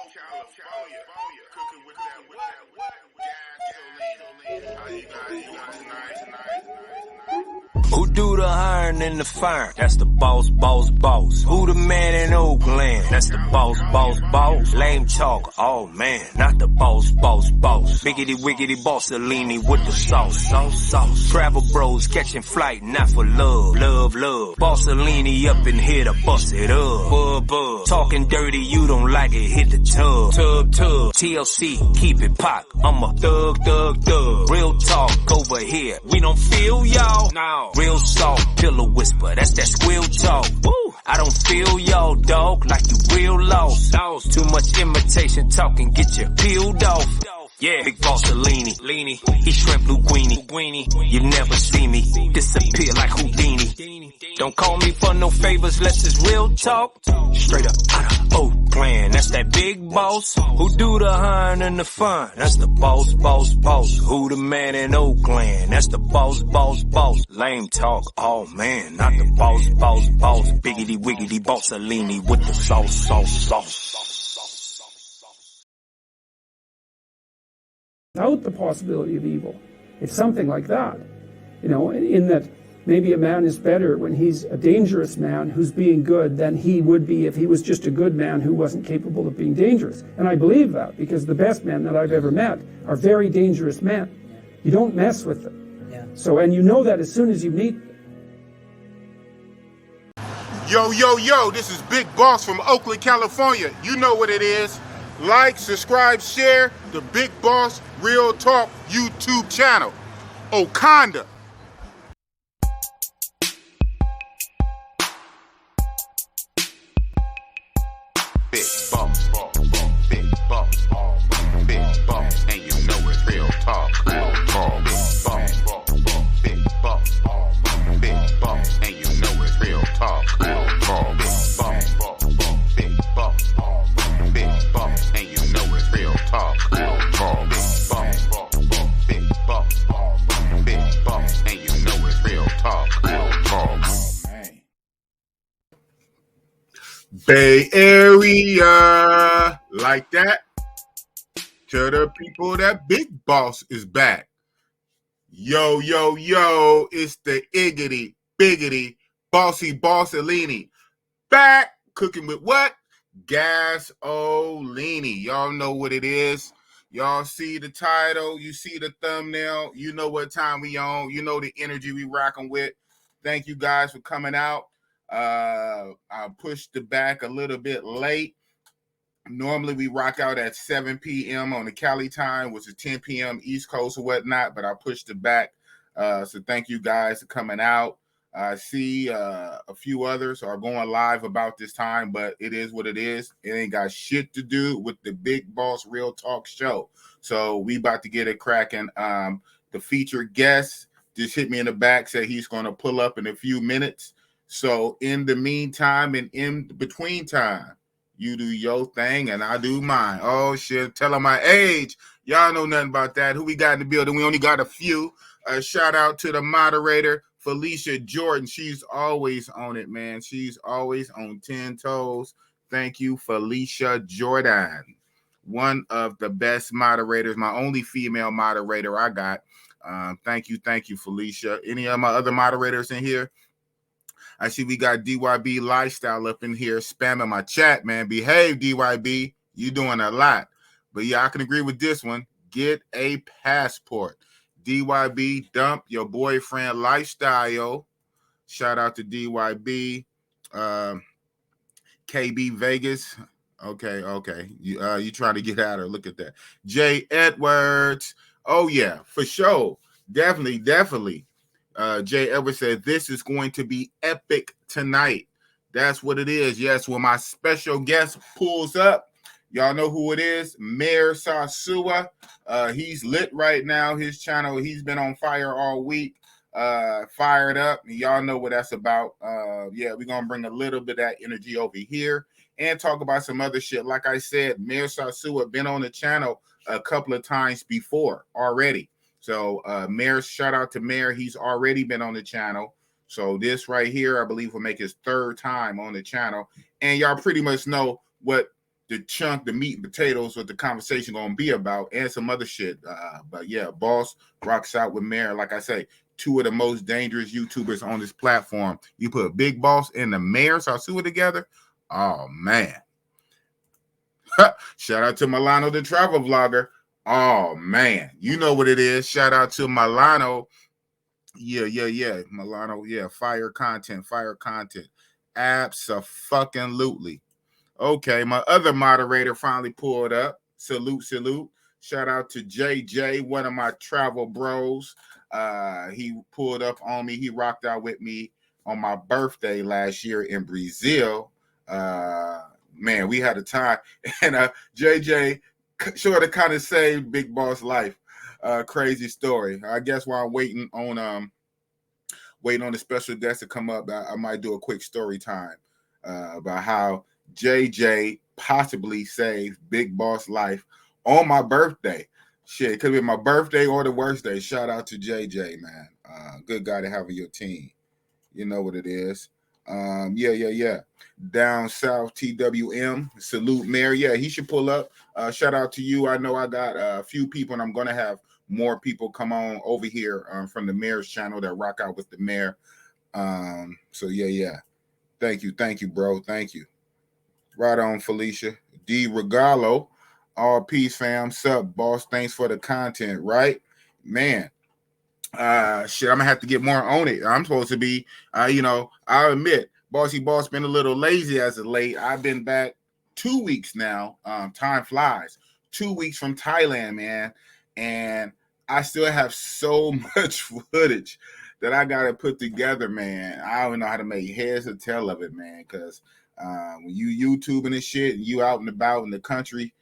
California, cooking with that gasoline. How you guys tonight? Who do the hiring and the firing? That's the boss. Who the man in Oakland? That's the boss. Lame talk, oh man, not the boss. Biggity Bossy-Boss with the sauce. Travel bros catching flight, not for love. Bossy up in here to bust it up. Bub. Talking dirty, you don't like it, hit the tub. TLC, keep it pop. I'm a thug. Real talk over here, we don't feel y'all. No. Real soft, pillow whisper, that's that squeal talk. Woo. I don't feel y'all, dog, like you real lost. Too much imitation talking, get you peeled off. Yeah, big Bossy-Leany, he shrimp linguine. You never see me disappear like Houdini. Don't call me for no favors, unless it's real talk. Straight up out of Oakland, that's that big boss. Who do the hiring and the fun? That's the boss. Who the man in Oakland? That's the boss. Lame talk, oh man, not the boss. Biggity Bossy with the sauce. Without the possibility of evil. It's something like that, in that maybe a man is better when he's a dangerous man who's being good than he would be if he was just a good man who wasn't capable of being dangerous. And I believe that because the best men that I've ever met are very dangerous men. You don't mess with them. Yeah. So, and you know that as soon as you meet them. Yo, this is Big Boss from Oakland, California. You know what it is. Like, subscribe, share the Big Boss Real Talk YouTube channel. Okanda. Big Boss, and you know it's real talk. Big Boss, and you know it's real talk. And you know it's real talk. And you know it's real talk. Bay Area, like that. Tell the people that Big Boss is back. Yo, it's the Iggitty, Biggitty, Bossy-Boss back, cooking with what? Gasoline. Y'all know what it is. Y'all see the title, you see the thumbnail, you know what time we on, you know the energy we rocking with. Thank you guys for coming out. I pushed it back a little bit late. Normally we rock out at 7 p.m. on the Cali time, which is 10 p.m. East Coast or whatnot, but I pushed it back. So thank you guys for coming out. I see a few others are going live about this time, but it is what it is. It ain't got shit to do with the Big Boss Real Talk show. So we about to get it cracking. The featured guest just hit me in the back, said he's going to pull up in a few minutes. So in the meantime and in between time, you do your thing and I do mine. Oh, shit. Tell them my age. Y'all know nothing about that. Who we got in the building? We only got a few. Shout out to the moderator, Felicia Jordan. She's always on it, man. She's always on 10 toes. Thank you, Felicia Jordan. One of the best moderators, my only female moderator I got. Thank you, Felicia. Any of my other moderators in here? I see we got DYB Lifestyle up in here spamming my chat, man. Behave, DYB. You doing a lot. But yeah, I can agree with this one. Get a passport. DYB, dump your boyfriend lifestyle. Shout out to DYB. KB Vegas. Okay. You trying to get out of her. Look at that. Jay Edwards. Oh, yeah, for sure. Definitely. Jay Edwards said, this is going to be epic tonight. That's what it is. Yes, when my special guest pulls up, y'all know who it is. Mayor Sosua. He's lit right now. His channel, he's been on fire all week. Fired up. Y'all know what that's about. Yeah, we're going to bring a little bit of that energy over here and talk about some other shit. Like I said, Mayor Sosua been on the channel a couple of times before already. So Mayor, shout out to Mayor. He's already been on the channel. So this right here, I believe, will make his third time on the channel. And y'all pretty much know what chunk, the meat and potatoes, what the conversation gonna be about, and some other shit. But yeah, Boss rocks out with Mayor. Like I say, two of the most dangerous YouTubers on this platform. You put Big Boss and the Mayor Sosua together. Oh man. Shout out to Milano, the travel vlogger. Oh man, you know what it is. Shout out to Milano. Yeah. Milano, yeah, fire content. Abso-fucking-lutely. Okay, my other moderator finally pulled up. Salute. Shout out to JJ, one of my travel bros. He pulled up on me. He rocked out with me on my birthday last year in Brazil. Man, we had a time. And JJ sort of kind of saved Big Boss life. Crazy story. I guess while I'm waiting on the special guest to come up, I might do a quick story time about how JJ possibly saved Big Boss life on my birthday. Shit, it could be my birthday or the worst day. Shout out to JJ, man. Good guy to have on your team. You know what it is. Yeah. Down south, TWM. Salute, Mayor. Yeah, he should pull up. Shout out to you. I know I got a few people, and I'm going to have more people come on over here from the Mayor's channel that rock out with the Mayor. So, yeah. Thank you, bro. Thank you. Right on, Felicia. D. Regalo. All peace, fam. Sup, boss? Thanks for the content, right? Man. Shit, I'm gonna have to get more on it. I'm supposed to be, I'll admit, Bossy-Boss been a little lazy as of late. I've been back 2 weeks now. Time flies. 2 weeks from Thailand, man. And I still have so much footage that I gotta put together, man. I don't know how to make heads or tail of it, man, because when you YouTubing and shit and you out and about in the country,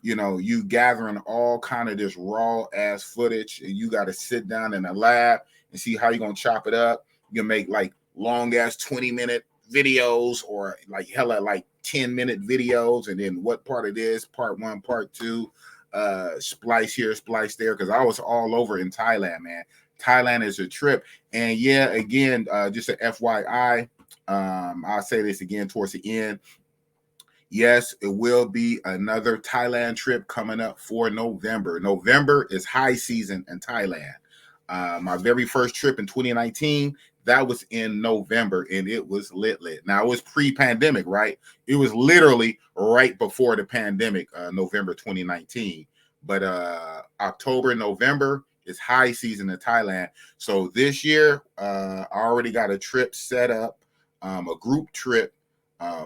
you gathering all kind of this raw ass footage, and you got to sit down in a lab and see how you're going to chop it up. You can make like long ass 20-minute videos or like hella like 10-minute videos. And then what part it is, part 1, part 2, splice here, splice there. Cause I was all over in Thailand, man. Thailand is a trip. And yeah, again, just a FYI, I'll say this again towards the end. Yes, it will be another Thailand trip coming up for November. November is high season in Thailand. My very first trip in 2019, that was in November, and it was lit. Now, it was pre-pandemic, right? It was literally right before the pandemic, November 2019. But October, November is high season in Thailand. So this year, I already got a trip set up, a group trip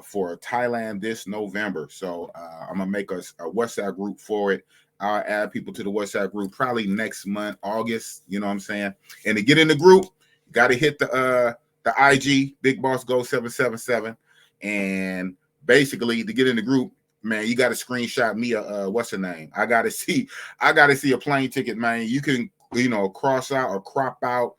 for Thailand this November. So I'm gonna make a WhatsApp group for it. I'll add people to the WhatsApp group probably next month, August. You know what I'm saying? And to get in the group, you got to hit the IG Big Boss Go 777. And basically, to get in the group, man, you got to screenshot me what's the name? I gotta see a plane ticket, man. You can cross out or crop out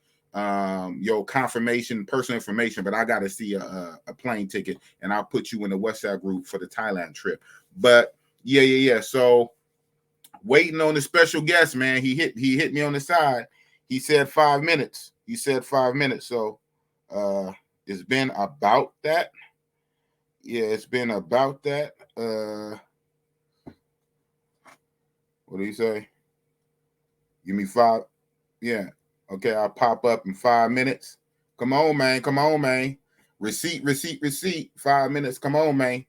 your confirmation, personal information, but I got to see a plane ticket, and I'll put you in the WhatsApp group for the Thailand trip. But yeah. So waiting on the special guest, man. He hit me on the side. He said 5 minutes. So it's been about that. Yeah, it's been about that. What do you say? Give me 5. Yeah. Okay, I'll pop up in 5 minutes. Come on, man. Receipt. 5 minutes. Come on, man.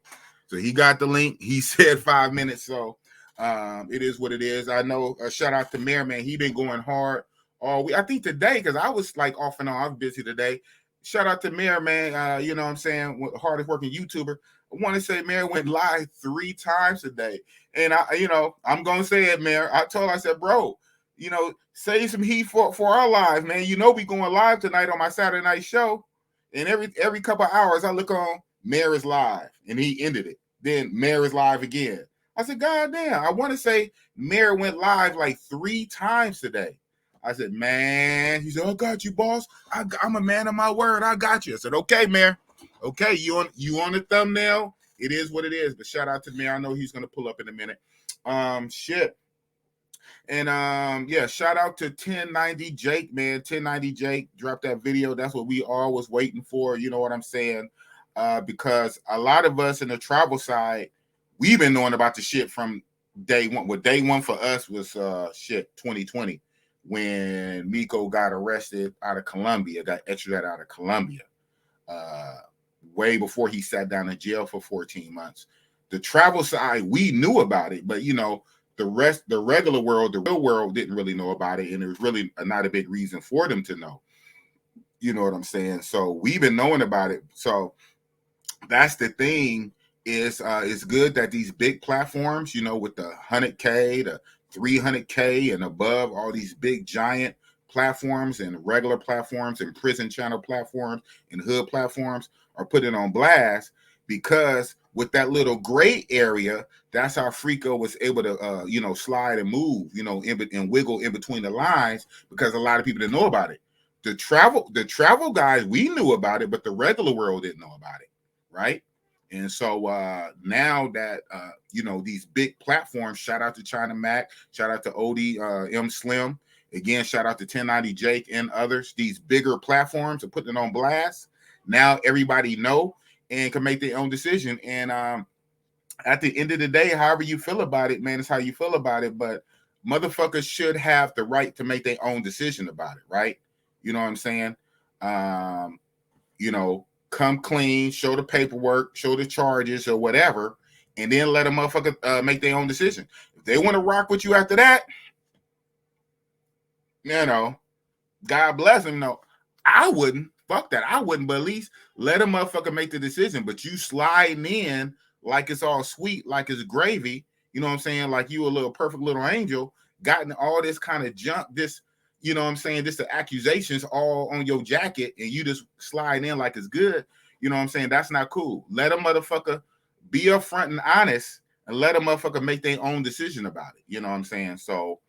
So he got the link. He said 5 minutes. So it is what it is. I know. Shout out to Mayor, man. He been going hard all week. I think today, because I was like off and on. I was busy today. Shout out to Mayor, man. You know what I'm saying? Hardest working YouTuber. I want to say Mayor went live 3 times today. And I'm gonna say it, Mayor. I said, bro, save some heat for our live, man. We going live tonight on my Saturday night show. And every couple of hours I look on, Mayor is live. And he ended it. Then Mayor is live again. I said, God damn, I want to say Mayor went live like 3 times today. I said, man. He said, I got you, boss. I'm a man of my word. I got you. I said, okay, Mayor. Okay, you on the thumbnail. It is what it is. But shout out to Mayor. I know he's gonna pull up in a minute. Shit. And shout out to 1090 Jake, man. 1090 Jake dropped that video. That's what we all was waiting for. You know what I'm saying? Because a lot of us in the travel side, we've been knowing about the shit from day one. Well, day one for us was 2020 when Miko got arrested out of Colombia, got extradited out of Colombia. Way before he sat down in jail for 14 months. The travel side, we knew about it, but the regular world, the real world didn't really know about it, and it was really not a big reason for them to know. You know what I'm saying? So we've been knowing about it. So that's the thing. It's good that these big platforms, with the 100K, the 300K and above, all these big giant platforms and regular platforms and prison channel platforms and hood platforms are putting on blast, because with that little gray area, that's how Frico was able to, slide and move, and wiggle in between the lines, because a lot of people didn't know about it. The travel guys, we knew about it, but the regular world didn't know about it, right? And so now that, these big platforms, shout out to China Mac, shout out to OD M Slim, again, shout out to 1090 Jake and others, these bigger platforms are putting it on blast. Now everybody know and can make their own decision. And at the end of the day, however you feel about it, man, it's how you feel about it. But motherfuckers should have the right to make their own decision about it, right? You know what I'm saying? Come clean, show the paperwork, show the charges or whatever, and then let a motherfucker make their own decision. If they want to rock with you after that, God bless them. No, I wouldn't. Fuck that. I wouldn't, but at least let a motherfucker make the decision. But you sliding in like it's all sweet, like it's gravy, you know what I'm saying? Like you a little perfect little angel, gotten all this kind of junk, this, you know what I'm saying? This the accusations all on your jacket, and you just slide in like it's good. You know what I'm saying? That's not cool. Let a motherfucker be upfront and honest, and let a motherfucker make their own decision about it. You know what I'm saying? So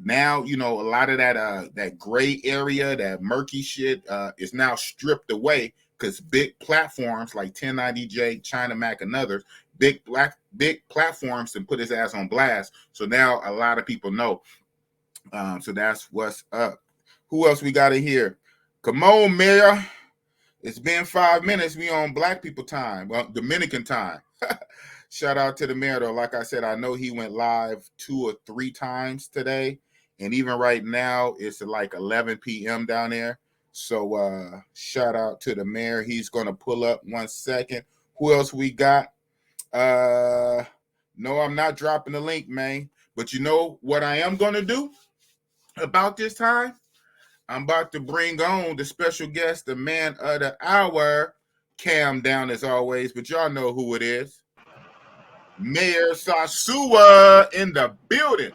now, a lot of that gray area, that murky shit is now stripped away, because big platforms like 1090J, China Mac, and others, big platforms, and put his ass on blast. So now a lot of people know. So that's what's up. Who else we got in here? Come on, Mayor. It's been 5 minutes. We on Black people time, well, Dominican time. Shout out to the mayor, though. Like I said, I know he went live 2 or 3 times today. And even right now, it's like 11 p.m. down there. So shout out to the mayor. He's going to pull up 1 second. Who else we got? No, I'm not dropping the link, man. But you know what I am going to do about this time? I'm about to bring on the special guest, the man of the hour, Cam down as always. But y'all know who it is. Mayor Sosua in the building.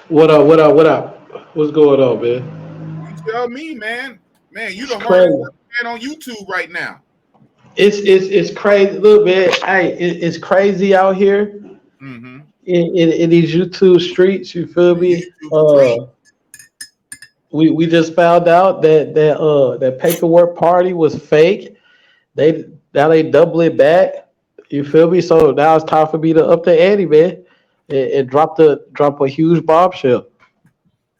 What up? What's going on, man? You tell me, man. Man, you the hardest man on YouTube right now. It's crazy. Look, man, it's crazy out here in these YouTube streets. You feel me? We just found out that paperwork party was fake. They double it back. You feel me? So now it's time for me to up the ante, man, and drop a huge bombshell.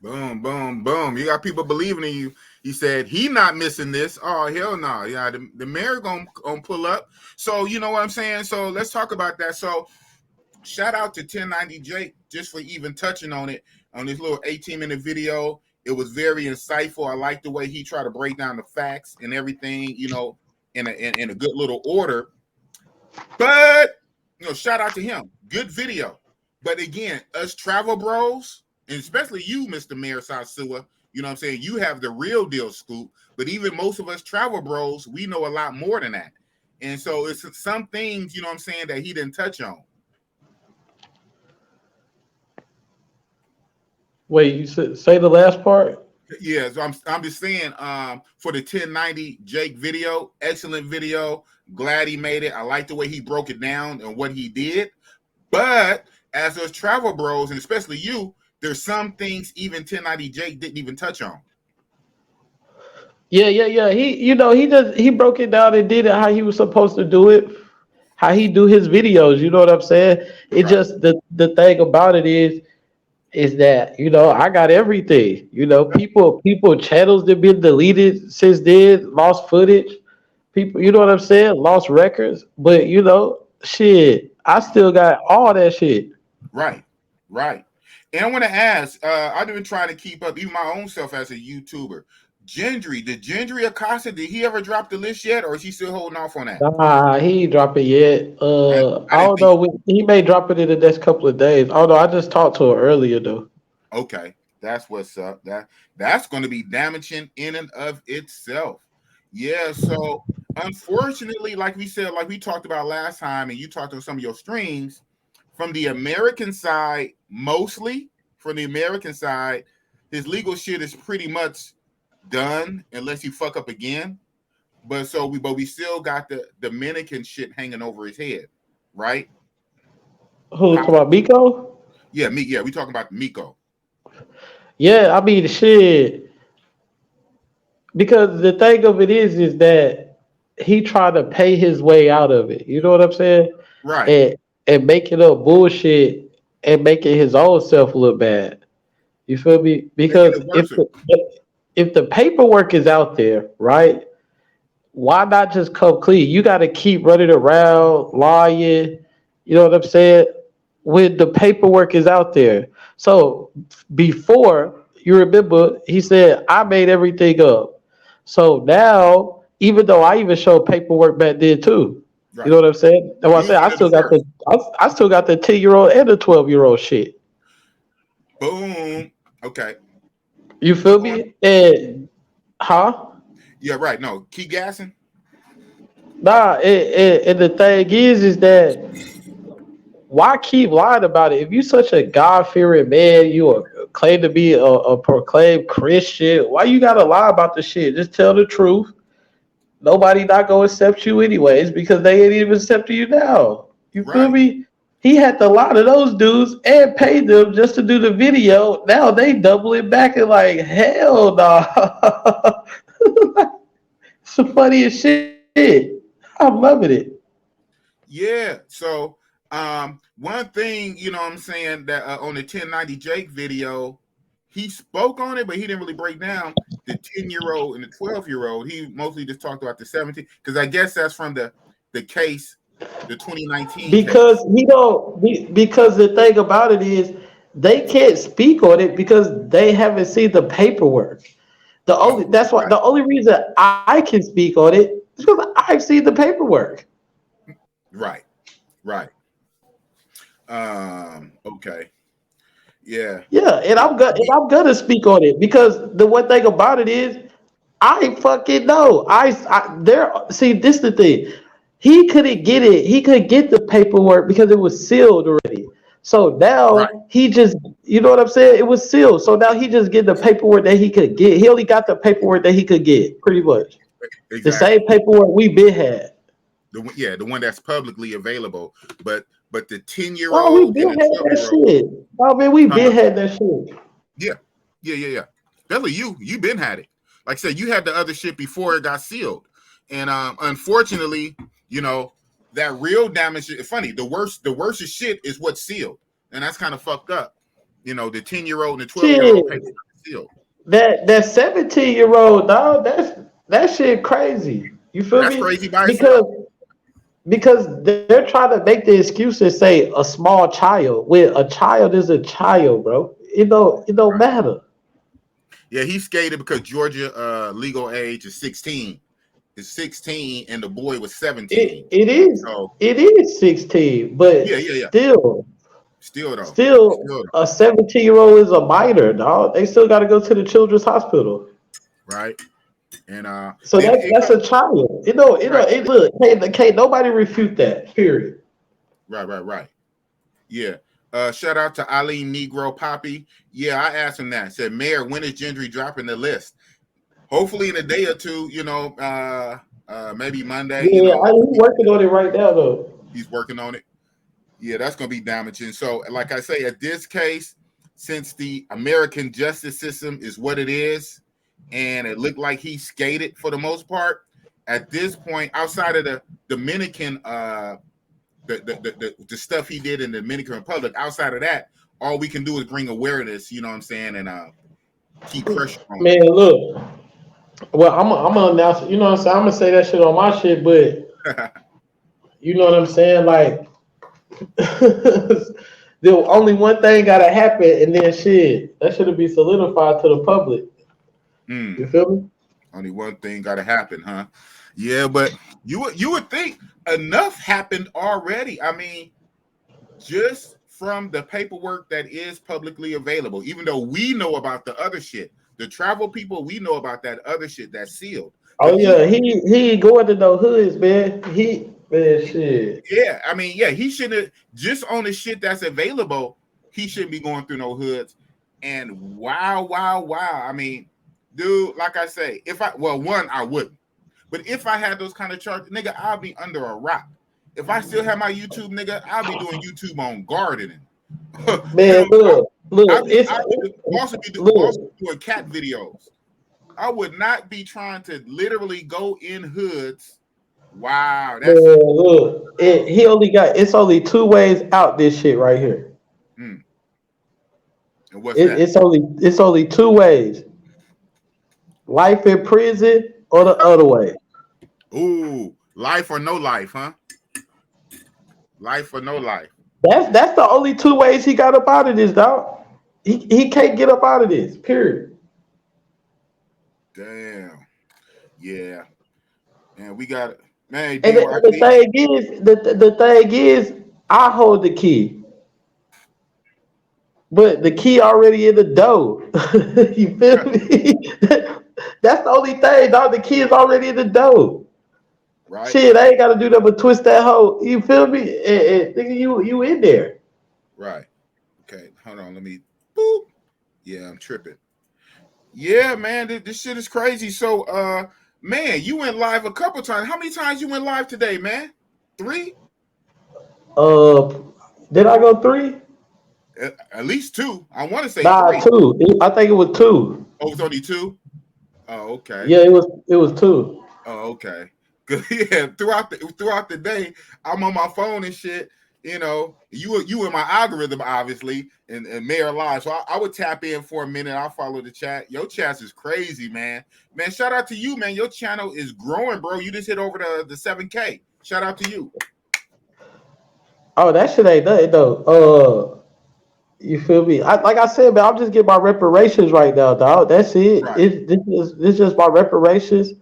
Boom, boom, boom. You got people believing in you. He said he not missing this. Oh, hell no. Yeah, the mayor gonna pull up. So you know what I'm saying? So let's talk about that. So shout out to 1090 Jake just for even touching on it on this little 18-minute video. It was very insightful. I like the way he tried to break down the facts and everything, in a good little order. But shout out to him. Good video. But again, us travel bros, and especially you, Mr. Mayor Sosua, you know what I'm saying? You have the real deal scoop. But even most of us travel bros, we know a lot more than that. And so it's some things, you know what I'm saying, that he didn't touch on. Wait, you say the last part? Yeah, so I'm just saying, for the 1090 Jake video, excellent video. Glad he made it. I like the way he broke it down and what he did. But as us travel bros, and especially you, there's some things even 1090 Jake didn't even touch on. Yeah. He broke it down and did it how he was supposed to do it, how he do his videos. You know what I'm saying? It right. Just the thing about it is that I got everything. People channels that been deleted since then, lost footage. People, you know what I'm saying? Lost records. But shit, I still got all that shit. Right. And I want to ask, I've been trying to keep up, even my own self as a YouTuber. Gendry, did Gendry Acosta, did he ever drop the list yet, or is he still holding off on that? Nah, he ain't drop it yet. I don't know. He may drop it in the next couple of days. Although I just talked to her earlier though. Okay, that's what's up. That's going to be damaging in and of itself. Yeah. So unfortunately, like we said, like we talked about last time, and you talked on some of your streams, from the American side, mostly from the American side, his legal shit is pretty much done unless he fuck up again. But we still got the Dominican shit hanging over his head, right? Who talking about Miko? Yeah, we talking about Miko. Yeah, I mean shit. Because the thing of it is that he tried to pay his way out of it. You know what I'm saying? Right. And making up bullshit and making his own self look bad. You feel me? Because if the paperwork is out there, right? Why not just come clean? You got to keep running around, lying. You know what I'm saying? When the paperwork is out there. So before, you remember, he said, I made everything up. So now, even though I even showed paperwork back then too. Right. You know what I'm saying? That's what I said. I still got the 10-year-old and the 12-year-old shit. Boom. Okay. You feel me? And yeah, right. No, keep gassing. Nah, and the thing is that why keep lying about it? If you such a God-fearing man, you claim to be a proclaimed Christian, why you gotta lie about the shit? Just tell the truth. Nobody not gonna accept you anyways because they ain't even accepting you now. You feel me? He had to lie to those dudes and pay them just to do the video. Now they double it back and like, hell no. It's the funniest shit. I'm loving it. Yeah. So one thing, you know what I'm saying, that on the 1090 Jake video, he spoke on it, but he didn't really break down the 10-year-old and the 12-year-old. He mostly just talked about the 17, because I guess that's from the case, the 2019 because case. Because the thing about it is they can't speak on it because they haven't seen the paperwork. The only reason I can speak on it is because I've seen the paperwork. Right. Okay. Yeah, and I'm gonna speak on it because the one thing about it is I fucking know. See, this is the thing. He couldn't get it. He couldn't get the paperwork because it was sealed already. So now he just, you know what I'm saying? It was sealed. So now he just get the paperwork that he could get. He only got the paperwork that he could get, pretty much. Exactly. The same paperwork we been had. The one that's publicly available. But the 10-year-old, we been had that shit. Oh man, we been had that shit. Yeah. Billy, you been had it. Like I said, you had the other shit before it got sealed. And unfortunately, you know, that real damage. It's funny. The worst shit is what's sealed, and that's kind of fucked up. You know, the 10-year-old and the 12-year-old paper sealed. That 17-year-old dog. That shit crazy. You feel me? That's crazy by itself. Because they're trying to make the excuse and say a small child. When a child is a child, bro. It don't matter. Yeah, he skated because Georgia legal age is 16. It's 16 and the boy was 17. It is 16, but yeah. Still a 17-year-old is a minor, dog. They still got to go to the children's hospital. Right. And so that's a child. Look, can't nobody refute that. Period. Right. Yeah. Shout out to Ali Negro Poppy. Yeah, I asked him that. Said, Mayor, when is Gendry dropping the list? Hopefully in a day or two, you know, maybe Monday. Yeah, he's working on it right now, though. He's working on it. Yeah, that's going to be damaging. So, like I say, at this case, since the American justice system is what it is, and it looked like he skated for the most part, at this point, outside of the Dominican, the stuff he did in the Dominican Republic, outside of that, all we can do is bring awareness, you know what I'm saying, and keep pressure on man, him. Look. Well, I'm gonna announce it. You know what I'm saying? I'm gonna say that shit on my shit, but you know what I'm saying? Like, The only one thing gotta happen, and then shit, that should be solidified to the public. You feel me? Only one thing gotta happen, huh? Yeah, but you would think enough happened already. I mean, just from the paperwork that is publicly available, even though we know about the other shit. The travel people, we know about that other shit that's sealed. Oh But yeah, he ain't going to no hoods, man. Shit. yeah, I mean, yeah, he shouldn't just on the shit that's available. He shouldn't be going through no hoods. And wow. I mean, dude, like I say, I wouldn't. But if I had those kind of charges, nigga, I'll be under a rock. If I still have my YouTube, nigga, I'll be doing YouTube on gardening. Man, look, I'll be doing cat videos. I would not be trying to literally go in hoods. Wow, that's look. It's only two ways out this shit right here. And what's that? It's only two ways. Life in prison or the other way. Ooh, life or no life, huh? Life or no life. That's the only two ways he got up out of this, dog. He can't get up out of this, period. Damn. Yeah. And we got man. And the thing is, I hold the key. But the key already in the door. You feel me? That's the only thing, dog. The key is already in the door. Right. Shit, I ain't got to do nothing but twist that hole. You feel me? And you in there. Right. Okay. Hold on. Let me. Boop. Yeah, I'm tripping. Yeah, man. This shit is crazy. So, man, you went live a couple times. How many times you went live today, man? 3? Did I go 3? At least 2. I want to say 3. 2. I think it was 2. Oh, it's only 2. Oh, okay. Yeah, it was 2. Oh, okay. Good. Yeah. Throughout the day, I'm on my phone and shit. You know, you in my algorithm, obviously, and Mayor Live. So I would tap in for a minute. I'll follow the chat. Your chat is crazy, man. Man, shout out to you, man. Your channel is growing, bro. You just hit over the 7K. Shout out to you. Oh, that shit ain't nothing though. You feel me? Like I said, man, I'm just getting my reparations right now, dog. That's it. Right. It's just my reparations. You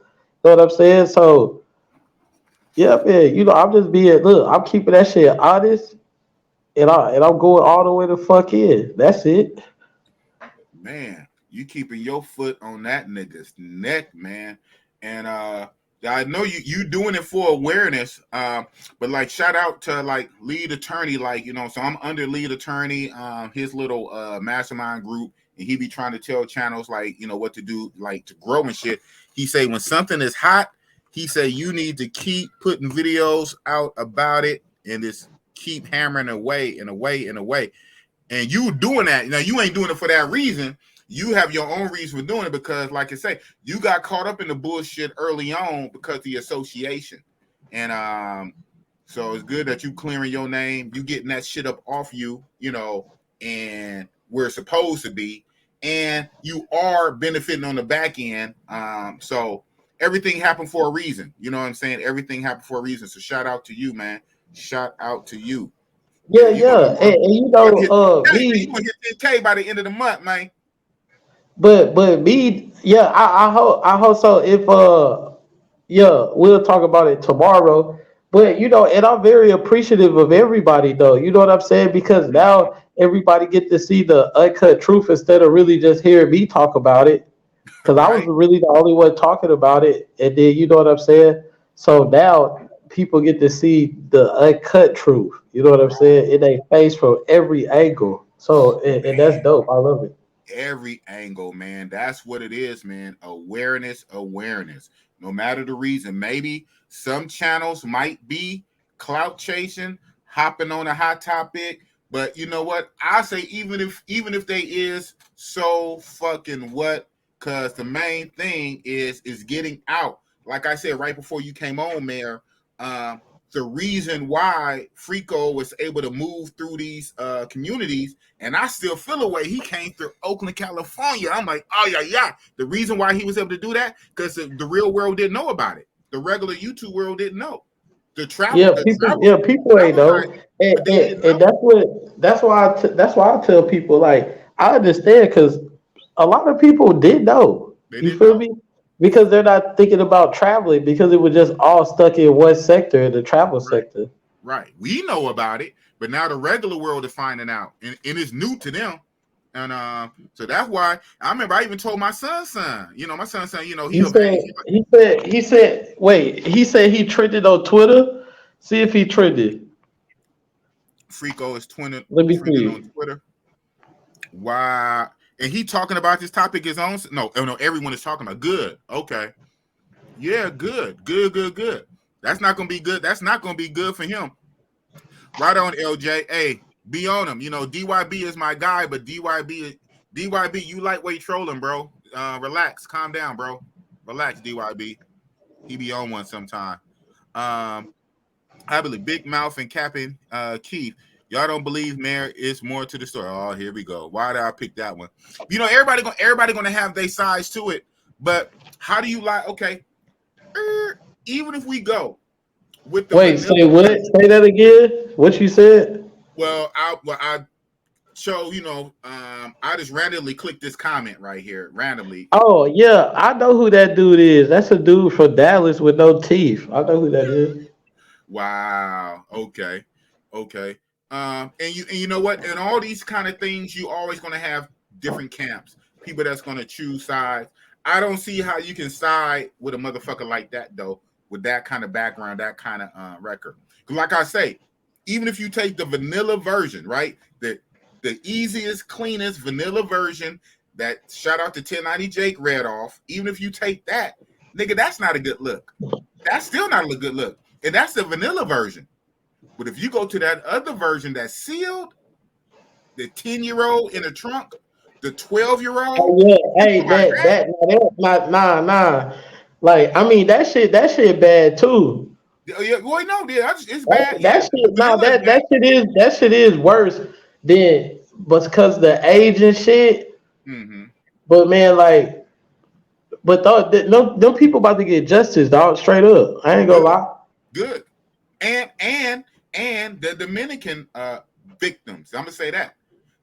know what I'm saying? So, yeah, man. You know, I'm just I'm keeping that shit honest, and I'm going all the way the fuck in. That's it. Man, you keeping your foot on that nigga's neck, man. And I know you doing it for awareness, but like shout out to like lead attorney, like, you know, so I'm under lead attorney, his little mastermind group, and he be trying to tell channels like, you know, what to do, like to grow and shit. He say when something is hot, he say you need to keep putting videos out about it and just keep hammering away. And you doing that. Now you ain't doing it for that reason. You have your own reason for doing it because, like I say, you got caught up in the bullshit early on because of the association. And so it's good that you clearing your name, you getting that shit up off you, you know, and where it's supposed to be. And you are benefiting on the back end. So everything happened for a reason. You know what I'm saying? Everything happened for a reason. So shout out to you, man. Shout out to you. Yeah. And you know, you gonna hit 10K by the end of the month, man. But me, yeah, I hope so. If we'll talk about it tomorrow. But you know, and I'm very appreciative of everybody, though. You know what I'm saying? Because now everybody get to see the uncut truth instead of really just hearing me talk about it. Because I was really the only one talking about it, and then you know what I'm saying. So now people get to see the uncut truth. You know what I'm saying? In their face from every angle. So and that's dope. I love it. Every angle, man. That's what it is, man. Awareness. No matter the reason. Maybe some channels might be clout chasing, hopping on a hot topic, but you know what? I say even if they is, so fucking what? Because the main thing is getting out. Like I said right before you came on, Mayor, the reason why Frico was able to move through these communities, and I still feel a way he came through Oakland, California. I'm like, oh yeah. The reason why he was able to do that, because the real world didn't know about it. The regular YouTube world didn't know. The travel, people ain't know, and, but they didn't know. that's why I tell people, like, I understand, because a lot of people did know. They You didn't feel know. me? Because they're not thinking about traveling, because it was just all stuck in one sector, the travel sector. Right. We know about it, but now the regular world is finding out, and it's new to them. And so that's why I remember I even told my son, you know, my son, you know, he of age. He said he trended on Twitter. See if he trended. Frico is trending Let me on see. Twitter. Why? And he talking about this topic his own. No, everyone is talking about. Good. Okay. Yeah, good. That's not gonna be good. That's not gonna be good for him. Right on, LJ. Hey, be on him. You know, DYB is my guy, but DYB, you lightweight trolling, bro. Relax, calm down, bro. Relax, DYB. He be on one sometime. I believe Big Mouth and Capping Keith. Y'all don't believe there is more to the story. Oh, here we go. Why did I pick that one? You know, everybody gonna have their sides to it. But how do you like? Okay, even if we go with the say what? Say that again. What you said? Well, I show, you know, I just randomly clicked this comment right here, randomly. Oh yeah, I know who that dude is. That's a dude from Dallas with no teeth. I know who that is. Wow. Okay. And you know what? In all these kind of things, you always going to have different camps, people that's going to choose sides. I don't see how you can side with a motherfucker like that, though, with that kind of background, that kind of record. Because like I say, even if you take the vanilla version, right, the easiest, cleanest vanilla version that shout out to 1090 Jake read off, even if you take that, nigga, that's not a good look. That's still not a good look. And that's the vanilla version. But if you go to that other version that's sealed, the 10-year-old in the trunk, the 12-year-old. Oh, yeah. Hey, nah. Like, I mean, that shit bad too. Yeah, well, no, it's bad. That shit is worse than, but because the age and shit. Mm-hmm. But man, like, no people about to get justice, dog. Straight up, I ain't gonna lie. Good, and the Dominican victims. I'm gonna say that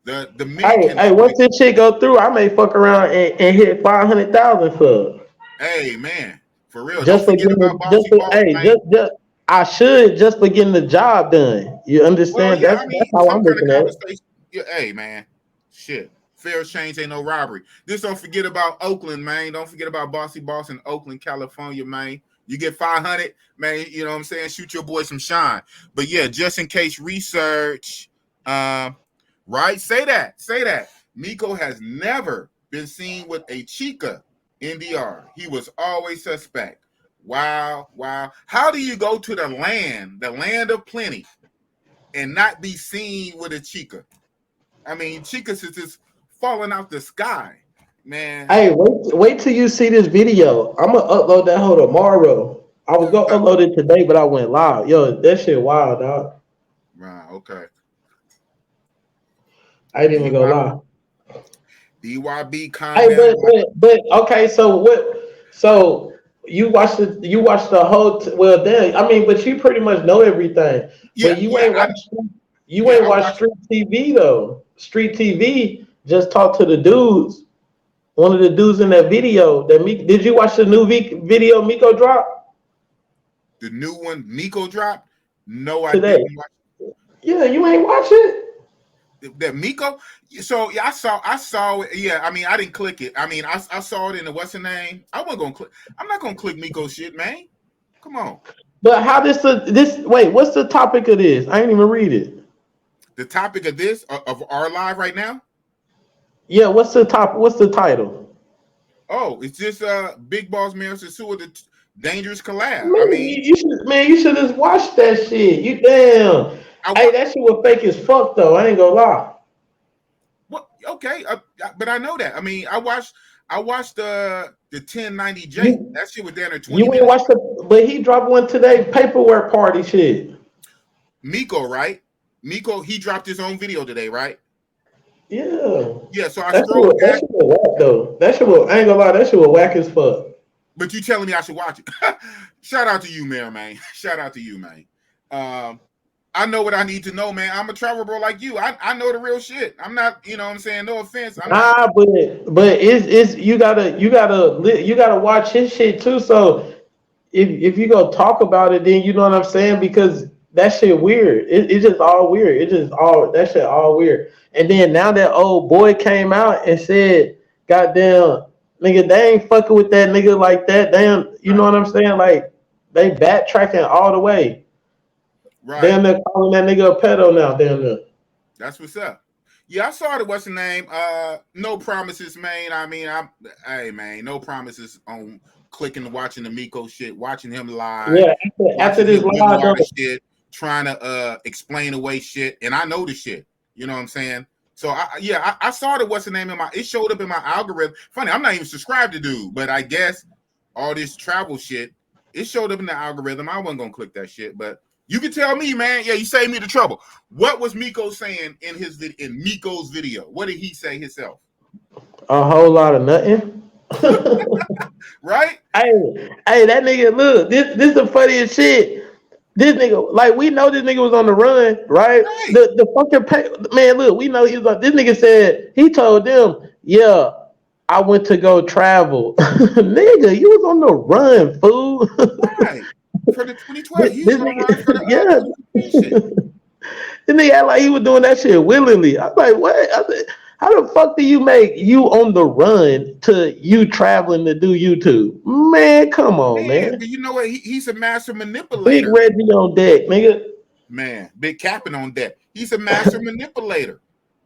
the Dominican. Hey, once this shit go through, I may fuck around and hit 500,000 for. Hey man, for real. Just don't forget about Bossy-Boss. I should just for getting the job done. You understand? Well, yeah, that's how I'm looking at it. Yeah, hey man, shit. Fair exchange ain't no robbery. Just don't forget about Oakland, man. Don't forget about Bossy-Boss in Oakland, California, man. You get 500, man. You know what I'm saying? Shoot your boy some shine. But yeah, just in case research, right? Say that. Miko has never been seen with a chica in DR. He was always suspect. Wow. How do you go to the land of plenty, and not be seen with a chica? I mean, chicas is just falling out the sky, man. Hey, wait till you see this video. I'm gonna upload that whole tomorrow. I was gonna upload it today, but I went live. Yo, that shit wild, dog. Wow, okay. I didn't even go live. DYB comment. Hey, but okay, so what? So you watched the whole. Well, then I mean, but you pretty much know everything. Yeah, but you ain't watched Street TV though. Street TV just talked to the dudes. One of the dudes in that video. Did you watch the new video Miko dropped? The new one Miko dropped? No, today. I didn't watch it. Yeah, you ain't watch it. That Miko. So yeah, I saw it. Yeah, I mean, I didn't click it. I mean, I saw it in the what's the name? I wasn't gonna click. I'm not gonna click Miko shit, man. Come on. But how this? Wait, what's the topic of this? I ain't even read it. The topic of this of our live right now? Yeah, what's the top? What's the title? Oh, it's just Big Boss Man Sosua the Dangerous Collab. Man, I mean, you should just watch that shit. You damn. Hey, that shit was fake as fuck though. I ain't gonna lie. Well, okay, but I know that. I mean, I watched the 1090 J. That shit was down there 20 minutes. You ain't watched but he dropped one today. Paperwork party shit. Miko, right? Miko, he dropped his own video today, right? Yeah. Yeah, so I scrolled. That shit was whack though. That shit was, I ain't gonna lie, that shit was whack as fuck. But you telling me I should watch it. Shout out to you, man. Shout out to you, man. I know what I need to know, man. I'm a travel bro like you. I know the real shit. I'm not, you know what I'm saying? No offense. But it's you gotta watch his shit too. So if you go talk about it, then you know what I'm saying, because that shit weird. It's just all weird. It's just all that shit all weird. And then now that old boy came out and said, "Goddamn, nigga, they ain't fucking with that nigga like that." Damn, you know what I'm saying? Like they backtracking all the way. Right. Damn, they're calling that nigga a pedo now. Damn it. That's what's up. Yeah, I saw it. What's the name? No promises, man. I mean, hey, man, no promises on clicking and watching the Miko shit, watching him live. Yeah, after this live shit, trying to explain away shit, and I know the shit. You know what I'm saying? So I saw the what's the name in my. It showed up in my algorithm. Funny, I'm not even subscribed to dude, but I guess all this travel shit, it showed up in the algorithm. I wasn't gonna click that shit, but you can tell me, man. Yeah, you saved me the trouble. What was Miko saying in Miko's video? What did he say himself? A whole lot of nothing. Right? Hey, that nigga, look, this is the funniest shit. This nigga, like, we know this nigga was on the run, right? The fucking man, look, we know he was on. This nigga said he told them, yeah, I went to go travel. Nigga, you was on the run, fool. Right. For the 2012, he was on the run for the This nigga act like he was doing that shit willingly. I'm like, what? I said, how the fuck do you make you on the run to you traveling to do YouTube? Man, come on, man. But you know what? He's a master manipulator. Big Reggie on deck, nigga. Man, big Captain on deck. He's a master manipulator.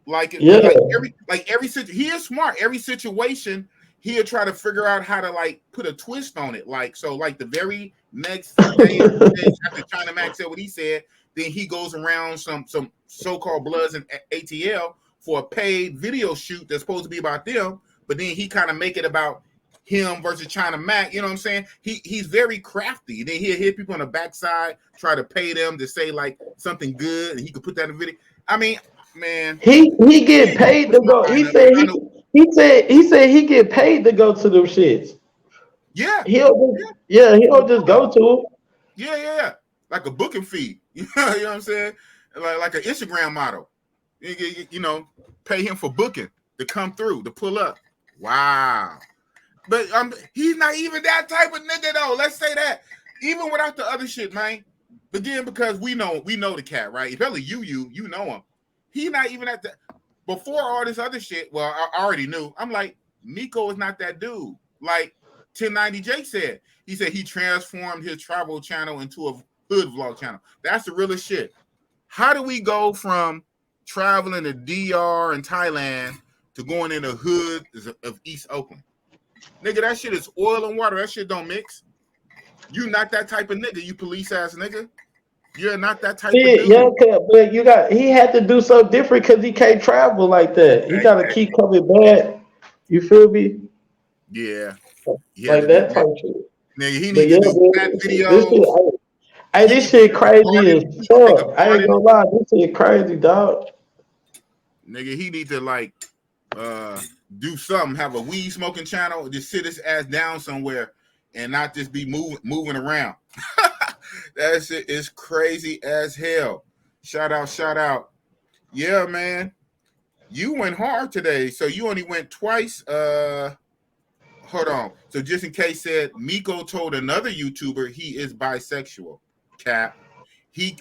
Like every situation, he is smart. Every situation, he'll try to figure out how to like put a twist on it. Like the very next day after China Max said what he said, then he goes around some so-called Bloods and ATL for a paid video shoot that's supposed to be about them, but then he kind of make it about him versus China Mac. You know what I'm saying? He's very crafty. Then he'll hit people on the backside, try to pay them to say like something good, and he could put that in a video. I mean, man, he get paid to go. He said he get paid to go to them shits. Yeah, he'll just go to them. Yeah, like a booking fee. You know what I'm saying? Like an Instagram model. You know, pay him for booking to come through, to pull up. Wow. But he's not even that type of nigga though. Let's say that. Even without the other shit, man. But then because we know the cat, right? Especially you know him. He not even at the before all this other shit. Well, I already knew. I'm like, Miko is not that dude. Like 1090 Jake said. He said he transformed his travel channel into a hood vlog channel. That's the realest shit. How do we go from traveling to DR and Thailand to going in the hood of East Oakland? Nigga, that shit is oil and water. That shit don't mix. You not that type of nigga, you police ass nigga. You're not that type of dude. Yeah, but he had to do so different because he can't travel like that. He gotta keep coming back. You feel me? Yeah. Like that type shit. Nigga, he needs to do that video. This shit crazy as fuck. I ain't gonna lie, this shit crazy, dog. Nigga, he need to like do something, have a weed smoking channel, just sit his ass down somewhere and not just be moving around. That shit is crazy as hell. Shout out. Yeah, man. You went hard today. So you only went twice. Hold on. So just in case said, Miko told another YouTuber he is bisexual. Cap. He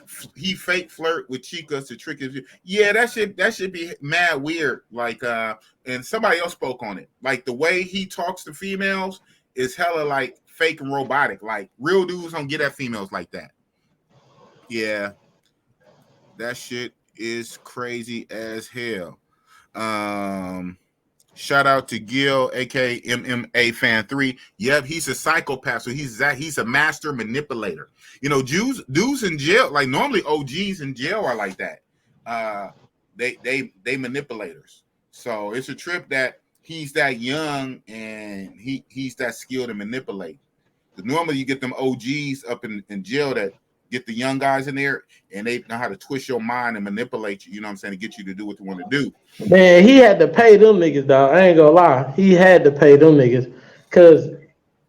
fake flirt with chicas to trick his. Yeah, that should be mad weird. Like and somebody else spoke on it. Like the way he talks to females is hella like fake and robotic. Like real dudes don't get at females like that. Yeah, that shit is crazy as hell. Shout out to Gil, aka MMA Fan 3. Yep, he's a psychopath. So he's a master manipulator. You know, dudes in jail, like normally OGs in jail are like that. They manipulators. So it's a trip that he's that young and he's that skilled to manipulate. Because normally you get them OGs up in jail that get the young guys in there and they know how to twist your mind and manipulate you, you know what I'm saying, to get you to do what you want to do. Man, he had to pay them niggas, dog. I ain't gonna lie. He had to pay them niggas. Cause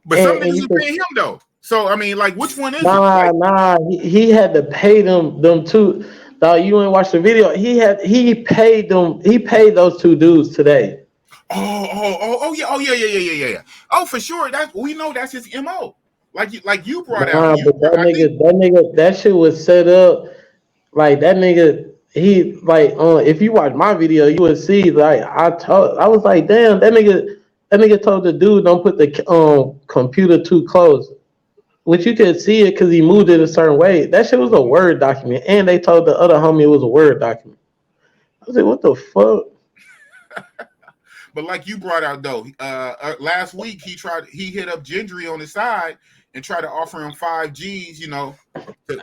But some and niggas you are could, paying him though. So I mean, like, which one is it? nah, nah, he had to pay them two. Dog, you ain't watch the video. He paid them. He paid those two dudes today. Yeah. Oh, for sure. We know that's his MO. Like you brought out. Nah, but that shit was set up like that nigga. He like if you watch my video, you would see like I was like, damn, that nigga told the dude don't put the computer too close. Which you could see it because he moved it a certain way. That shit was a Word document, and they told the other homie it was a Word document. I was like, what the fuck? But like you brought out though, last week he hit up Gendry on the side and tried to offer him 5Gs. You know,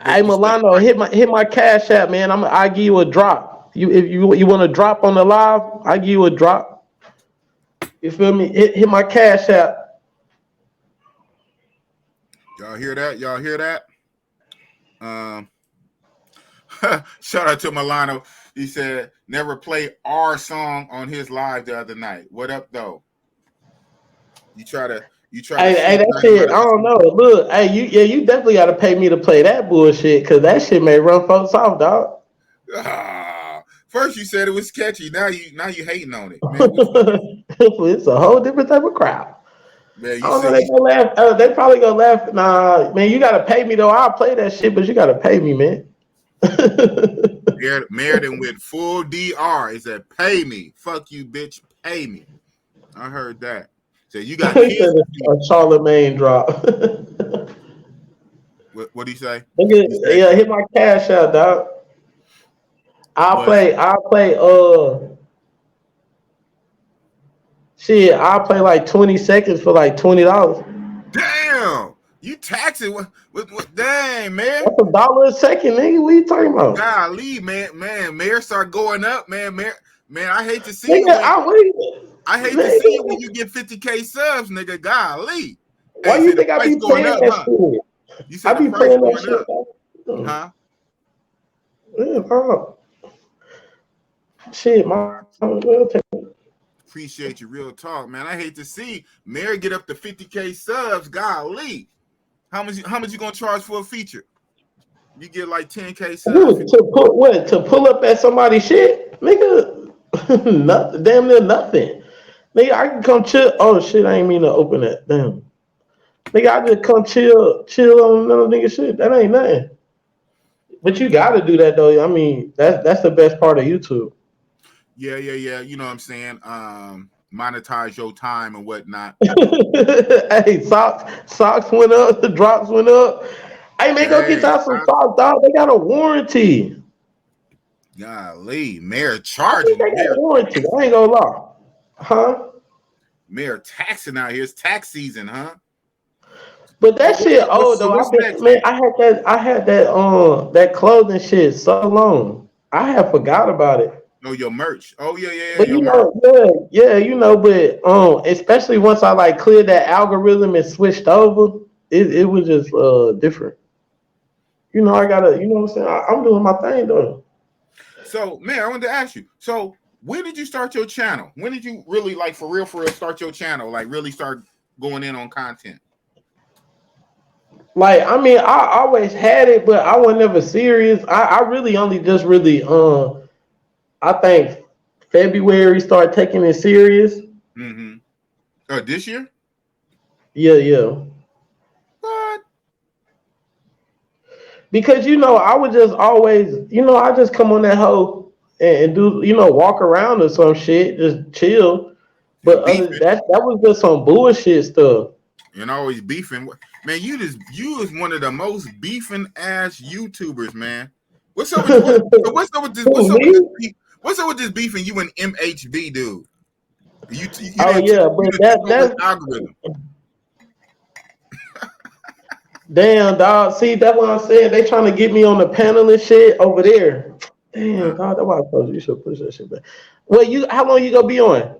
Hey Milano, hit my cash app, man. I give you a drop. If you want to drop on the live, I give you a drop. You feel me? Hit my cash app. Y'all hear that? Shout out to Milano. He said never play our song on his live the other night. What up though? You try to. Hey, that shit. I don't know. Look, hey, you definitely got to pay me to play that bullshit because that shit may run folks off, dog. First you said it was catchy. Now you hating on it. Man, it's a whole different type of crowd. Man, I don't know. They gonna laugh. They probably gonna laugh. Nah, man, you got to pay me though. I'll play that shit, but you got to pay me, man. Meriden with full DR. It said, pay me. Fuck you, bitch. Pay me. I heard that. So you got kids. A Charlemagne drop. What do you say? Yeah, hit my cash out, dog. I'll play shit, I'll play like 20 seconds for like $20. Damn. You tax it. What dang, man. That's $1 a second, nigga. What you talking about? Golly, man, Mayor start going up, man. Man, I hate to see nigga, I hate to see it when you get 50K subs, nigga. Golly. Why you think I be playing that shit? You said I be playing that shit. Huh? Yeah, shit, appreciate you, real talk, man. I hate to see Mary get up to 50K subs. Golly. How much you gonna charge for a feature? You get like 10K subs. To pull up at somebody's shit? Nigga, nothing, damn near nothing. Nigga, I can come chill. Oh shit, I ain't mean to open that. Damn. Nigga, I just come chill on another nigga shit. That ain't nothing. But you gotta do that though. I mean, that's the best part of YouTube. Yeah. You know what I'm saying? Monetize your time and whatnot. Hey, socks went up, the drops went up. Hey man, go get y'all some socks, dog. They got a warranty. Golly, Mayor charging. They got a warranty. I ain't gonna lie. Huh? Mayor taxing out here. It's tax season, huh? But that shit old though. I had that clothing shit so long. I had forgot about it. No, your merch. Oh yeah. But you know, but especially once I like cleared that algorithm and switched over, it was just different. You know, I gotta, you know what I'm saying? I'm doing my thing though. So, man, I wanted to ask you. So, when did you start your channel? When did you really like for real start your channel? Like really start going in on content? Like, I mean, I always had it, but I was never serious. I really only just really I think February started taking it serious. Mm-hmm. This year? Yeah. What? Because I would just always, I just come on that hoe and do, walk around or some shit, just chill. But that was just some bullshit stuff. And always beefing. Man, you is one of the most beefing ass YouTubers, man. What's up with this? What's up with this beefing you and MHB dude? But that's algorithm. Damn, dog. See, that's what I'm saying. They trying to get me on the panel and shit over there. Damn, dog. That's why I told you should push that shit back. Well, how long you gonna be on?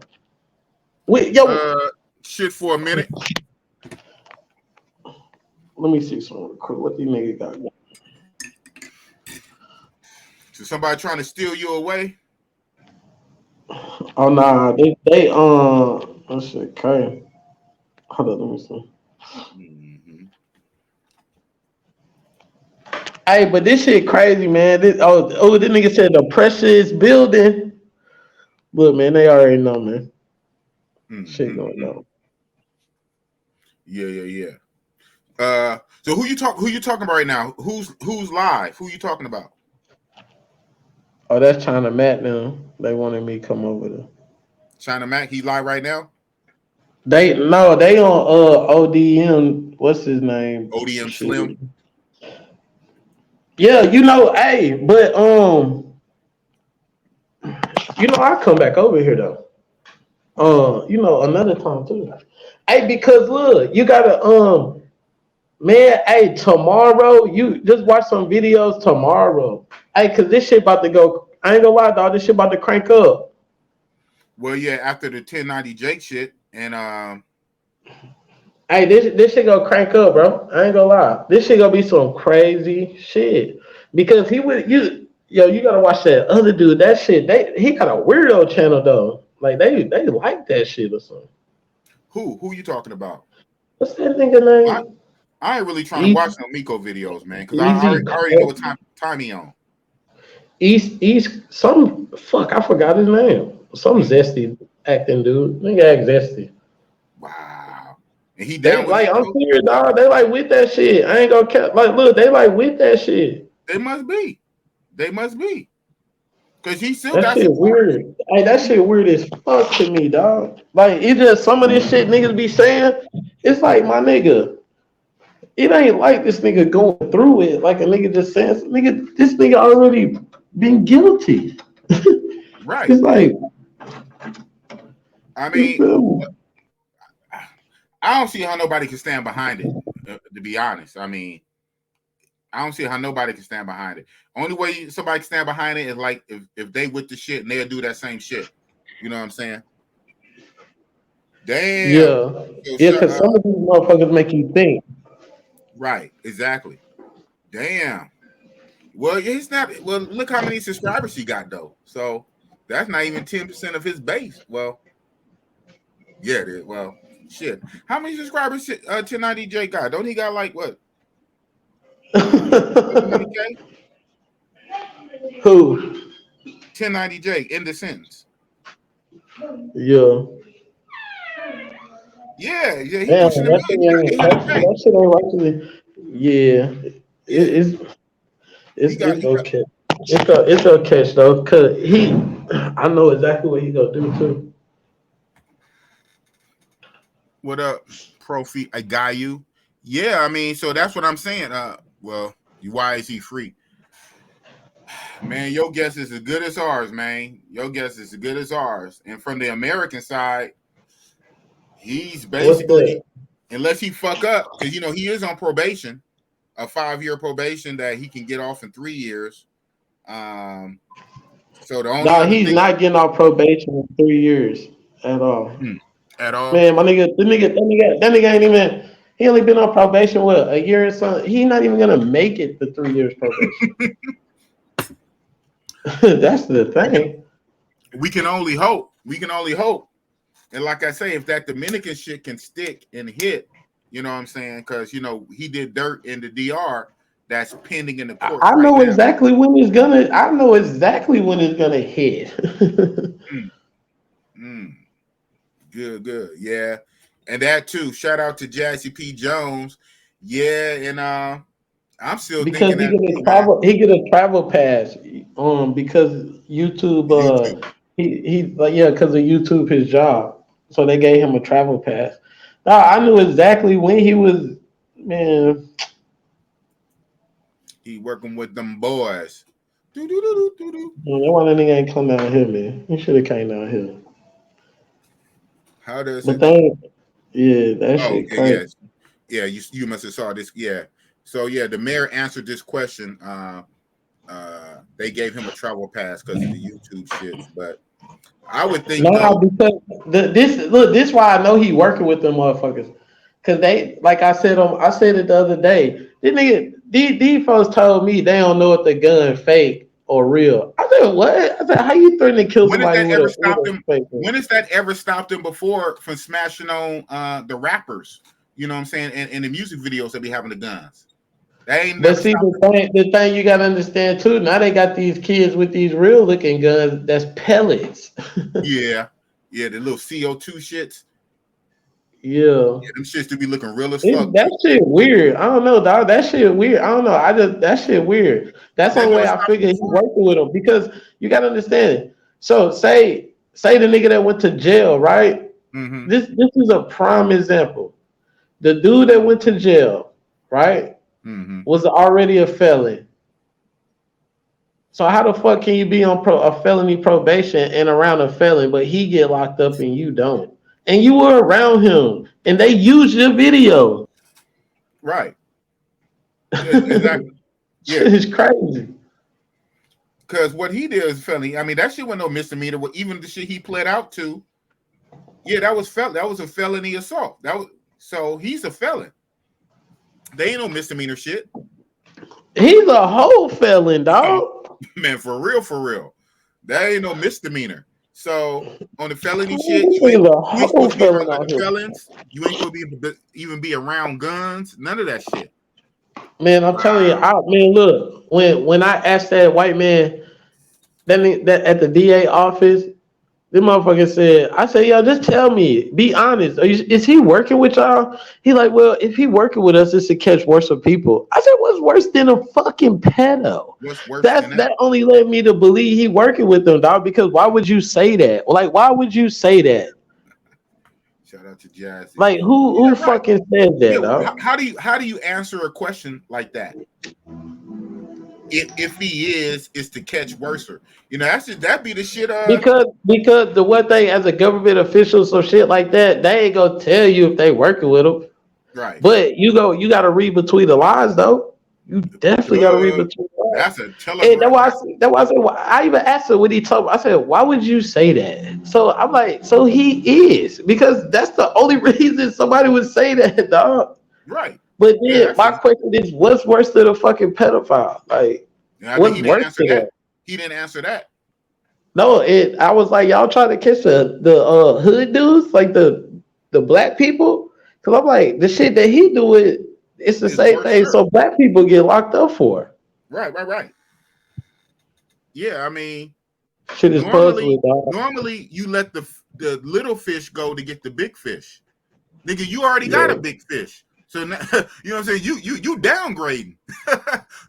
Shit for a minute. Let me see some quick. What these niggas got? So somebody trying to steal you away? Oh nah, they that shit crazy. Hold on, let me see. Mm-hmm. Hey, but this shit crazy, man. This nigga said the pressure is building. Look, man, they already know, man. Shit going on. Yeah. So who you talking about right now? Who's live? Who you talking about? Oh, that's China Matt now. They wanted me to come over there. China Mac, he live right now? They on ODM. What's his name? ODM Shit. Slim. Yeah, hey, but I'll come back over here though. Another time too. Hey, because look, you gotta man, hey, tomorrow you just watch some videos tomorrow. Hey, cause this shit about to go. I ain't gonna lie, dog. This shit about to crank up. Well, yeah, after the 1090 Jake shit, and hey, this shit gonna crank up, bro. I ain't gonna lie. This shit gonna be some crazy shit. Because you gotta watch that other dude. That shit, he got a weirdo channel though. Like they like that shit or something. Who you talking about? What's that nigga name? I ain't really trying to watch no Miko videos, man, because I already know what time he on. East, some fuck, I forgot his name. Some zesty acting dude. Nigga act zesty. Wow. And he down with like Miko? I'm serious, dog. They like with that shit. I ain't gonna cap. Like, look, they like with that shit. They must be. Cause he still that got shit weird. Hey, that shit weird as fuck to me, dog. Like it just some of this shit niggas be saying. It's like my nigga. It ain't like this nigga going through it. Like a nigga just saying, nigga, this nigga already been guilty. Right. It's like, I mean, I don't see how nobody can stand behind it. To be honest, I mean, I don't see how nobody can stand behind it. Only way somebody can stand behind it is like if they with the shit and they'll do that same shit. You know what I'm saying? Damn. Yeah. Because some of these motherfuckers make you think. Right. Exactly. Damn. Well, he's not. Well, look how many subscribers he got though. So that's not even 10% of his base. Well, yeah. It is. Well, shit. How many subscribers 1090 J got? Don't he got like what? 20K? Who? 1090 J in the sentence. Yeah. Yeah. He Damn, pushing that shit ain't right to me. Yeah. It's okay. It's okay though, cause I know exactly what he gonna do too. What up, Profi? I got you. Yeah, I mean, so that's what I'm saying. Well, why is he free? Man, your guess is as good as ours, man. Your guess is as good as ours. And from the American side, he's basically, unless he fuck up, because he is on probation, a 5-year probation that he can get off in 3 years. So the only he's not getting off probation in 3 years at all. At all, man. My nigga, that nigga ain't even. He only been on probation a year and something. He not even gonna make it the 3 years probation. That's the thing. We can only hope. And like I say, if that Dominican shit can stick and hit, you know what I'm saying? Because he did dirt in the DR that's pending in the courts. I know exactly when it's gonna. I know exactly when it's gonna hit. Good. Yeah. And that too. Shout out to Jazzy P. Jones. Yeah, and I'm still because thinking he get a travel pass. Because YouTube. Because of YouTube, his job. So they gave him a travel pass. I knew exactly when he was. Man, he working with them boys. Man, why that nigga ain't come down here, man? He should have came down here. How does but it? That shit crazy. Yeah, you must have saw this. Yeah. So yeah, the mayor answered this question. They gave him a travel pass because of the YouTube shit. But I would think because this why I know he working with them motherfuckers. Cause they, like I said it the other day. These folks told me they don't know if the gun fake or real. I said, what? I said, how you threatening to kill somebody with a fake gun? When has that ever stopped him before from smashing on the rappers? You know what I'm saying? And the music videos that be having the guns. They ain't But never see, stopped. the thing you gotta understand too. Now they got these kids with these real looking guns. That's pellets. Yeah, the little CO2 shits. Yeah. Yeah, them shits to be looking real as fuck That too. shit weird. I don't know, dog. That shit weird. I don't know. That shit weird. That's the They only never way I stopped figure he before. working with him because you gotta understand. So say the nigga that went to jail, right? Mm-hmm. This is a prime example. The dude that went to jail, right, Mm-hmm. was already a felon. So how the fuck can you be on a felony probation and around a felon, but he get locked up and you don't? And you were around him, and they used your video. Right. Exactly. Yeah. Shit is crazy. Because what he did is felony. I mean, that shit wasn't no misdemeanor. Even the shit he pled out to, yeah, that was a felony assault. So he's a felon. They ain't no misdemeanor shit. He's a whole felon, dog. Man, for real. That ain't no misdemeanor. So on the felony This shit, you nigga's a ain't whole supposed to be around felon out here. felons. You ain't supposed to even be around guns. None of that shit. Man, I'm telling you, man, look, when I asked that white man that at the DA office, the motherfucker said, I said, yo, just tell me, be honest. Is he working with y'all? He like, well, if he working with us, it's to catch worse of people. I said, what's worse than a fucking pedo? What's worse than that? That only led me to believe he working with them, dog, because why would you say that? Like, why would you say that? Shout out to Jazzy. Like, who fucking said that, Yeah, dog? how do you answer a question like that? If he is to catch worser, you know, that'd be the shit. Because the one thing as a government official, so shit like that, they ain't gonna tell you if they working with them. Right. But you gotta read between the lines, though. You definitely gotta read between the lines. That's a telegram. And that's why I said, I even asked him when he told me, I said, why would you say that? So I'm like, so he is, because that's the only reason somebody would say that, dog. Right. But then my question is, what's worse than a fucking pedophile? Like, what's worse than that? He didn't answer that. No, I was like, y'all trying to catch the hood dudes, like the black people? Because I'm like, the shit that he doing, it's the same thing. So black people get locked up for. Right. Yeah, I mean, shit is puzzling, dog. Normally you let the little fish go to get the big fish. Nigga, you already got a big fish. So now, you know what I'm saying? You downgrading.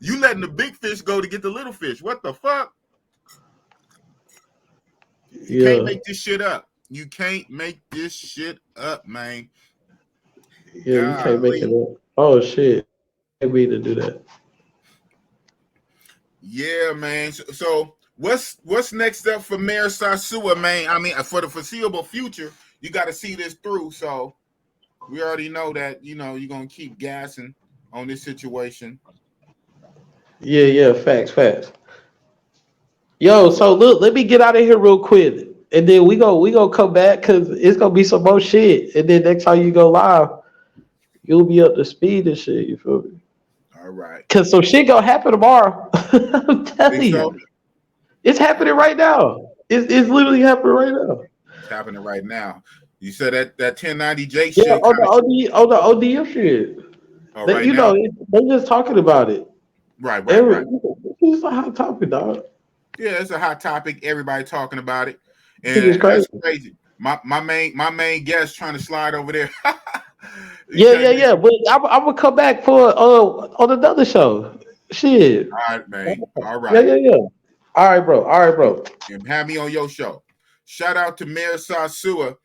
You letting the big fish go to get the little fish. What the fuck? You can't make this shit up. You can't make this shit up, man. Yeah, you can't make it up. Oh shit. I need to do that. Yeah, man. So what's next up for Mayor Sosua, man? I mean, for the foreseeable future, you got to see this through. So we already know that, you know, you're gonna keep gassing on this situation. Yeah, facts. Yo, so look, let me get out of here real quick. And then we go come back because it's gonna be some more shit. And then next time you go live, you'll be up to speed and shit. You feel me? All right. Cause some shit gonna happen tomorrow. I'm telling you, it's happening right now. It's literally happening right now. It's happening right now. You said that 1090J shit. Yeah, on the ODF shit. Oh, They, right you now? know, they're just talking about it. Right. It's a hot topic, dog. Yeah, it's a hot topic. Everybody talking about it. And It's crazy. That's crazy. My main guest trying to slide over there. Yeah. But I'm gonna come back for on another show. Shit. All right, man. All right. Yeah. All right, bro. And have me on your show. Shout out to Mayor Sosua.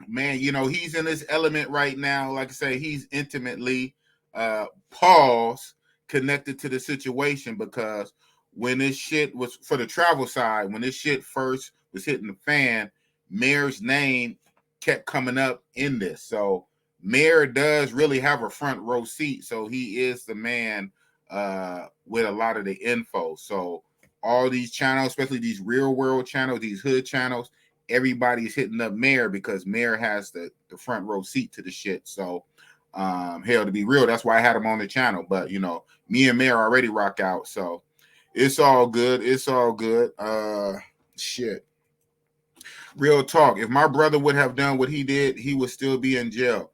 Man, you know, he's in his element right now. Like I say, he's intimately connected to the situation, because when this shit was for the travel side, when this shit first was hitting the fan, Mayor's name kept coming up in this. So Mayor does really have a front row seat. So he is the man with a lot of the info. So all these channels, especially these real world channels, these hood channels, everybody's hitting up Mayor because Mayor has the front row seat to the shit. So hell, to be real, that's why I had him on the channel. But you know, me and Mayor already rock out. So it's all good. Shit. Real talk. If my brother would have done what he did, he would still be in jail.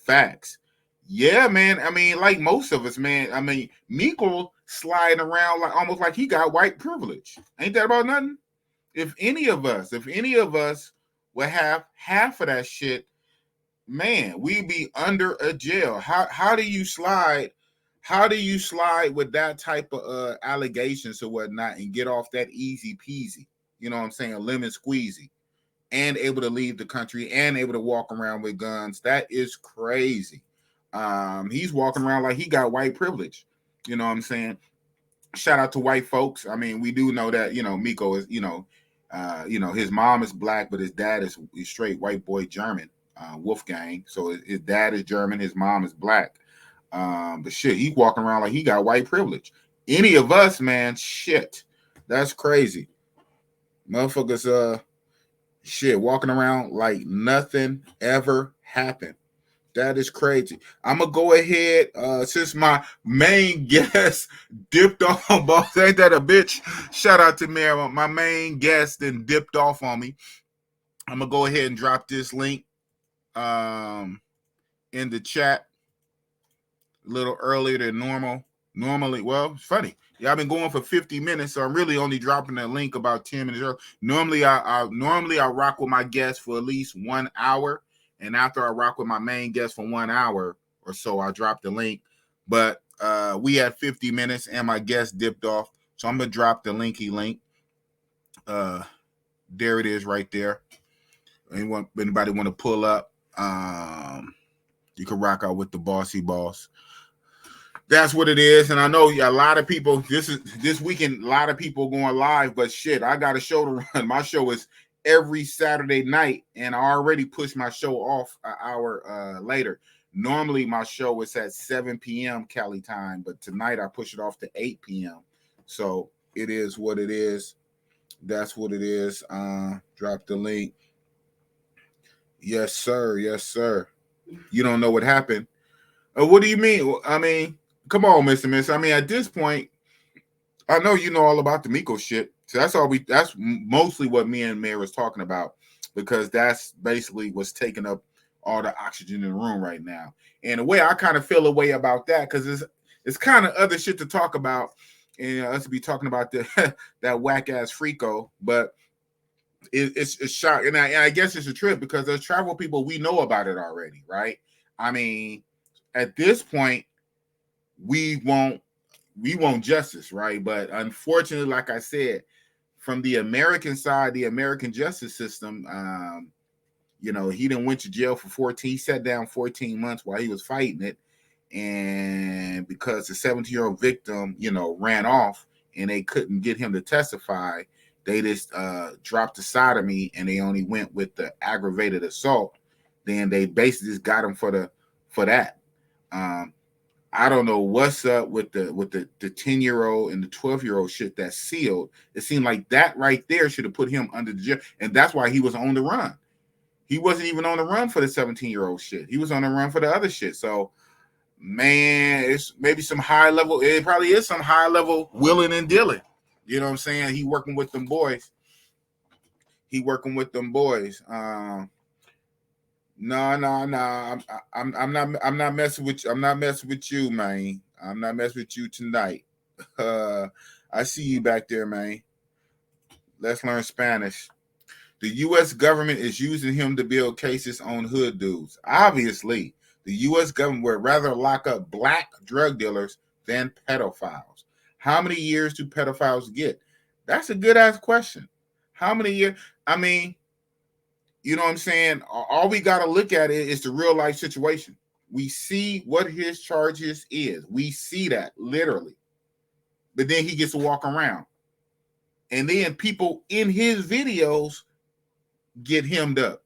Facts. Yeah, man. I mean, like most of us, man. I mean, Miko sliding around like almost like he got white privilege. Ain't that about nothing? If any of us would have half of that shit, man, we'd be under a jail. How do you slide? How do you slide with that type of allegations or whatnot and get off that easy peasy? You know what I'm saying? Lemon squeezy, and able to leave the country and able to walk around with guns. That is crazy. He's walking around like he got white privilege. You know what I'm saying? Shout out to white folks. I mean, we do know that, Miko is, his mom is black, but his dad is straight white boy German, Wolfgang. So his dad is German, his mom is black. But shit, he's walking around like he got white privilege. Any of us, man, shit. That's crazy. Motherfuckers, shit, walking around like nothing ever happened. That is crazy. I'm gonna go ahead, since my main guest dipped off on boss. Ain't that a bitch? Shout out to Mary. My main guest then dipped off on me. I'm gonna go ahead and drop this link in the chat a little earlier than normal. Normally, well, it's funny. Yeah, I've been going for 50 minutes, so I'm really only dropping that link about 10 minutes early. Normally I rock with my guests for at least 1 hour. And after I rock with my main guest for 1 hour or so, I drop the link. But we had 50 minutes and my guest dipped off. So I'm going to drop the linky link. There it is right there. Anybody want to pull up? You can rock out with the Bossy-Boss. That's what it is. And I know a lot of people, this weekend, a lot of people going live. But shit, I got a show to run. My show is every Saturday night, and I already pushed my show off an hour later. Normally, my show is at 7 p.m. Cali time, but tonight I push it off to 8 p.m. So it is what it is. That's what it is. Drop the link. Yes, sir. Yes, sir. You don't know what happened. What do you mean? I mean, come on, Mr. Miss. I mean, at this point, I know you know all about the Miko shit. So that's mostly what me and Mary was talking about, because that's basically what's taking up all the oxygen in the room right now. And the way I kind of feel a way about that, because it's kind of other shit to talk about, and us to be talking about that whack ass Frico, but it's shocking. And I guess it's a trip because there's travel people, we know about it already, right? I mean, at this point, we want justice, right? But unfortunately, like I said, from the American side, the American justice system, he didn't went to jail for 14. He sat down 14 months while he was fighting it, and because the 17-year-old victim, ran off and they couldn't get him to testify, they just dropped the sodomy and they only went with the aggravated assault. Then they basically just got him for that. I don't know what's up with the 10-year-old and the 12-year-old shit that's sealed. It seemed like that right there should have put him under the jail, and that's why he was on the run. He wasn't even on the run for the 17-year-old shit. He was on the run for the other shit. So, man, it's maybe some high level. It probably is some high level willing and dealing. You know what I'm saying? He working with them boys. No. I'm not messing with you. I'm not messing with you, man. I'm not messing with you tonight. I see you back there, man. Let's learn Spanish. The U.S. government is using him to build cases on hood dudes. Obviously, the U.S. government would rather lock up black drug dealers than pedophiles. How many years do pedophiles get? That's a good ass question. How many years? I mean, you know what I'm saying? All we got to look at is the real life situation. We see what his charges is. We see that literally. But then he gets to walk around. And then people in his videos get hemmed up.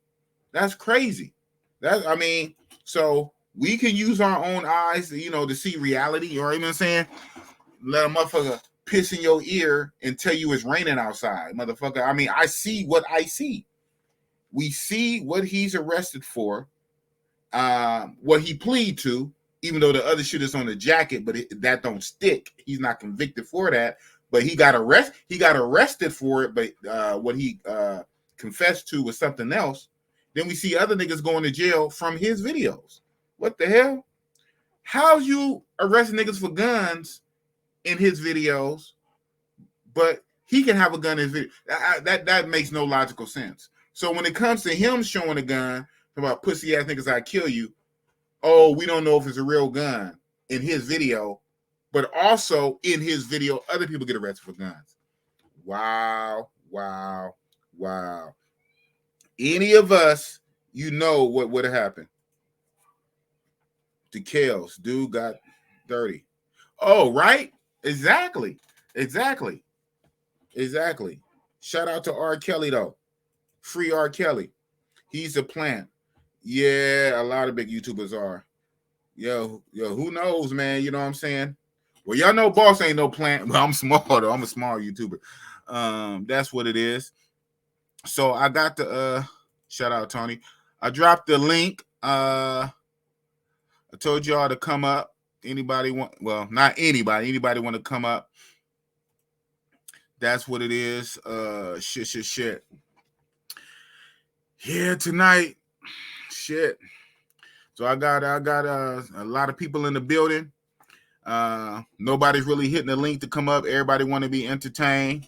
That's crazy. So we can use our own eyes, to see reality. You know what I'm saying? Let a motherfucker piss in your ear and tell you it's raining outside, motherfucker. I mean, I see what I see. We see what he's arrested for, what he pleaded to, even though the other shit is on the jacket, but that don't stick. He's not convicted for that, but he got arrested. He got arrested for it, but what he confessed to was something else. Then we see other niggas going to jail from his videos, What the hell? How's you arresting niggas for guns in his videos, but he can have a gun in his video? That makes no logical sense. So when it comes to him showing a gun about pussy ass niggas, I kill you. Oh, we don't know if it's a real gun in his video, but also in his video, other people get arrested for guns. Wow. Any of us, you know what would have happened. The Kales, dude got dirty. Oh, right? Exactly. Shout out to R. Kelly, though. Free R. Kelly. He's a plant. Yeah, a lot of big YouTubers are. Yo, who knows, man? You know what I'm saying? Well, y'all know Boss ain't no plant. Well, I'm small, though. I'm a small YouTuber. That's what it is. So I got the shout out, Tony. I dropped the link. I told y'all to come up. Anybody want? Well, not anybody. Anybody want to come up? That's what it is. Shit. Yeah, tonight. Shit. So I got a lot of people in the building. Nobody's really hitting the link to come up. Everybody want to be entertained.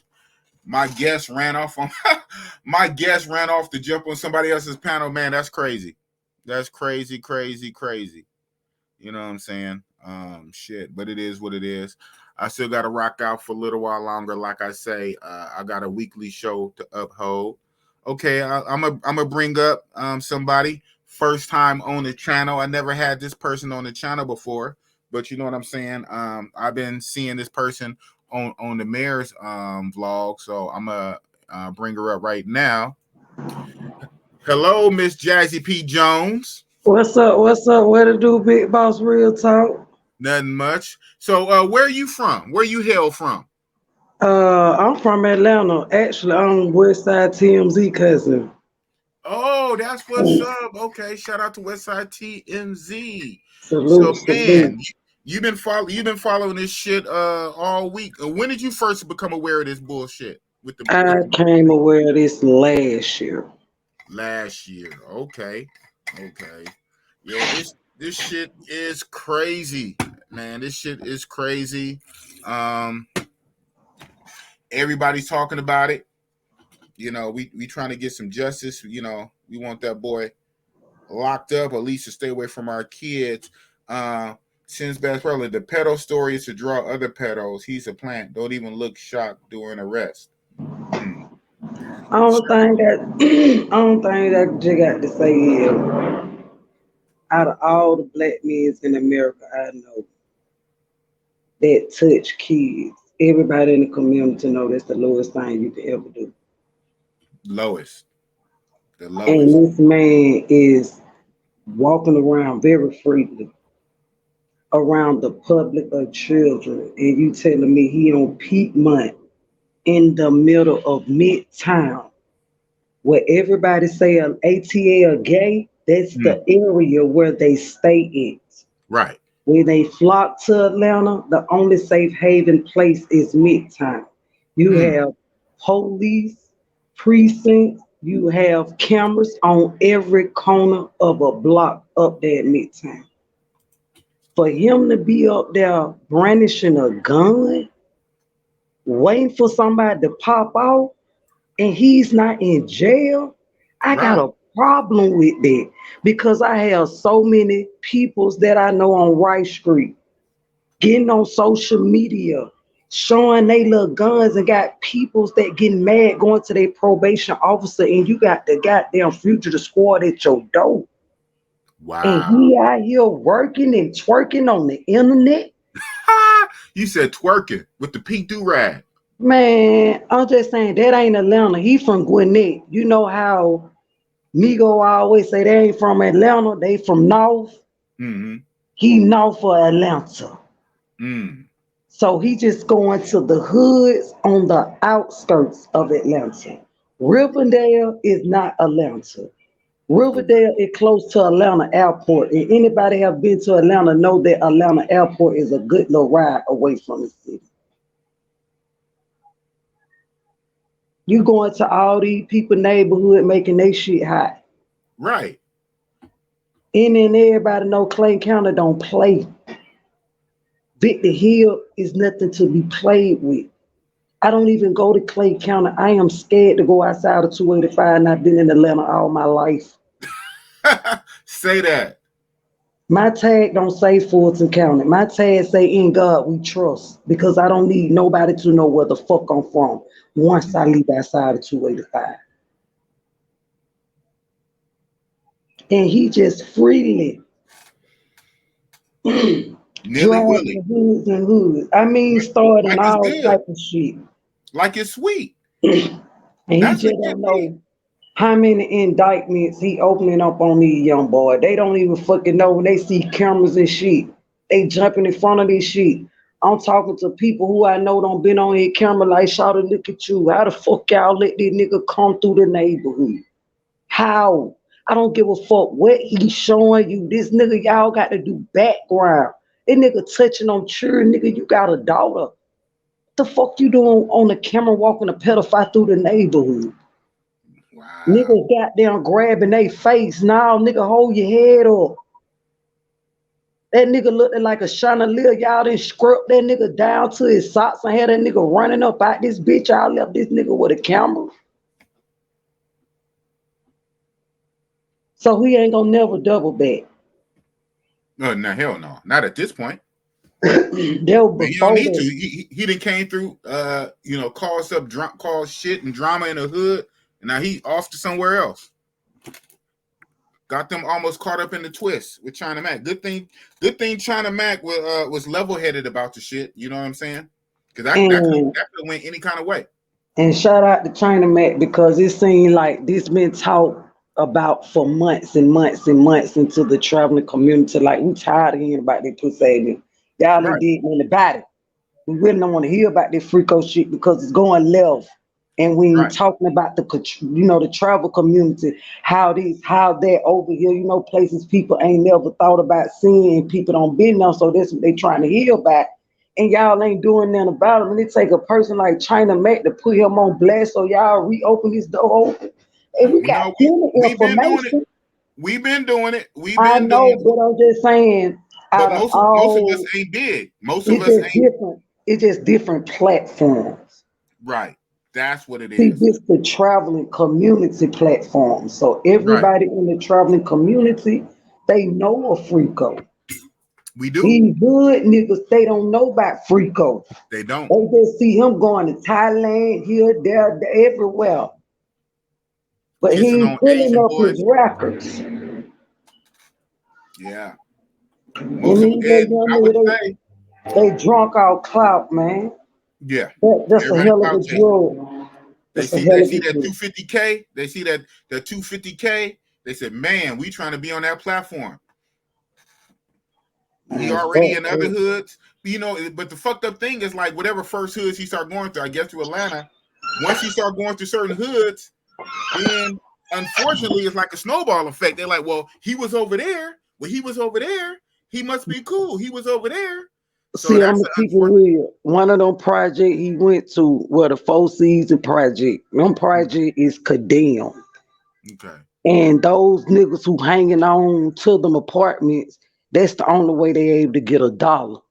My guest ran off to jump on somebody else's panel. Man, that's crazy. That's crazy. You know what I'm saying? Shit, but it is what it is. I still got to rock out for a little while longer. Like I say, I got a weekly show to uphold. Okay, I'm gonna bring up somebody first time on the channel. I never had this person on the channel before, but you know what I'm saying. I've been seeing this person on the mayor's vlog, so I'm gonna bring her up right now. Hello, Miss Jazzy P. Jones. What's up? What to do, Big Boss? Real talk. Nothing much. So, where are you from? Where you hail from? I'm from Atlanta. Actually, I'm Westside TMZ cousin. Oh, that's what's up. Okay, shout out to Westside TMZ. Salute, so, man, you've been following this shit all week. When did you first become aware of this bullshit? I came aware of this last year. Last year, okay. Yeah, this shit is crazy, man. This shit is crazy. Everybody's talking about it. You know, we trying to get some justice. You know, we want that boy locked up, or at least to stay away from our kids. Since Best Brother, the pedo story is to draw other pedos. He's a plant. Don't even look shocked during arrest. I don't think that you got to say is, out of all the black men in America I know that touch kids, everybody in the community know that's the lowest thing you can ever do. The lowest. And this man is walking around very freely around the public of children, and you telling me he on peak month in the middle of midtown where everybody say an ATL gay, that's the area where they stay at. Right. When they flock to Atlanta, the only safe haven place is midtown. You have police precincts, you have cameras on every corner of a block up there at midtown. For him to be up there brandishing a gun, waiting for somebody to pop out, and he's not in jail, I got a problem with that, because I have so many peoples that I know on Rice Street getting on social media, showing they little guns, and got peoples that getting mad going to their probation officer, and you got the goddamn fugitive squad at your door. Wow. And he out here working and twerking on the internet. You said twerking with the pink do-rag. Man, I'm just saying that ain't Atlanta. He from Gwinnett. You know how Migo always say they ain't from Atlanta, they from North. Mm-hmm. He North for Atlanta. So he just going to the hoods on the outskirts of Atlanta. Riverdale is not Atlanta. Riverdale is close to Atlanta Airport, and anybody have been to Atlanta know that Atlanta Airport is a good little ride away from the city. You going to all these people neighborhood making their shit hot. Right. And then everybody know Clay County don't play. Victor Hill is nothing to be played with. I don't even go to Clay County. I am scared to go outside of 285, and I've been in Atlanta all my life. Say that. My tag don't say Fulton County. My tag say in God we trust, because I don't need nobody to know where the fuck I'm from once I leave outside of 285. And he just freely Nilly Willy. driving hoods and hoods. I mean, starting Like it's all good. type of shit. Like it's sweet. And he That's just what don't you need. know how many indictments he opening up on these young boys. They don't even fucking know when they see cameras and shit. They jumping in front of this shit. I'm talking to people who I know don't been on his camera like, shout to look at you. How the fuck y'all let this nigga come through the neighborhood? How? I don't give a fuck what he's showing you. This nigga, y'all got to do background. This nigga touching on children, nigga, you got a daughter. What the fuck you doing on the camera walking a pedophile through the neighborhood? Wow. Nigga goddamn grabbing their face. Now, nigga, hold your head up. That nigga looking like a chandelier. Y'all done scrubbed that nigga down to his socks and had that nigga running up out this bitch. Y'all left this nigga with a camera. So he ain't gonna never double back. No, hell no. Not at this point. That was Man, he don't before need to. that. He done came through caused shit and drama in the hood, and now he off to somewhere else. Got them almost caught up in the twist with China Mac. Good thing China Mac was level-headed about the shit. You know what I'm saying? Because that could have went any kind of way. And shout out to China Mac, because it seemed like this been talked about for months and months and months into the traveling community. Like, we tired of hearing about this pussy. Y'all done did nothing about it. We really don't want to hear about this freako shit because it's going left. And we ain't talking about the travel community, how they're over here, places people ain't never thought about seeing, people don't been there, so that's what they trying to hear about. And y'all ain't doing nothing about it. When it take a person like China Mac to put him on blast, so y'all reopen this door open. And we got plenty information. We've been doing it. I know, but I'm just saying. But most of us ain't big. Most of us ain't different. It's just different platforms. Right. That's what it is. See, this the traveling community platform. So everybody in the traveling community, they know a freako. We do. These good niggas, they don't know about freako. They don't. They just see him going to Thailand, here, there, everywhere. But he ain't pulling up his records. Yeah. They drunk out clout, man. Yeah. That's a hell of a drug. They see that 250K. They see that 250K. They said, man, we trying to be on that platform. He already in other hoods. But the fucked up thing is, like, whatever first hoods he start going through, I guess through Atlanta, once he start going through certain hoods, then unfortunately it's like a snowball effect. They're like, well, he was over there. Well, he was over there. He must be cool. He was over there. So see, I'm gonna keep it real. One of them projects he went to, the 4 Season project. Them project is condemned. Okay. And those niggas who hanging on to them apartments, that's the only way they able to get $1.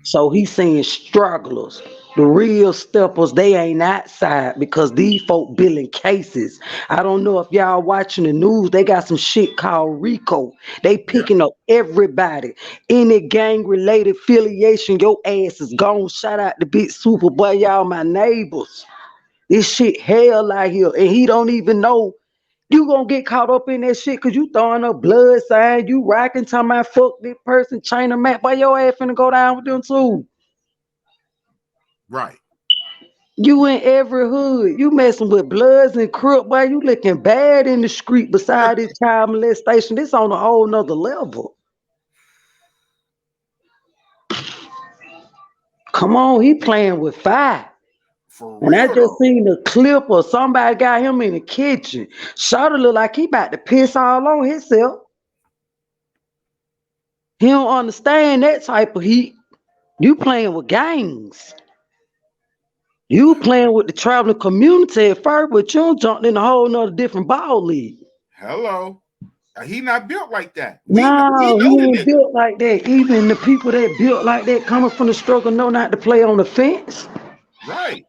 So he's saying strugglers. The real steppers, they ain't outside because these folk building cases. I don't know if y'all watching the news. They got some shit called RICO. They picking up everybody. Any gang-related affiliation, your ass is gone. Shout out to Big Super Boy, y'all my neighbors. This shit hell out here. And he don't even know you gonna get caught up in that shit because you throwing up blood sign. You rocking, talking about fuck this person, China Mac. Why your ass finna go down with them too? Right. You in every hood. You messing with Bloods and Crook, boy. You looking bad in the street beside this child molestation. This on a whole nother level. Come on, he playing with fire. And I just seen a clip of somebody got him in the kitchen. Shawty look like he about to piss all on himself. He don't understand that type of heat. You playing with gangs. You playing with the traveling community at first, but you jumped in a whole nother different ball league. Hello. He not built like that. We No, know he the ain't nigga. built like that. Even the people that built like that coming from the struggle know not to play on the fence. Right.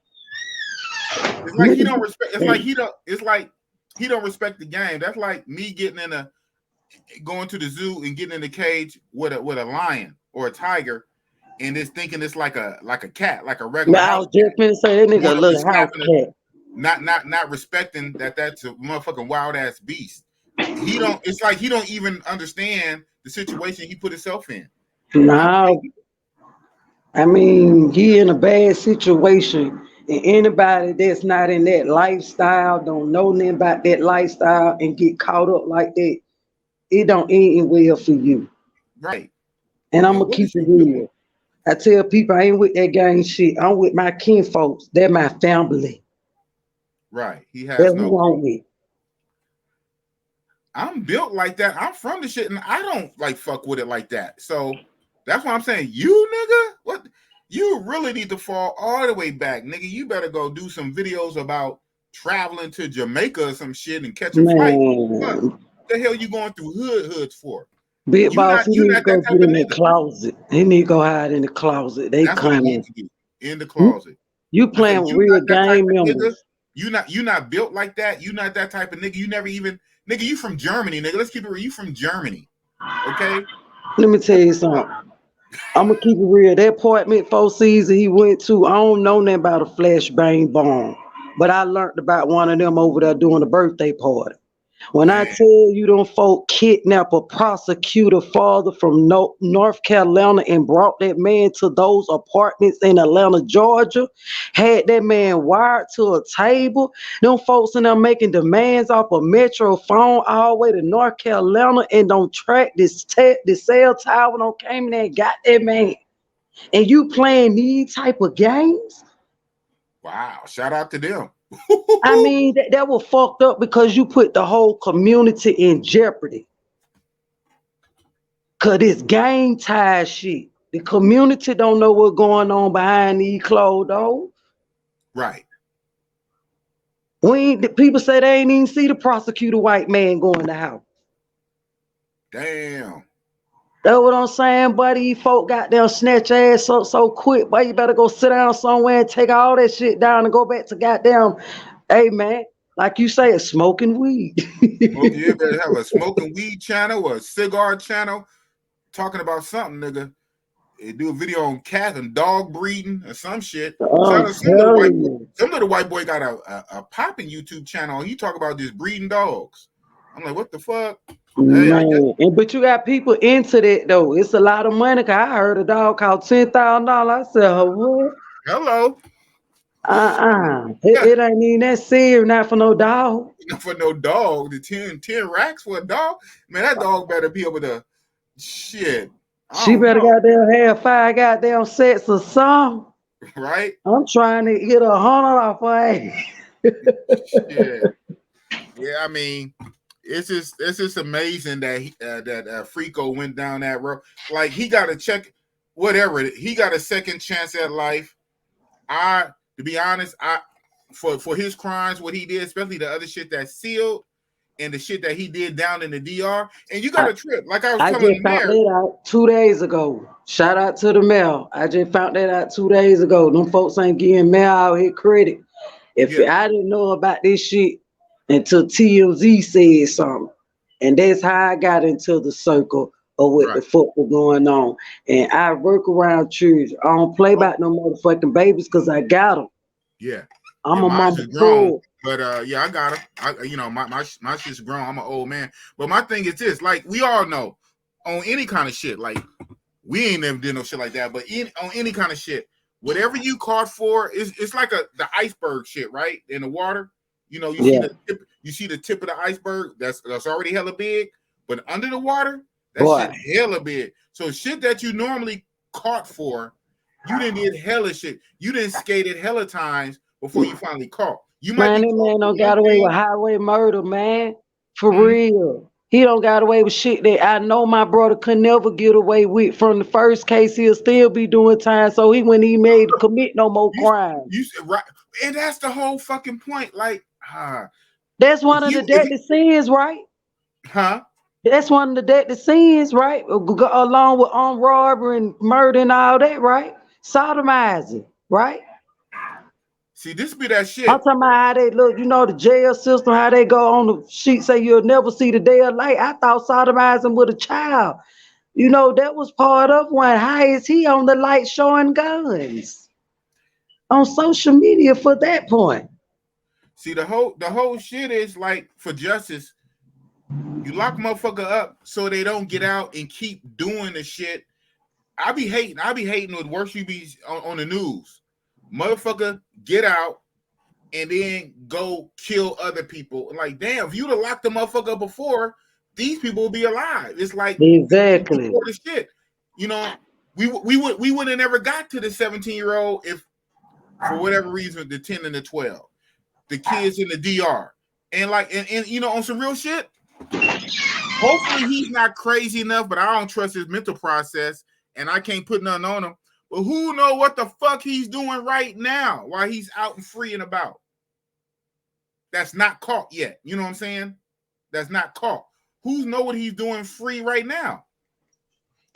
It's like he Nigga, don't respect. It's like he don't. It's like he don't respect the game. That's like me going to the zoo and getting in the cage with a lion or a tiger, and just thinking it's like a cat, like a regular I house was just cat. finna say that nigga a Going up and little house snapping cat. not respecting that's a motherfucking wild ass beast. He don't. It's like he don't even understand the situation he put himself in. No, I mean he in a bad situation, and anybody that's not in that lifestyle, don't know nothing about that lifestyle, and get caught up like that, it don't end well for you. Right. And I'm And gonna what keep is it you doing? real. I tell people I ain't with that gang shit. I'm with my kin folks. They're my family. Right. He That's has no. who I'm with. I'm built like that. I'm from the shit, and I don't like fuck with it like that. So that's why I'm saying, you nigga, what you really need to fall all the way back, nigga. You better go do some videos about traveling to Jamaica or some shit and catching flight. What Man, the hell you going through hoods for? Big Boss, he You need to not that go type get of in the nigga. closet. He need to go hide in the closet. They That's what he coming. needs to do, in the You, closet. you I said, playing with you real not that type gang of nigga. members. You not built like that. You not that type of nigga. You never even nigga. You from Germany, nigga. Let's keep it real. You from Germany, okay? Let me tell you something. I'm gonna keep it real. That apartment 4 season he went to, I don't know nothing about a flashbang bomb, but I learned about one of them over there doing a birthday party. When I Man, tell you them folk kidnap a prosecutor father from North Carolina and brought that man to those apartments in Atlanta, Georgia, had that man wired to a table. Them folks in there making demands off a metro phone all the way to North Carolina and don't track this cell tower, don't came in there and got that man. And you playing these type of games? wow! Shout out to them. I mean, that was fucked up because you put the whole community in jeopardy. Cause this gang tie shit. The community don't know what's going on behind these closed doors. Right. The people say they ain't even see the prosecutor white man go in the house. Damn. That's what I'm saying, buddy. These folk got them snatch ass so quick, but you better go sit down somewhere and take all that shit down and go back to goddamn, hey man, like you say, smoking weed. Well, you better have a smoking weed channel or a cigar channel talking about something, nigga. Do a video on cat and dog breeding or some shit. I'm Shout out some little white boy got a popping YouTube channel. He talk about just breeding dogs. I'm like, what the fuck? Hey, Man, but you got people into that though. It's a lot of money. Cause I heard a dog called $10,000. I said, what? hello. It ain't even that serious, not for no dog. For no dog, the 10 racks for a dog. Man, that dog better be able to shit. I She don't better know. goddamn have 5 goddamn sets of some. Right? I'm trying to get 100 off her ass. Shit. Yeah, I mean, it's just amazing that Frico went down that road. Like he got to check whatever he got a second chance at life. To be honest, for his crimes, what he did, especially the other shit that's sealed and the shit that he did down in the DR, and you got a trip. Like I was I telling just the found mayor. that out 2 days ago. Shout out to the mail. I just found that out 2 days ago. Them folks ain't giving mail out here credit. If I didn't know about this shit until TMZ said something. And that's how I got into the circle of what the fuck was going on. And I work around church. I don't play about no motherfucking babies because I got them. Yeah. I'm a mine's mama just grown, bull. but yeah, I got her. My shit's grown. I'm an old man. But my thing is this: like we all know, on any kind of shit, like we ain't never did no shit like that. But on any kind of shit, whatever you caught for, it's like the iceberg shit, right? In the water, you see the tip of the iceberg. That's already hella big, but under the water, that shit hella big. So shit that you normally caught for, you didn't did hella shit. You didn't skated hella times before you finally caught. You might Man, be that man don't got away with highway murder, man. For real. He don't got away with shit that I know my brother could never get away with. From the first case, he'll still be doing time. So he wouldn't even made to commit no more crimes. You right, and that's the whole fucking point. Like, that's one of the deadly sins, right? Huh? That's one of the deadly sins, right? Along with armed robbery and murder and all that, right? Sodomizing, right? See, this be that I'm shit. talking about how they look, the jail system, how they go on the sheet, say you'll never see the day of light. I thought sodomizing with a child, that was part of one. How is he on the light showing guns on social media for that point? See, the whole shit is like for justice. You lock motherfucker up so they don't get out and keep doing the shit. I be hating with worse you be on the news. Motherfucker, get out and then go kill other people. Like, damn, if you'd have locked the motherfucker up before, these people would be alive. It's like Exactly. before the shit. We would have never got to the 17-year-old if for whatever reason the 10 and the 12, the kids in the DR, and on some real shit. Hopefully he's not crazy enough, but I don't trust his mental process, and I can't put nothing on him. But who know what the fuck he's doing right now while he's out and free and about? That's not caught yet. You know what I'm saying? That's not caught. Who know what he's doing free right now?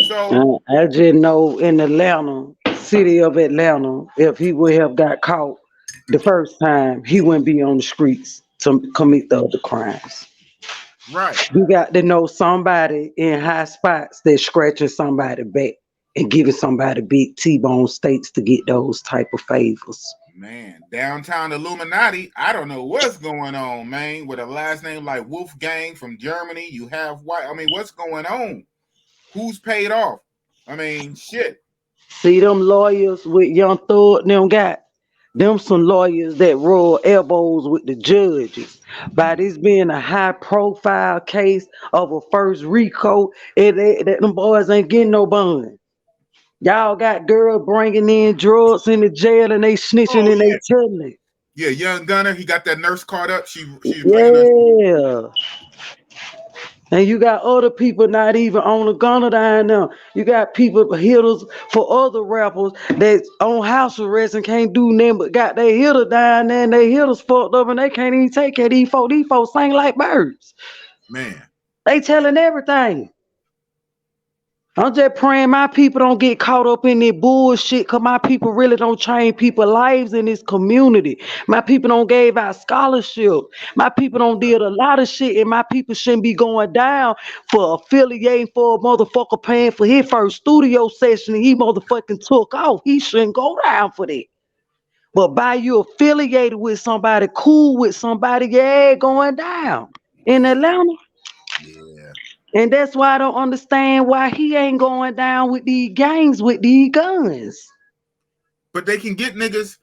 So I just know in Atlanta, city of Atlanta, if he would have got caught the first time, he wouldn't be on the streets to commit the other crimes. right. You got to know somebody in high spots that's scratching somebody back and giving somebody big T-bone steaks to get those type of favors. Man, downtown Illuminati, I don't know what's going on, man. With a last name like Wolfgang from Germany, you have white. I mean, what's going on? Who's paid off? I mean, shit. See them lawyers with Young Thug, them got them some lawyers that roll elbows with the judges. By this being a high profile case of a first RICO, that them boys ain't getting no bond. Y'all got girls bringing in drugs in the jail and they snitching and they telling it. Yeah, Young Gunner, he got that nurse caught up. She's bringing us. Yeah. And you got other people not even on the gunner down now. You got people hitters for other rappers that's on house arrest and can't do nothing but got their hitter down there and they hitters fucked up and they can't even take care of these folks. These folks sing like birds. Man. They telling everything. I'm just praying my people don't get caught up in that bullshit because my people really don't change people's lives in this community. My people don't gave out scholarship. My people don't did a lot of shit and my people shouldn't be going down for affiliating for a motherfucker paying for his first studio session and he motherfucking took off. He shouldn't go down for that. But by you affiliated with somebody, cool with somebody, yeah, going down in Atlanta. Yeah. And that's why I don't understand why he ain't going down with these gangs with these guns. But they can get niggas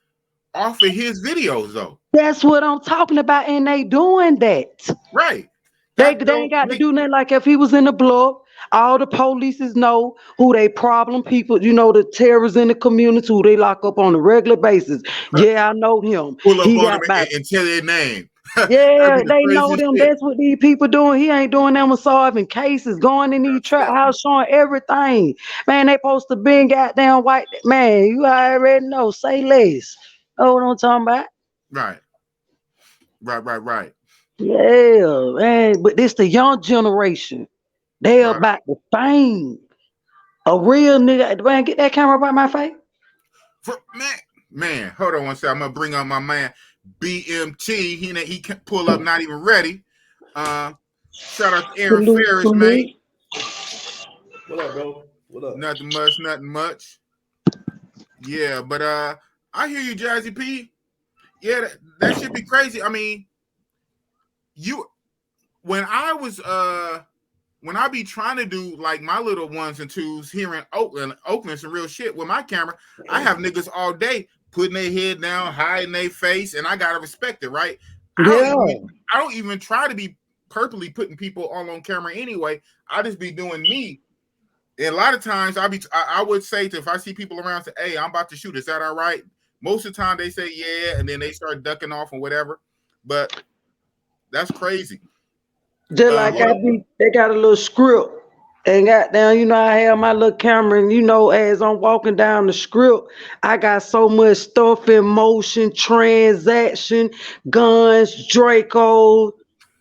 off of his videos though. That's what I'm talking about, and they doing that. Right. They ain't got to do nothing. Like if he was in the block, all the polices know who they problem people, the terrorists in the community who they lock up on a regular basis. Yeah, I know him. Pull up He on got him and tell their name. Yeah, they know them. Shit. That's what these people doing. He ain't doing them with solving cases, going in these trap house, showing everything. Man, they supposed to be goddamn white. Man, you already know. Say less. Oh, what I'm talking about? Right. Yeah, man. But this the young generation. They about the fame. A real nigga. Man, get that camera by my face. Man, hold on one second. I'm gonna bring up my man BMT. He can pull up, not even ready. Shout out to Aaron Ferris, mate. What up, bro? What up? Nothing much. Yeah, but I hear you, Jazzy P. Yeah, that should be crazy. I mean, when I be trying to do like my little ones and twos here in Oakland, some real shit with my camera, I have niggas all day putting their head down, hiding their face, and I gotta respect it, right? Yeah. I don't even try to be purposely putting people all on camera anyway. I just be doing me. And a lot of times I would say if I see people around, say, "Hey, I'm about to shoot. Is that all right?" Most of the time they say yeah, and then they start ducking off or whatever. But that's crazy. Just like they got a little script and goddamn, I have my little camera and as I'm walking down the script, I got so much stuff in motion, transaction, guns, Draco.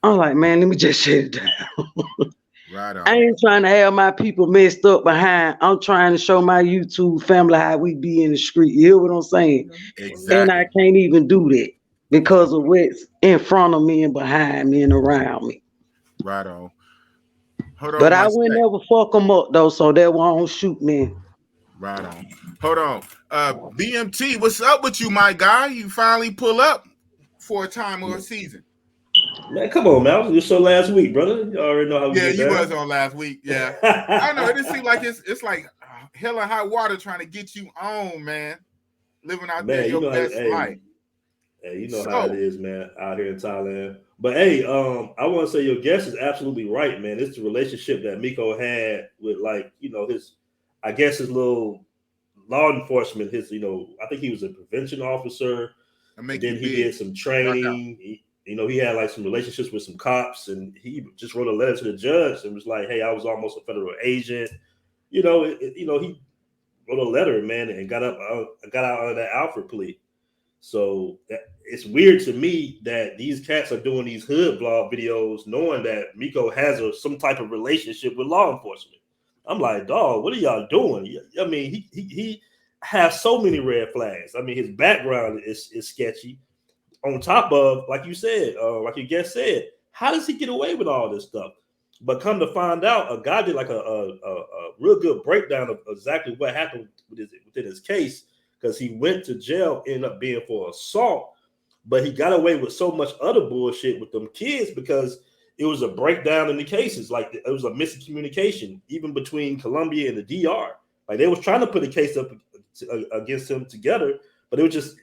I'm like, man, let me just shut it down. Right I on. ain't trying to have my people messed up behind. I'm trying to show my YouTube family how we be in the street. You hear what I'm saying? And I Exactly. can't even do that because of what's in front of me and behind me and around me. Right on. Hold But on I one would sec. never fuck them up though, so they won't shoot me. Right on. Hold on. BMT, what's up with you, my guy? You finally pull up for a time or a season. Man, come on, man. I was on your show last week, brother. You already know how we Yeah, get you was down. on last week. Yeah. I don't know. It just seems like it's like hell and high water trying to get you on, man. Living out there Man, you your know, best life. hey, you know how it So, is, man, out here in Thailand. But hey, I want to say your guest is absolutely right, man. It's the relationship that Miko had with, like, you know, I guess his little law enforcement. I think he was a prevention officer, and then he did some training. He had like some relationships with some cops, and he just wrote a letter to the judge and was like, "Hey, I was almost a federal agent." He wrote a letter, man, and got out of that Alfred plea. So it's weird to me that these cats are doing these hood vlog videos, knowing that Miko has some type of relationship with law enforcement. I'm like, dog, what are y'all doing? I mean, he has so many red flags. I mean, his background is sketchy. On top of, like you said, like your guest said, how does he get away with all this stuff? But come to find out, a guy did like a real good breakdown of exactly what happened within his case, because he went to jail, ended up being for assault, but he got away with so much other bullshit with them kids because it was a breakdown in the cases. Like, it was a missing communication, even between Colombia and the DR. Like, they was trying to put a case up against him together, but they were just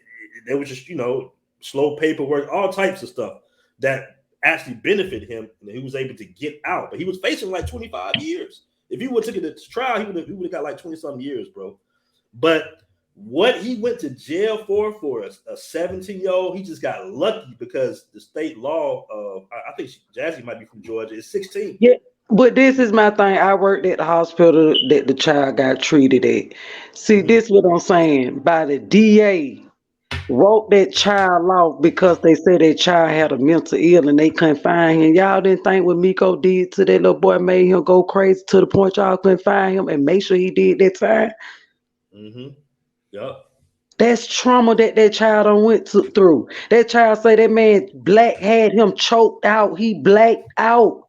slow paperwork, all types of stuff that actually benefited him, and he was able to get out. But he was facing like 25 years. If he would have taken it to trial, he would have got like 20-something years, bro. But what he went to jail for a 17-year-old, he just got lucky because the state law of, I think Jazzy might be from Georgia, is 16. Yeah, but this is my thing. I worked at the hospital that the child got treated at. See, this is what I'm saying. By the DA wrote that child off because they said that child had a mental ill and they couldn't find him. Y'all didn't think what Miko did to that little boy made him go crazy to the point y'all couldn't find him and make sure he did that time? Mm-hmm. Yep. That's trauma that child done went through. That child say that man Black had him choked out. He blacked out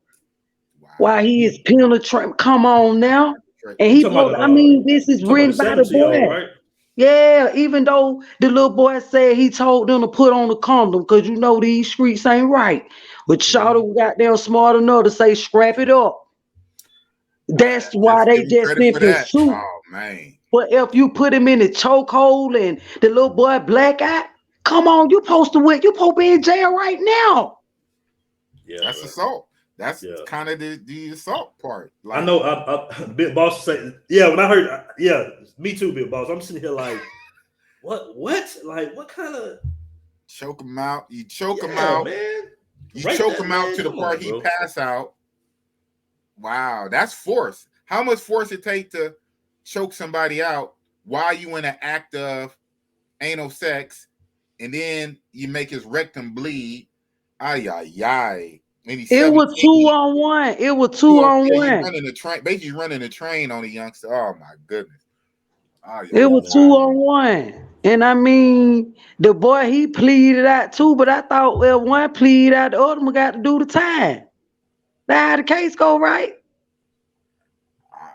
while he is penetrating. Come on now. And You he talking about this is talking about written the by the 17-year-old, boy. right? Yeah, even though the little boy said he told them to put on the condom because these streets ain't right. But Shawty got them smart enough to say scrap it up. That's why Just they give him just credit in for that. pursuit. Oh man. But if you put him in the chokehold and the little boy black eye, come on, you supposed to be in jail right now. Yeah, that's bro. assault. That's kind of the assault part. Like, I know Big Boss say, yeah, when I heard, me too, Big Boss. I'm sitting here like, what? Like, what kind of choke him out? You choke him out, man. You choke him out to the part he pass out. Wow, that's force. How much force it take to choke somebody out while you in an act of anal sex, and then you make his rectum bleed? Ay, ay, ay. It was 2-on-1. It was 2-on-1. You're running the train, basically running the train on a youngster. Oh my goodness. It was 2-on-1. And I mean, the boy, he pleaded out too, but I thought, well, one pleaded out, the other one got to do the time. That's how the case go, right?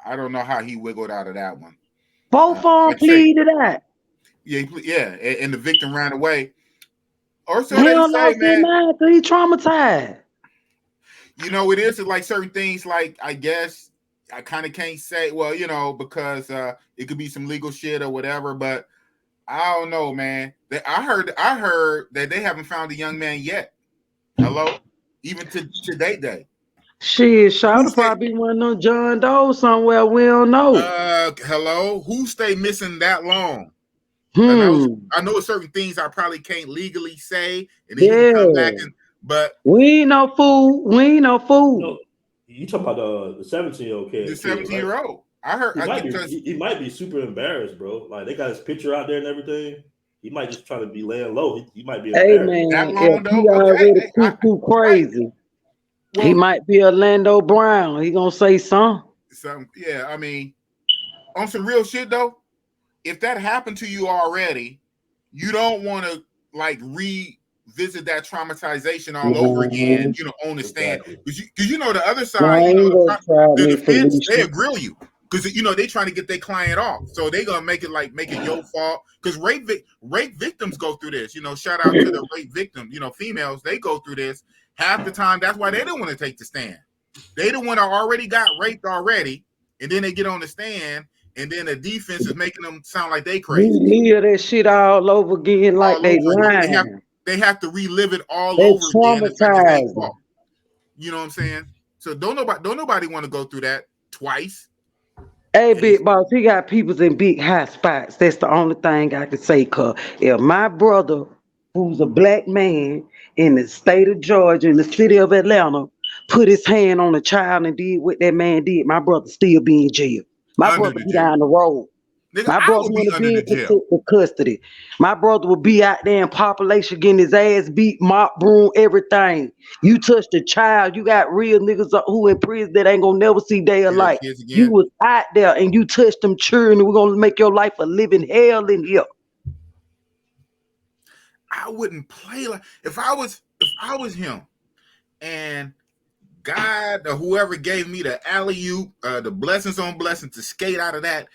I don't know how he wiggled out of that one. Both of them pleaded out. Yeah, and the victim ran away. Or so he they lost say, man. Mind because he traumatized. It is like certain things, like, I guess I kind of can't say, well, because it could be some legal shit or whatever, but I don't know, man. I heard that they haven't found the young man yet. Hello? Even to day. Shit, Shawty probably one of them John Doe somewhere, we don't know. Hello? Who stay missing that long? I know certain things I probably can't legally say, and then you can come back but we ain't no fool. No, you talking about the 17-year-old kid? The 17-year-old. Right? I heard he might be super embarrassed, bro. Like, they got his picture out there and everything. He might just try to be laying low. He might be embarrassed. Hey man, that long, he already too crazy. Well, he might be Orlando Brown. He gonna say something. yeah, I mean, on some real shit though, if that happened to you already, you don't want to like revisit that traumatization all over again, you know, on the stand. Because you know the other side, I you ain't know, gonna try the me, defense, Felicia. they'll grill you. Because you know they trying to get their client off, so they gonna make it your fault. Because rape victims go through this. You know, shout out to the rape victims. You know, females, they go through this half the time. That's why they don't want to take the stand. They the one that already got raped already, and then they get on the stand, and then the defense is making them sound like they crazy. We live that shit all over again, like All they over again. lying. They have to relive it all They over again. It's like the same traumatized. fault. You know what I'm saying? So don't nobody want to go through that twice. Hey, Big Boss, he got peoples in big high spots. That's the only thing I can say. Cause if my brother, who's a black man in the state of Georgia, in the city of Atlanta, put his hand on a child and did what that man did, my brother still be in jail. My Under brother the be jail. down the road. Nigga, My I brother would be would have under been the jail. protected custody. My brother would be out there in population getting his ass beat, mop, broom, everything. You touched a child, you got real niggas who in prison that ain't gonna never see day of Hear light. kids again. You was out there and you touched them children, and we're gonna make your life a living hell in here. I wouldn't play like if I was him, and God or whoever gave me the alley-oop, the blessings on blessings to skate out of that,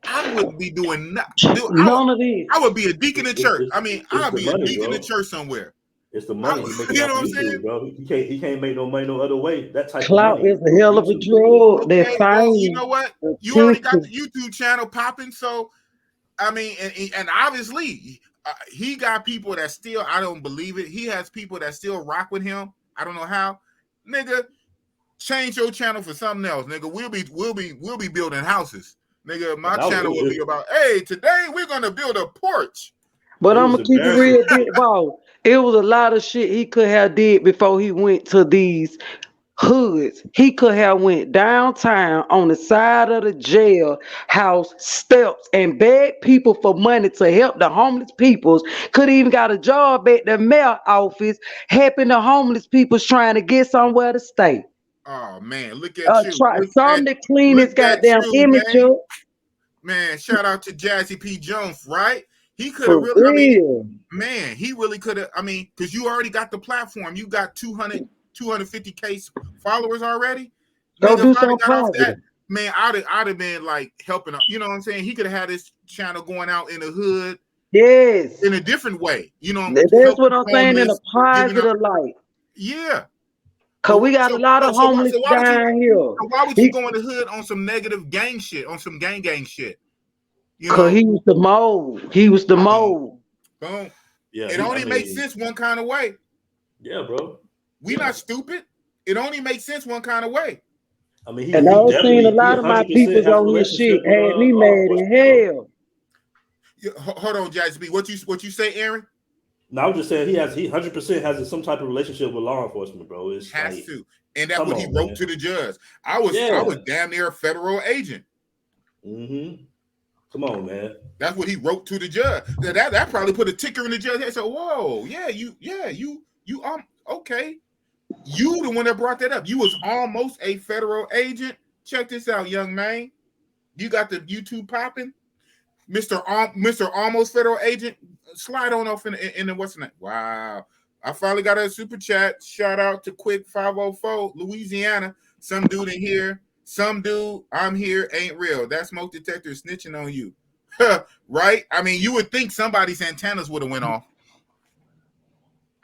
I wouldn't be doing nothing. None of this. I would be a deacon in church. I mean, I'd the be money, a deacon bro. in church somewhere. It's the money he making You off know what I'm YouTube, saying? bro. He can't make no money no other way. That type of Clout money. is a hell of a YouTube. drug. That Okay, well, you fame, know what? You already got the attention. YouTube channel popping, so I mean, and obviously he got people that still, I don't believe it. He has people that still rock with him. I don't know how, nigga. Change your channel for something else, nigga. We'll be building houses, nigga. My channel will be about, hey, today we're gonna build a porch. But I'm gonna keep it real, Big Boss. It was a lot of shit he could have did before he went to these hoods. He could have went downtown on the side of the jail house steps and begged people for money to help the homeless peoples. Could even got a job at the mayor office helping the homeless people trying to get somewhere to stay. Oh man, look at you. Some to clean his Look at goddamn you, image man. up. Man, shout out to Jazzy P. Jones, right? He could have For really, real. I mean, man, he really could have, I mean, because you already got the platform. You got 250K followers already. Go Nigga, do if I'd something got off positive. that, man, I'd have been like helping up. You know what I'm saying? He could have had his channel going out in the hood. Yes. In a different way. You know, that's what I'm saying, in a positive light. Yeah. Cause we got a lot of homeless down here. So why would you go in the hood on some negative gang shit, on some gang shit? You know, cause he was the mold. He was the mold. Boom. Yeah, it only makes sense one kind of way. Yeah, bro. We not stupid. It only makes sense one kind of way. I mean, and I've seen a lot of my people on his shit had me mad in hell. Hold on, Jazzy B. What you say, Aaron? No, I'm just saying he 100% has some type of relationship with law enforcement, bro. It's has like, to, and that's what he wrote to the judge. I was damn near a federal agent. Mm-hmm. Come on, man. That's what he wrote to the judge. That probably put a ticker in the judge head. So, whoa, you okay. You the one that brought that up. You was almost a federal agent. Check this out, young man. You got the YouTube popping, Mr. Almost Federal Agent. Slide on off in the what's the name? Wow. I finally got a super chat. Shout out to Quick 504, Louisiana. Some dude in here. Some dude, I'm here, ain't real. That smoke detector is snitching on you. Right? I mean, you would think somebody's antennas would have went off.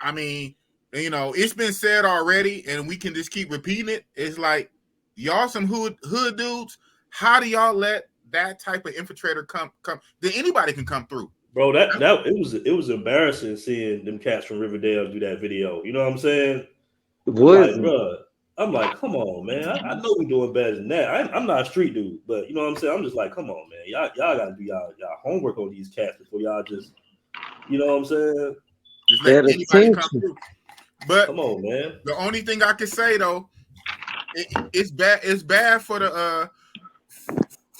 I mean, you know, it's been said already, and we can just keep repeating it. It's like, y'all some hood dudes. How do y'all let that type of infiltrator come? That anybody can come through, bro. It was embarrassing seeing them cats from Riverdale do that video. You know what I'm saying? I'm like, come on, man. I know we're doing better than that. I'm not a street dude, but you know what I'm saying? I'm just like, come on, man. Y'all gotta do y'all homework on these cats before y'all just, you know what I'm saying? Just let anybody come through. But come on, man. The only thing I can say though, it's bad. It's bad for the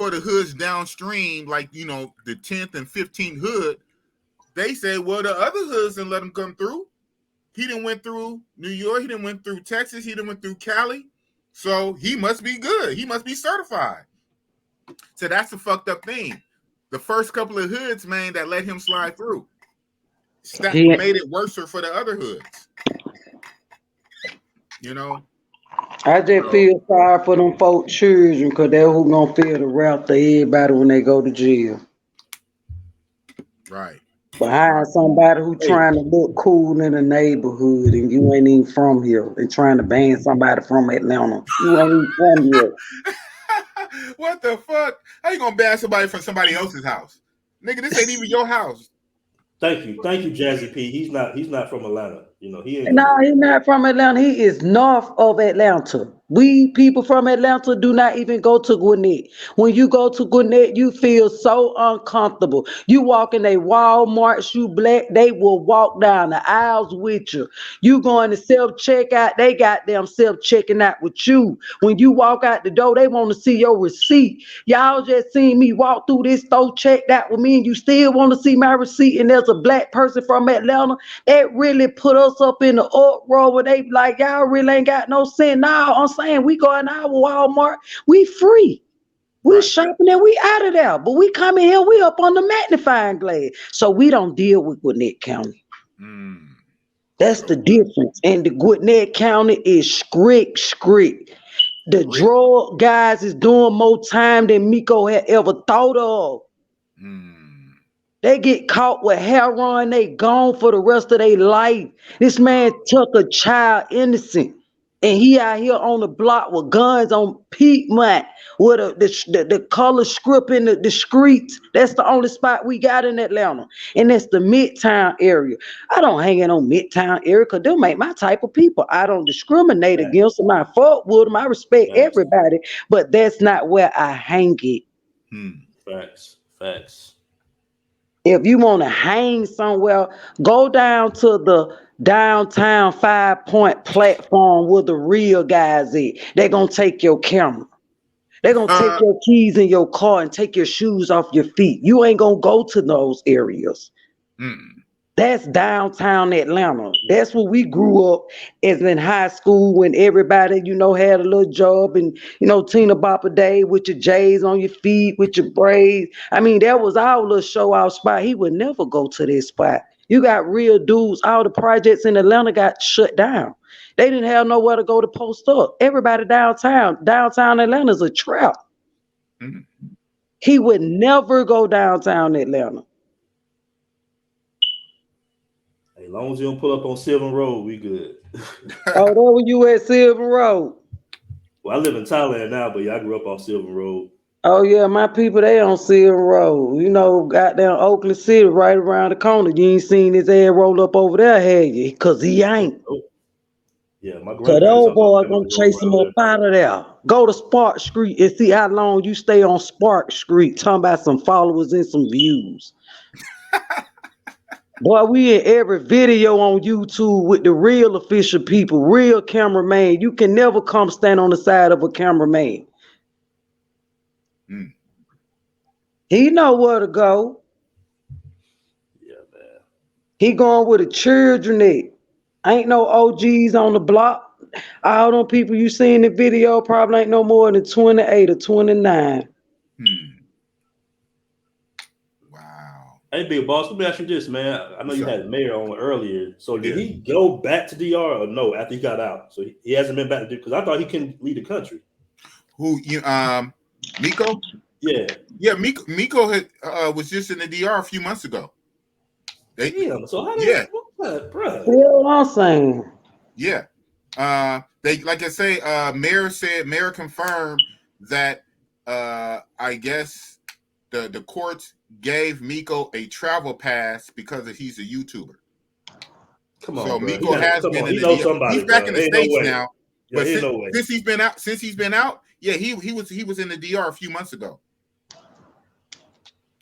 hoods downstream, like, you know, the 10th and 15th hood. They say, well, the other hoods didn't let them come through. He done went through New York. He done went through Texas. He done went through Cali. So he must be good. He must be certified. So that's the fucked up thing. The first couple of hoods, man, that let him slide through. That made it worse for the other hoods. You know? I just feel sorry for them folk children because they're who gonna feel the wrath of everybody when they go to jail. Right. Behind somebody who trying to look cool in the neighborhood and you ain't even from here and trying to ban somebody from Atlanta. You ain't even from here. What the fuck? How you gonna ban somebody from somebody else's house? Nigga, this ain't even your house. Thank you, Jazzy P. He's not from Atlanta. You know, he ain't. No, he's not from Atlanta. He is north of Atlanta. We people from Atlanta do not even go to Gwinnett. When you go to Gwinnett, you feel so uncomfortable. You walk in a Walmart, you black, they will walk down the aisles with you. You going to self-checkout, they got them self-checking out with you. When you walk out the door, they want to see your receipt. Y'all just seen me walk through this store, checked out with me, and you still want to see my receipt, and there's a black person from Atlanta. That really put us up in the uproar where they like, y'all really ain't got no sense. Now I'm saying we go in our Walmart, we free. We shopping and we out of there. But we come in here, we up on the magnifying glass. So we don't deal with Gwinnett County. That's the difference. And the Gwinnett County is strict. The drug guys is doing more time than Miko had ever thought of. They get caught with heroin, they gone for the rest of their life. This man took a child innocent, and he out here on the block with guns on Piedmont with the color script in the streets. That's the only spot we got in Atlanta, and that's the Midtown area. I don't hang in on Midtown area because them ain't my type of people. I don't discriminate against them. I fuck with them. I respect everybody, but that's not where I hang it. Facts. If you want to hang somewhere, go down to the downtown 5-point platform where the real guys is. They're going to take your camera. They're going to take your keys in your car and take your shoes off your feet. You ain't going to go to those areas. That's downtown Atlanta. That's where we grew up as in high school when everybody, you know, had a little job and, you know, Tina Bop a day with your J's on your feet, with your braids. I mean, that was our little show off spot. He would never go to this spot. You got real dudes. All the projects in Atlanta got shut down. They didn't have nowhere to go to post up. Everybody downtown Atlanta's a trap. He would never go downtown Atlanta. As long as you don't pull up on Sylvan Road, we good. Oh, there were you at Sylvan Road? Well, I live in Thailand now, but yeah, I grew up on Sylvan Road. Oh yeah, my people, they on Sylvan Road. You know, goddamn Oakland City right around the corner. You ain't seen his ass roll up over there, have you? Because he ain't. Yeah, my So the old boy gonna chase him up out of there. Go to Spark Street and see how long you stay on Spark Street. Talking about some followers and some views. Boy, we in every video on YouTube with the real official people, real cameraman. You can never come stand on the side of a cameraman. He know where to go. Yeah, man. He going with the children at. Ain't no OGs on the block. All them people you see in the video probably ain't no more than 28 or 29. Hey, Big Boss, let me ask you this, man. I know you had the mayor on earlier. So did he go back to DR or no after he got out? So he hasn't been back to because I thought he couldn't lead the country. Who Miko? Yeah. Miko had, was just in the DR a few months ago. Damn. So how did bro? What I'm saying. Yeah. They like I say, Mayor confirmed that I guess the courts gave Miko a travel pass because he's a YouTuber. Come on, so bro. Miko has been in the somebody, he's back in the States now. But since he's been out, yeah, he was in the DR a few months ago.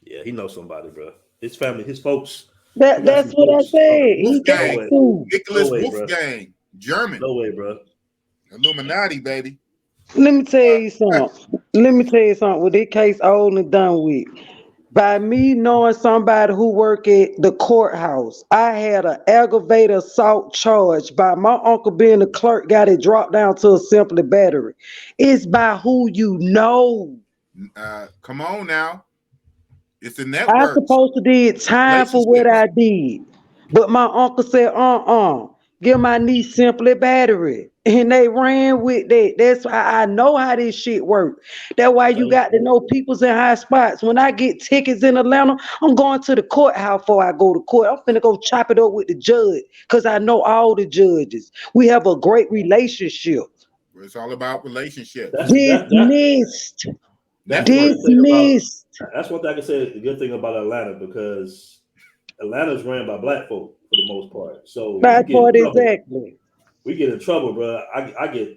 Yeah, he knows somebody, bro. His family, his folks. That's what I said. Nicholas Wolfgang, German. No way, bro. Illuminati, baby. Let me tell you something. With this case old and done with. By me knowing somebody who work at the courthouse, I had an aggravated assault charge by my uncle being a clerk, got it dropped down to a simple battery. It's by who you know. Come on now. It's a I network. supposed to did time for what I did. But my uncle said, give my niece simply battery. And they ran with that. That's why I know how this shit work. That's why you got to know people's in high spots. When I get tickets in Atlanta, I'm going to the courthouse before I go to court. I'm finna go chop it up with the judge because I know all the judges. We have a great relationship. It's all about relationships. Dismissed. That's Dismissed. That's one thing I can say. The good thing about Atlanta, because Atlanta's ran by black folk for the most part. So Black part, exactly. We get in trouble, bro. I get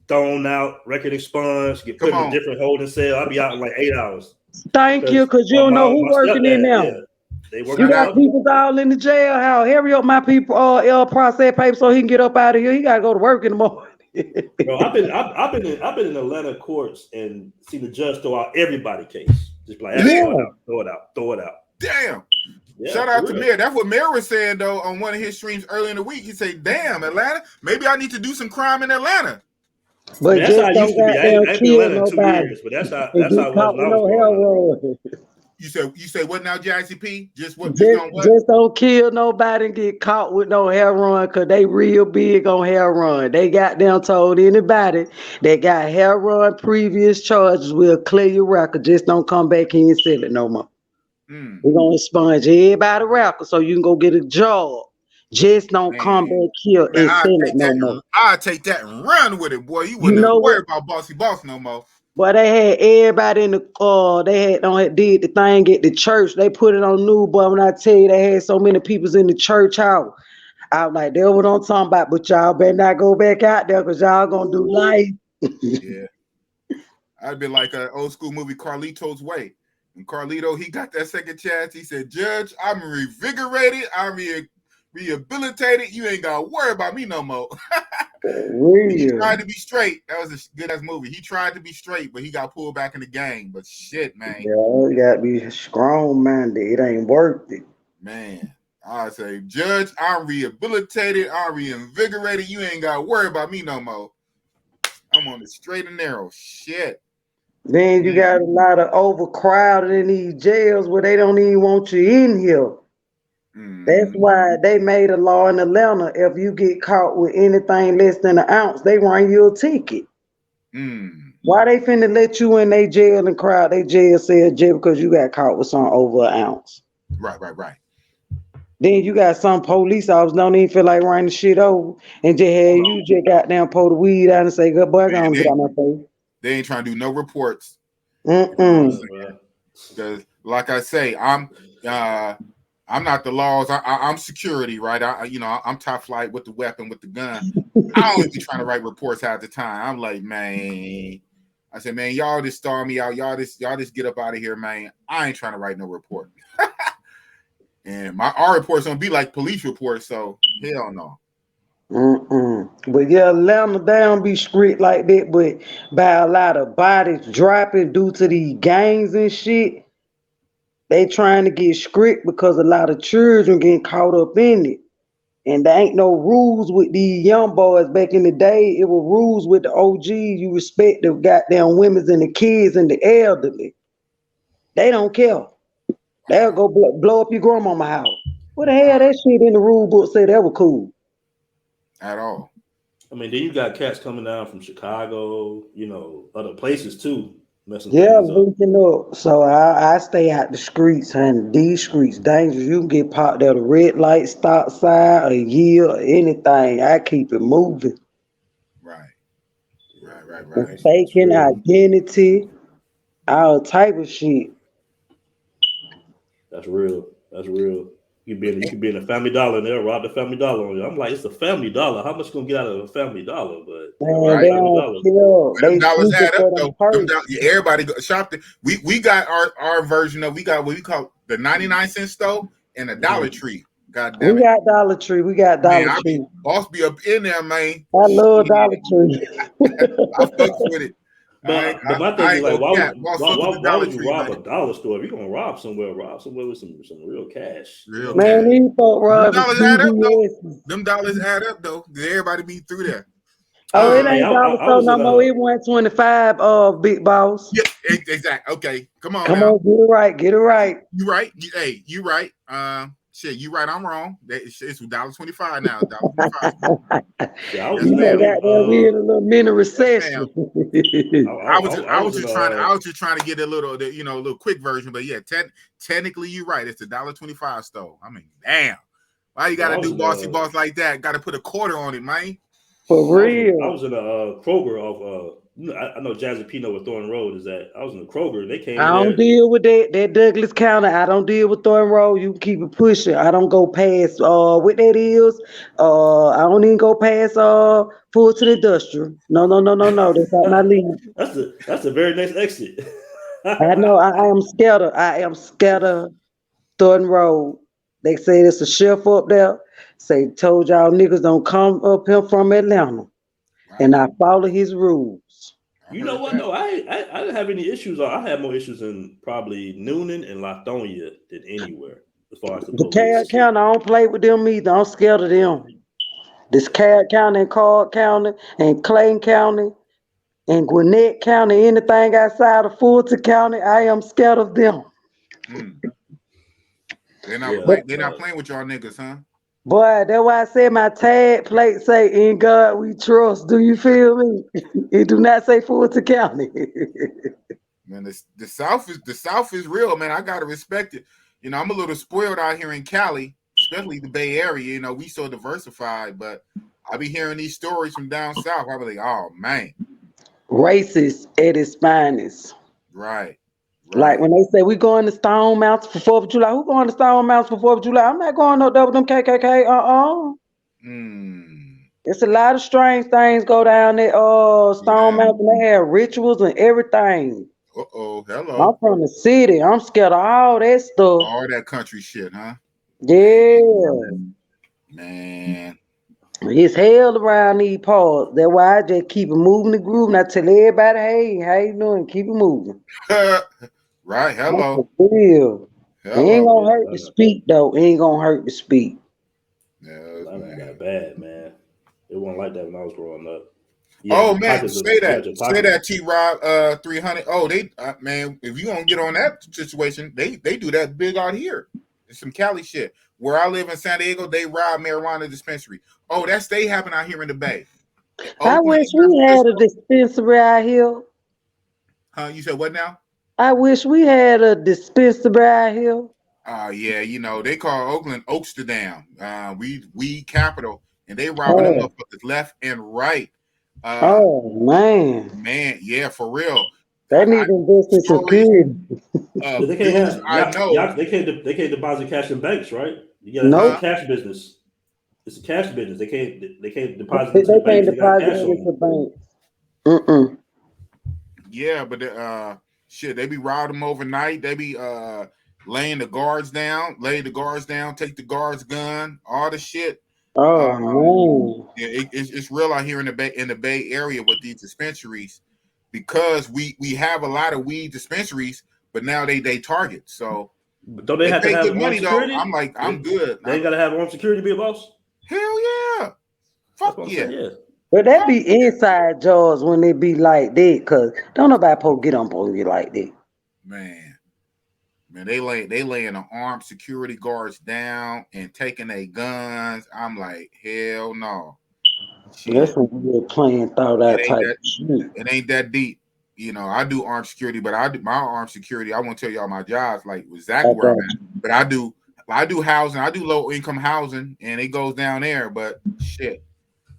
thrown out, record expunged, get put in a different holding cell. I'll be out in like 8 hours. Thank you, because you don't know who working in there. Yeah, they work. You got people all in the jailhouse. Hurry up, my people. Process paper so he can get up out of here. He gotta go to work in the morning. Bro, I've been in Atlanta courts and seen the judge throw out everybody case. Just like throw it out. Damn. Yeah, shout out to Mayor. That's what Mayor was saying though on one of his streams early in the week. He said, "Damn, Atlanta, maybe I need to do some crime in Atlanta." But that's how I used to be. I ain't been in Atlanta in 2 years, but that's how it was when I was growing up. You say what now, JICP? Just don't kill nobody and get caught with no heroin, because they real big on heroin. They got them told anybody that got heroin previous charges will clear your record. Just don't come back here and sell it no more. We're gonna expunge everybody record so you can go get a job. Just don't come back here and sell it no more. I'll take that and run with it, boy. You wouldn't worry about Bossy-Boss no more. But they had everybody in the did the thing at the church. They put it on news, boy. When I tell you they had so many people in the church house, I was like, that's what I'm talking about. But y'all better not go back out there because y'all gonna do life. Yeah. I'd be like an old school movie, Carlito's Way. And Carlito, he got that second chance. He said, "Judge, I'm revigorated. I'm rehabilitated. You ain't gotta worry about me no more." He tried to be straight. That was a good ass movie. He tried to be straight, but he got pulled back in the game. But shit, man. Yeah, you gotta be strong minded. It ain't worth it. Man, I say, "Judge, I'm rehabilitated. I'm reinvigorated. You ain't gotta worry about me no more. I'm on the straight and narrow." Shit. Then you got a lot of overcrowded in these jails where they don't even want you in here. That's why they made a law in Atlanta. If you get caught with anything less than an ounce, they run you a ticket. Why they finna let you in they jail and crowd they jail cell because you got caught with something over an ounce? Right. Then you got some police officers don't even feel like running shit over and just had you just goddamn pull the weed out and say, "Good boy, I'm gonna get out my face." They ain't trying to do no reports. Because, like I say, I'm not the laws. I'm security, right? I'm top flight with the weapon, with the gun. I always be trying to write reports half the time. I'm like, man. I said, man, y'all just star me out. Y'all just get up out of here, man. I ain't trying to write no report. And our reports don't be like police reports, so hell no. But yeah, Atlanta, they don't be strict like that, but by a lot of bodies dropping due to these gangs and shit, they trying to get strict because a lot of children getting caught up in it. And there ain't no rules with these young boys. Back in the day, it were rules with the OGs. You respect the goddamn women and the kids and the elderly. They don't care. They'll go blow up your grandmama house. What the hell that shit in the rule book said that was cool? At all. I mean, then you got cats coming down from Chicago, other places too. Linking up. So I stay out the streets, and these streets dangerous. You can get popped at a red light, stop sign, a year, anything. I keep it moving. Right. Faking identity, all type of shit. That's real. You could be in a Family Dollar and they'll rob the Family Dollar on you. I'm like, it's a Family Dollar. How much you gonna get out of a Family Dollar? But man, they dollars add up though. Everybody go shop. We got our version of, we got what we call the 99-cent store and a Dollar Tree. God damn it. We got Dollar Tree. Boss be up in there, man. I love Dollar Tree. I fucks with it. But my thing I is ain't like, gonna why cap. would Boss, fuck with the why Dollar would you Tree, rob man. a dollar store? If you're gonna rob somewhere with some real cash. Real Man, cash. these folk Them robbing dollars add up though. CVS. Them dollars add up though. Everybody be through there. Oh, it Hey, ain't dollar I store was no in more. It 125. Big boss. Yeah, exactly. Okay, come on Come now. on, get it right. Get it right. You right. Hey, you right. Shit, you right. I'm wrong. It's $1.25 now. $1.25. Yeah, I was Yes, You in know ma'am. that we in a little mini Yes, recession. ma'am. I I was in was just trying to get a little quick version, but yeah, technically you're right. It's the $1.25 store. I mean, damn. Why you gotta do bossy boss like that? Got to put a quarter on it, man. For I real. was in a Kroger of I know Jazzy P know what Thornton Road is at. I was in a Kroger and they came I in don't there. deal with that Douglas County. I don't deal with Thornton Road. You can keep it pushing. I don't go past what that is. I don't even go past full to the industrial. No. That's not my lead. That's the very next exit. I know I am scared of. I am scared of Thornton Road. They say it's a chef up there. Say told y'all niggas don't come up here from Atlanta. And I follow his rules. You know what? No, I didn't have any issues. I had more issues in probably Noonan and Latonia than anywhere as far as the The Carroll police. County, I don't play with them either. I'm scared of them. This Carroll County and Cobb County and Clayton County and Gwinnett County, anything outside of Fulton County, I am scared of them. They're not playing with y'all niggas, huh? Boy, that's why I said my tag plate say "In God We Trust." Do you feel me? It do not say Fulton County. Man, the South is real, man. I gotta respect it. I'm a little spoiled out here in Cali, especially the Bay Area. We so diversified, but I be hearing these stories from down south. I be like, oh man, Racist at its finest. right. Like when they say we going to Stone Mountain for 4th of July, who going to Stone Mountain for 4th of July? I'm not going no double them KKK. It's a lot of strange things go down there. Stone Mountain, they have rituals and everything. Hello. I'm from the city. I'm scared of all that stuff. All that country shit, huh? Yeah. Man. It's hell around these parts. That's why I just keep it moving the groove. And I tell everybody, hey, how you doing? Keep it moving. Right. Hello. For real. It ain't gonna hurt to speak, though. It ain't gonna hurt to speak. Yeah, that got bad, man. It wasn't like that when I was growing up. Yeah, man, say that, T-Rob 300. Oh, they man, if you gonna get on that situation, they do that big out here. It's some Cali shit. Where I live in San Diego, they rob marijuana dispensary. Oh, that stay happen out here in the Bay. I wish we had a dispensary out here. Huh? You said what now? I wish we had a dispensary out here. Yeah, they call Oakland Oaksterdam. We capital, and they robbing them motherfuckers left and right. Man, yeah, for real. They need to invest in security. They can't have. They can't deposit cash in banks, right? Yeah, it's a cash business. It's a cash business. They can't deposit into the banks. They got cash on them. Yeah, but shit, they be robbing them overnight. They be laying the guards down, take the guard's gun, all the shit. Man. Yeah, it's real out here in the Bay Area with these dispensaries, because we have a lot of weed dispensaries, but now they target. So but don't they have to have good money security? Though? I'm like, I'm good. They gotta have armed security to be a boss. Hell yeah. Fuck yeah. But that be inside jobs when they be like that, cause don't nobody supposed to get on you like that. Man, they laying the armed security guards down and taking their guns. I'm like, hell no. Shit. That's a weird plan thought out type. It ain't that deep. I do armed security, but my armed security. I won't tell y'all my jobs like exactly where I'm at. But I do housing. I do low income housing, and it goes down there. But shit,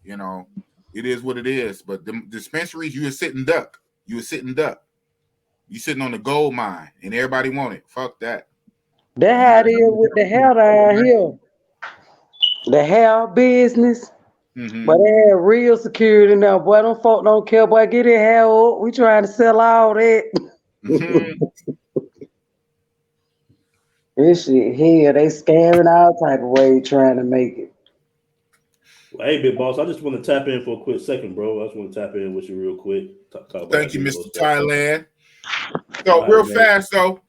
it is what it is. But the dispensaries, you a sitting duck. You sitting on the gold mine, and everybody want it. Fuck that. That how it is with the hair down here. The hair business. Mm-hmm. But they have real security now. Boy, them folk don't care. Boy, get their hair up. We trying to sell all that. Mm-hmm. This shit here, they scamming all type of way trying to make it. Hey, Big Boss, I just want to tap in for a quick second, bro. I just want to tap in with you real quick. Talk about Thank you, Mr. Thailand. So All right, real man. fast, so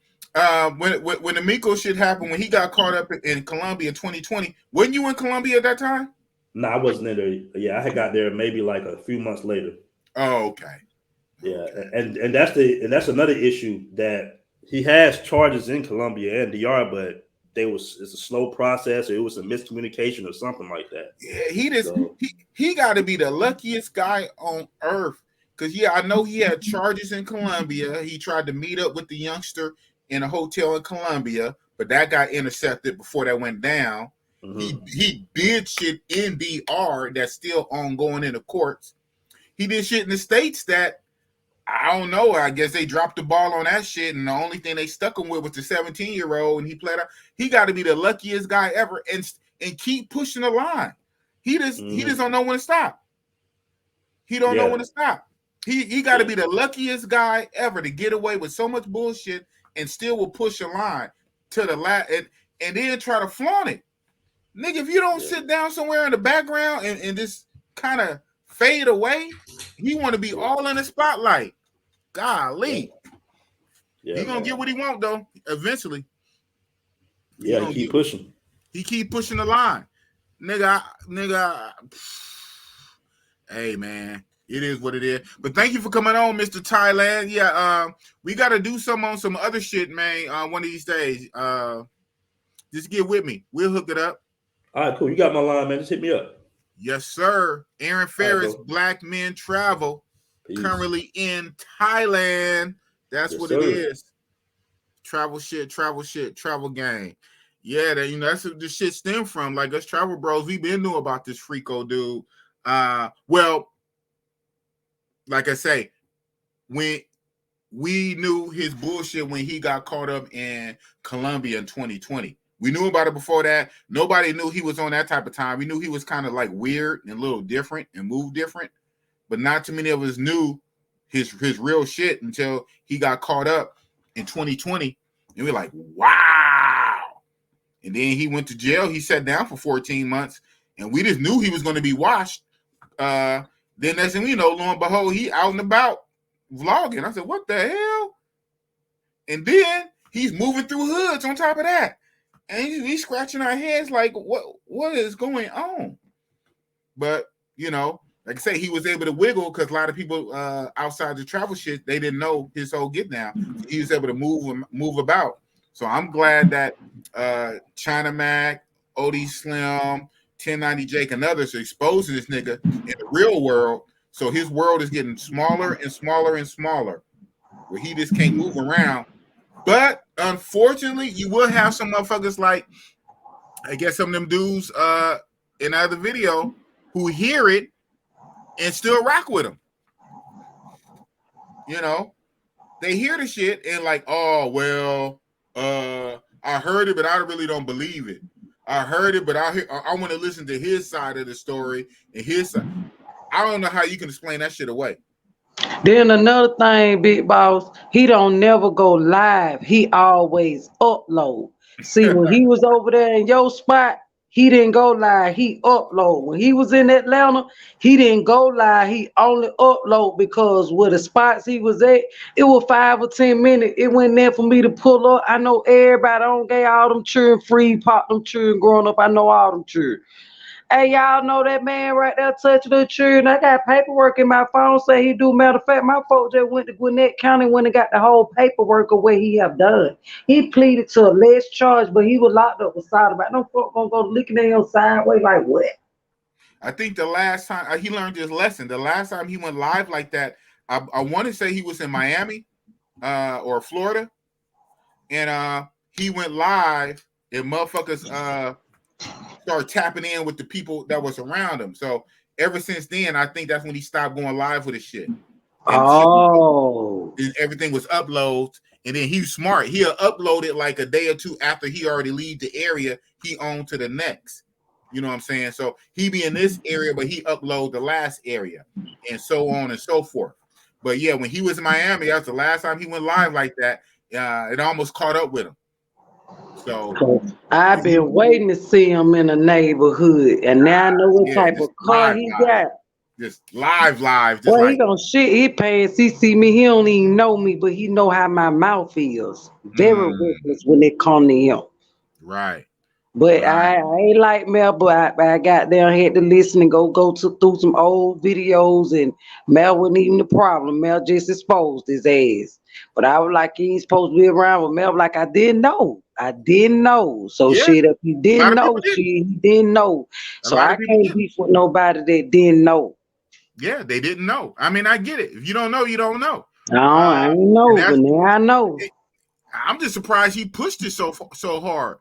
when the Miko shit happened, when he got caught up in Colombia 2020, weren't you in Colombia at that time? No, I wasn't in there. Yeah, I had got there maybe like a few months later. Oh, okay. Yeah, Okay. and that's another issue that he has charges in Colombia and DR, but it's a slow process, or it was a miscommunication or something like that. Yeah, he got to be the luckiest guy on earth. Because I know he had charges in Colombia. He tried to meet up with the youngster in a hotel in Colombia, but that got intercepted before that went down. Mm-hmm. He did shit in DR that's still ongoing in the courts. He did shit in the States that I don't know. I guess they dropped the ball on that shit, and the only thing they stuck him with was the 17-year-old, and he played out. He got to be the luckiest guy ever, and keep pushing the line. He just don't know when to stop. He don't know when to stop. He got to be the luckiest guy ever to get away with so much bullshit and still will push a line to the last and then try to flaunt it. Nigga, if you don't sit down somewhere in the background and just kind of fade away, he want to be all in the spotlight. Golly. Yeah, he gonna get what he want though, eventually. Yeah, he keep pushing. He keep pushing the line. Nigga. Hey man, it is what it is. But thank you for coming on, Mr. Thailand. Yeah, we gotta do some on some other shit, man. One of these days. Just get with me. We'll hook it up. All right, cool. You got my line, man. Just hit me up. Yes, sir. Aaron Ferris, Black Men Travel, currently in Thailand. That's what it is. Travel shit, travel gang. Yeah, that's what this shit stem from. Like us travel bros, we been knew about this Freako dude. Well, like I say, when we knew his bullshit when he got caught up in Colombia in 2020. We knew about it before that. Nobody knew he was on that type of time. We knew he was kind of like weird and a little different and moved different, but not too many of us knew his real shit until he got caught up in 2020. And we're like, wow. And then he went to jail. He sat down for 14 months, and we just knew he was going to be washed. Then that's when lo and behold, he out and about vlogging. I said, what the hell? And then he's moving through hoods on top of that. And we scratching our heads like, what is going on? But, like I say, he was able to wiggle because a lot of people outside the travel shit, they didn't know his whole get down. He was able to move about. So I'm glad that China Mac, OD Slim, 1090 Jake, and others are exposing this nigga in the real world. So his world is getting smaller and smaller and smaller, where he just can't move around. But unfortunately, you will have some motherfuckers like, I guess some of them dudes in the other video who hear it and still rock with him. They hear the shit and like, oh, well, I heard it, but I really don't believe it. I heard it, but I want to listen to his side of the story and his side. I don't know how you can explain that shit away. Then another thing, Big Boss, he don't never go live. He always upload. See, when he was over there in your spot, he didn't go live. He upload. When he was in Atlanta, he didn't go live. He only upload because with the spots he was at, it was 5 or 10 minutes. It went there for me to pull up. I know everybody on get all them children free, pop them children growing up. I know all them children. Hey, y'all know that man right there touching the children. I got paperwork in my phone say he do. Matter of fact, my folks just went to Gwinnett County when they got the whole paperwork of what he have done. He pleaded to a less charge, but he was locked up with side about no folk gonna go looking at him sideways like what? I think the last time he learned his lesson, the last time he went live like that, I want to say he was in Miami or Florida, and he went live and motherfuckers started tapping in with the people that was around him. So ever since then, I think that's when he stopped going live with his shit. And everything was uploads, and then he's smart. He'll upload it like a day or two after he already leave the area he owned to the next. You know what I'm saying? So he be in this area, but he upload the last area, and so on and so forth. But yeah, when he was in Miami, that was the last time he went live like that. It almost caught up with him. So I've been waiting to see him in the neighborhood, and now I know what yeah, type just of car live, he live. got. Just live, just Boy, he like gonna shit. He paying. He see me. He don't even know me, but he know how my mouth feels. Very reckless when it come to him. right. But Right. I ain't like Mel, but I got down, had to listen and through some old videos, and Mel wasn't even the problem. Mel just exposed his ass. But I was like, he ain't supposed to be around with Mel. Like, I didn't know. So Yeah. shit, if he A lot didn't of know, people didn't. shit, he didn't know. A So lot I of people can't didn't. beef with nobody that didn't know. Yeah, they didn't know. I mean, I get it. If you don't know, you don't know. I ain't And know, that's but now I know. I'm just surprised he pushed it so hard.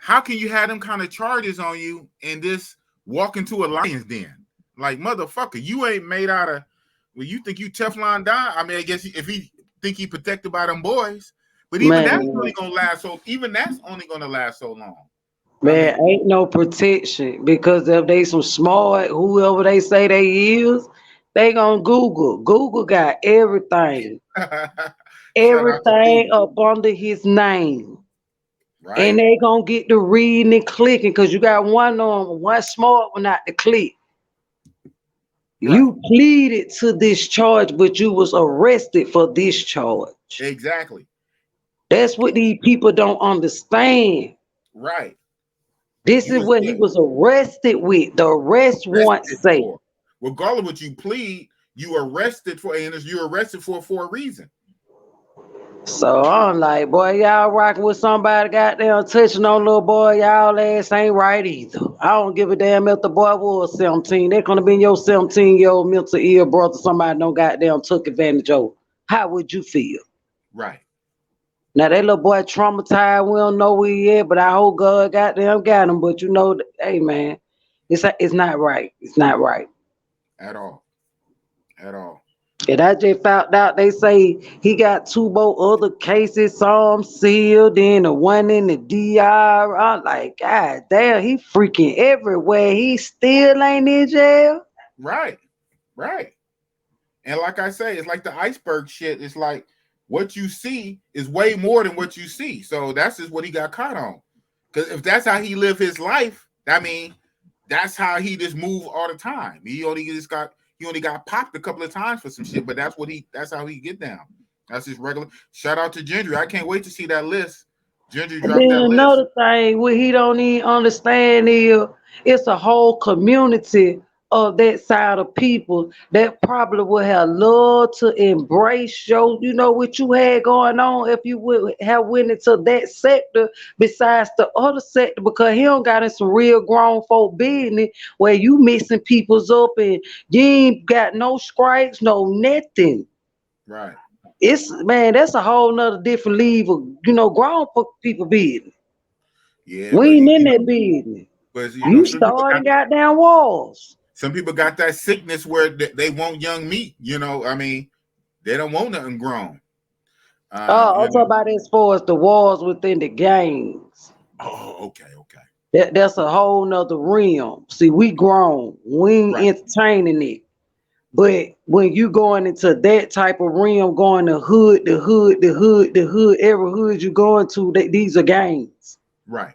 How can you have them kind of charges on you and just walk into a lion's den? Like, motherfucker, you ain't made out of, well, you think you Teflon die? I mean, I guess if he think he protected by them boys, but even that's only gonna last so long. Man, I mean, ain't no protection because if they some smart, whoever they say they is, they gonna Google. Google got everything. shout out to Everything Google, up under his name. right? And they gonna get to reading and clicking because you got one on one smart one not to click. Right. You pleaded to this charge, but you was arrested for this charge. Exactly. That's what these people don't understand. Right. This You is was what he was arrested with. The arrest warrant arrested say. for. Regardless of what you plead, you're arrested for a reason. So I'm like, boy, y'all rocking with somebody goddamn touching on little boy, y'all ass ain't right either. I don't give a damn if the boy was 17. They're gonna be in your 17-year-old mental ill brother, somebody no goddamn took advantage of. How would you feel? Right. Now that little boy traumatized, we don't know where he at, but I hope God goddamn got him. But you know, hey man, it's not right. It's not right. At all. At all. And I just found out they say he got 2 more other cases, some sealed in, the one in the DR. I'm like, God damn, he freaking everywhere. He still ain't in jail. Right. Right. And like I say, it's like the iceberg shit. It's like what you see is way more than what you see. So that's just what he got caught on. Because if that's how he lived his life, I mean, that's how he just move all the time. He only got popped a couple of times for some shit, but that's how he get down. That's his regular. Shout out to Gendry. I can't wait to see that list. Gendry dropped Then that list. another thing, what he don't even understand is it's a whole community of that side of people that probably would have loved to embrace you know what you had going on if you would have went into that sector besides the other sector, because he don't got in some real grown folk business where you mixing people's up and you ain't got no stripes, no nothing. Right. It's man, that's a whole nother different level of, you know, grown people business. Yeah, We but ain't in that business. but You starting goddamn walls. some people got that sickness where they want young meat. You know, I mean, they don't want nothing grown. I'm talking about as far as the walls within the gangs. Oh, okay. That's a whole nother realm. See, we grown. We ain't Right. entertaining it. But when you going into that type of realm, going to hood, every hood you going to, these are gangs. Right.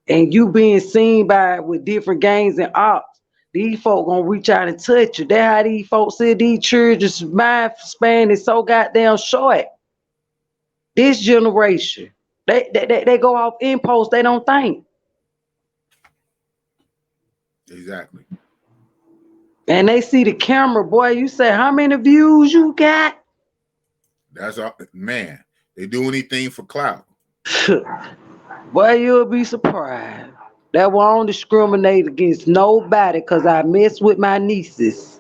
And you being seen by with different gangs and ops, these folk gonna reach out and touch you. That's how these folks say these children's mind span is so goddamn short. This generation, they go off impulse, they don't think. Exactly. And they see the camera, boy, you say, how many views you got? That's all, man. They do anything for clout. Boy, you'll be surprised. That won't discriminate against nobody because I mess with my nieces.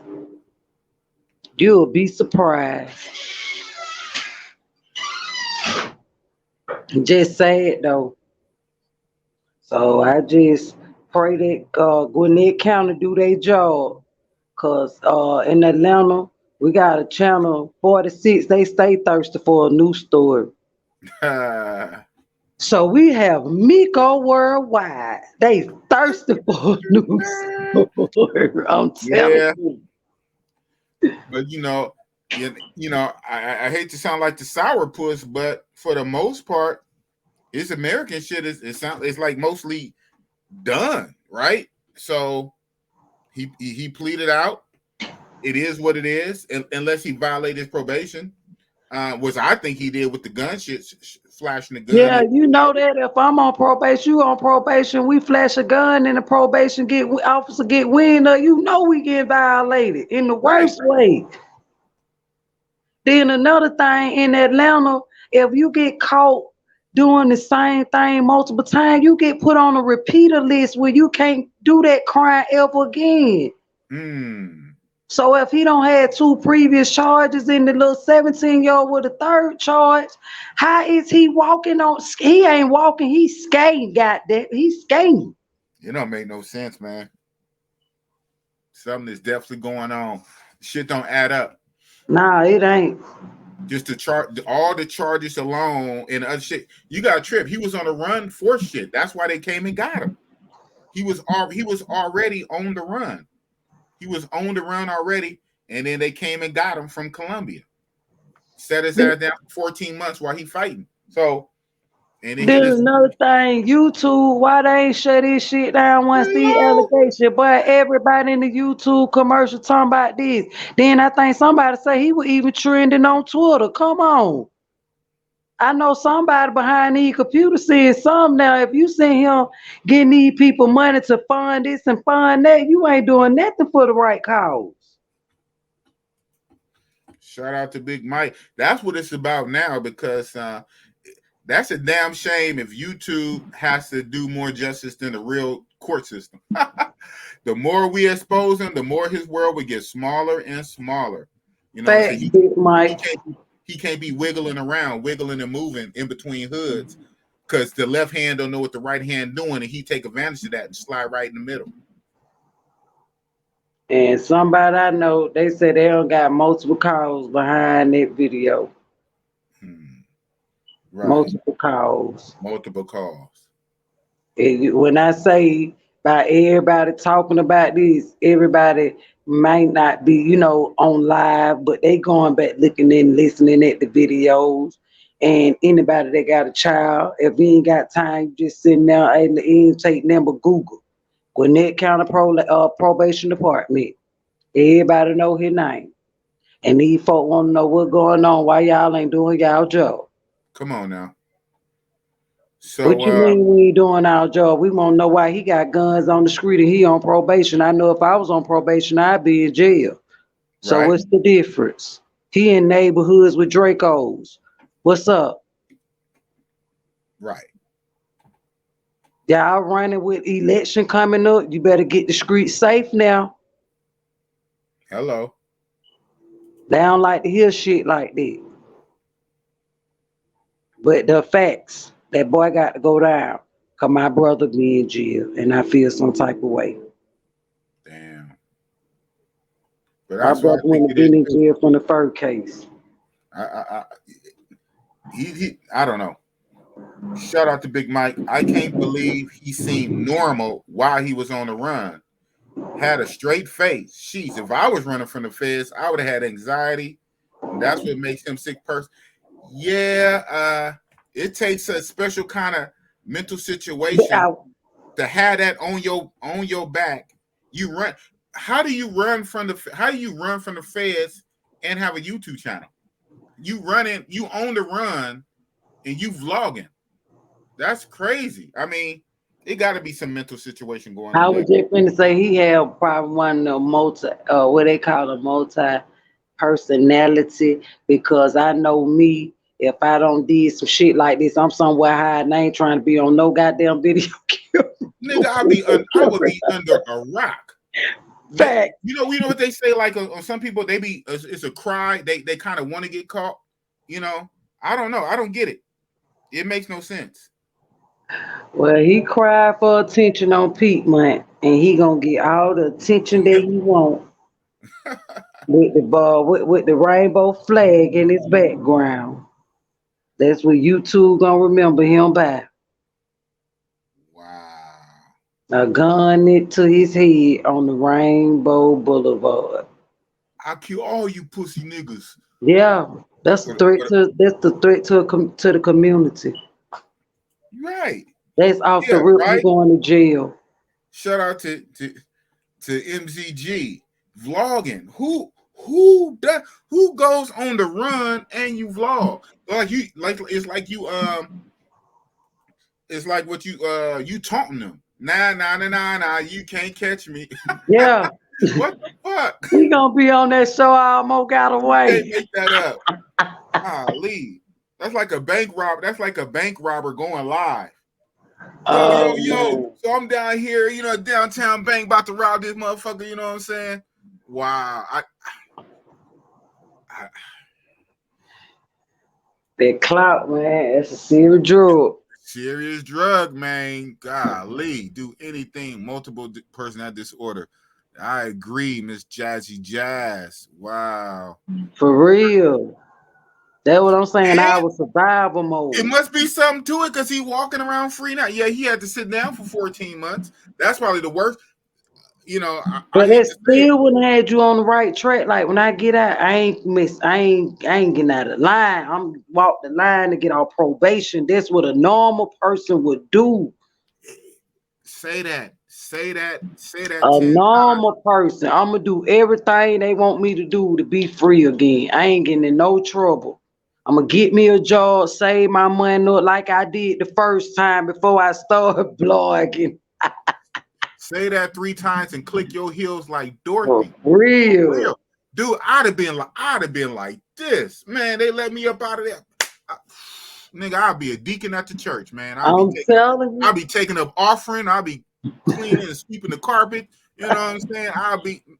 You'll be surprised. Just sad though. So I just pray that Gwinnett County do their job. Cause in Atlanta, we got a channel 46. They stay thirsty for a new story. So we have Miko Worldwide. They thirsty for a new story. I'm telling you. But you know, you know, I hate to sound like the sourpuss, but for the most part, his American shit it's like mostly done, right? So he pleaded out. It is what it is, unless he violated his probation, which I think he did with the gun shit, flashing the gun. Yeah, you know that if I'm on probation, you on probation, we flash a gun and the probation officer get wind of, you know we get violated in the worst way. Then another thing in Atlanta, if you get caught doing the same thing multiple times, you get put on a repeater list where you can't do that crime ever again. So if he don't have 2 previous charges in the little 17-year-old with a 3rd charge, how is he walking on? He ain't walking, he's skating, he's skating. It don't make no sense, man. Something is definitely going on. Shit don't add up. Nah, it ain't. Just the chart, all the charges alone and other shit. You got a trip. He was on a run for shit. That's why they came and got him. He was already on the run. He was on the run already, and then they came and got him from Colombia. Set his ass down for 14 months while he fighting. So, and then there's another thing, YouTube, why they ain't shut this shit down once the allegation? But everybody in the YouTube commercial talking about this. Then I think somebody say he was even trending on Twitter. Come on. I know somebody behind these computers saying something now. If you see him getting these people money to fund this and fund that, you ain't doing nothing for the right cause. Shout out to Big Mike. That's what it's about now, because that's a damn shame if YouTube has to do more justice than the real court system. The more we expose him, the more his world would get smaller and smaller. You know, Fact, so Big Mike. He can't be wiggling around, wiggling and moving in between hoods, because the left hand don't know what the right hand doing, and he take advantage of that and slide right in the middle. And somebody I know, they said they don't got multiple calls behind that video. Right. Multiple calls. Multiple calls. When I say by everybody talking about this, everybody might not be, you know, on live, but they going back looking and listening at the videos. And anybody that got a child, if you ain't got time, you just sitting there in the intake number, Google Gwinnett County Probation Department. Everybody know his name. And these folk want to know what's going on, why y'all ain't doing y'all job. Come on now. So what you mean we ain't doing our job? We want to know why he got guns on the street and he on probation. I know if I was on probation, I'd be in jail. So what's the difference? He in neighborhoods with Dracos. What's up? Right. Y'all running with election coming up. You better get the streets safe now. Hello. They don't like to hear shit like that. But the facts, that boy got to go down. Cause my brother be in jail and I feel some type of way. Damn. But my brother wouldn't have been in jail from the first case. I don't know. Shout out to Big Mike. I can't believe he seemed normal while he was on the run. Had a straight face. Jeez, if I was running from the feds, I would have had anxiety. And that's what makes him sick person. Yeah, it takes a special kind of mental situation to have that on your back. You run. How do you run from the feds and have a YouTube channel? You running, you on the run, and you vlogging. That's crazy. I mean, it got to be some mental situation going on. I was just going to say he had probably one of the what they call a multi-personality, because I know me, if I don't do some shit like this, I'm somewhere hiding. I ain't trying to be on no goddamn video. Nigga, I would be under a rock. Fact. You know what they say, like on some people, it's a cry. They kind of want to get caught. You know, I don't know. I don't get it. It makes no sense. Well, he cried for attention on Pete Month, and he gonna get all the attention that he want with the rainbow flag in his background. That's what YouTube gonna remember him by. Wow. A gun to his head on the Rainbow Boulevard. I kill all you pussy niggas. Yeah, that's the threat to to the community. Right. That's off the Yeah, rip. You right. going to jail. Shout out to MZG vlogging. Who goes on the run and you vlog? Like you it's like what you taunting them. Nah, you can't catch me. Yeah, What the fuck? he gonna be on that show. I almost got They away. make that up. Golly. That's like a bank robber. That's like a bank robber going live. Yo. Man. So I'm down here, downtown bank about to rob this motherfucker. You know what I'm saying? Wow. That clout, man, it's a serious drug. Serious drug, man. Golly, do anything. Multiple personality disorder. I agree, Miss Jazzy Jazz. Wow. For real. That's what I'm saying. And I was survival mode. it must be something to it because he walking around free now. Yeah, he had to sit down for 14 months. That's probably the worst. But it still wouldn't had you on the right track. Like when I get out, I ain't getting out of line. I'm walk the line to get off probation. That's what a normal person would do. Say that. A normal person. I'm gonna do everything they want me to do to be free again. I ain't getting in no trouble. I'm gonna get me a job, save my money like I did the first time before I started blogging. Say that 3 times and click your heels like Dorothy. For real. Dude, I'd have been like this. Man, they let me up out of there. Nigga, I'll be a deacon at the church, man. I'm telling you. I'll be taking up offering. I'll be cleaning and sweeping the carpet. You know what I'm saying?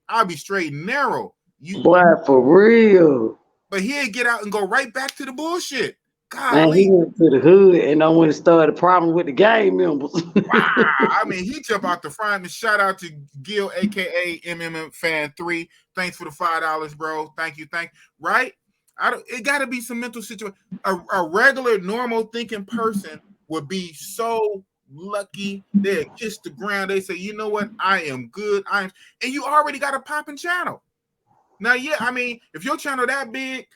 I'll be straight and narrow. Boy, for real. But he'd get out and go right back to the bullshit. God, Man, he went to the hood and I went to start a problem with the gang members. Wow. I mean, he jump out the front. And shout out to Gil, aka MMM Fan 3. Thanks for the $5, bro. Thank you. Right? It got to be some mental situation. A regular, normal thinking person would be so lucky. They'd kiss the ground. They say, you know what? I am good. And you already got a popping channel. Now, yeah, I mean, if your channel that big,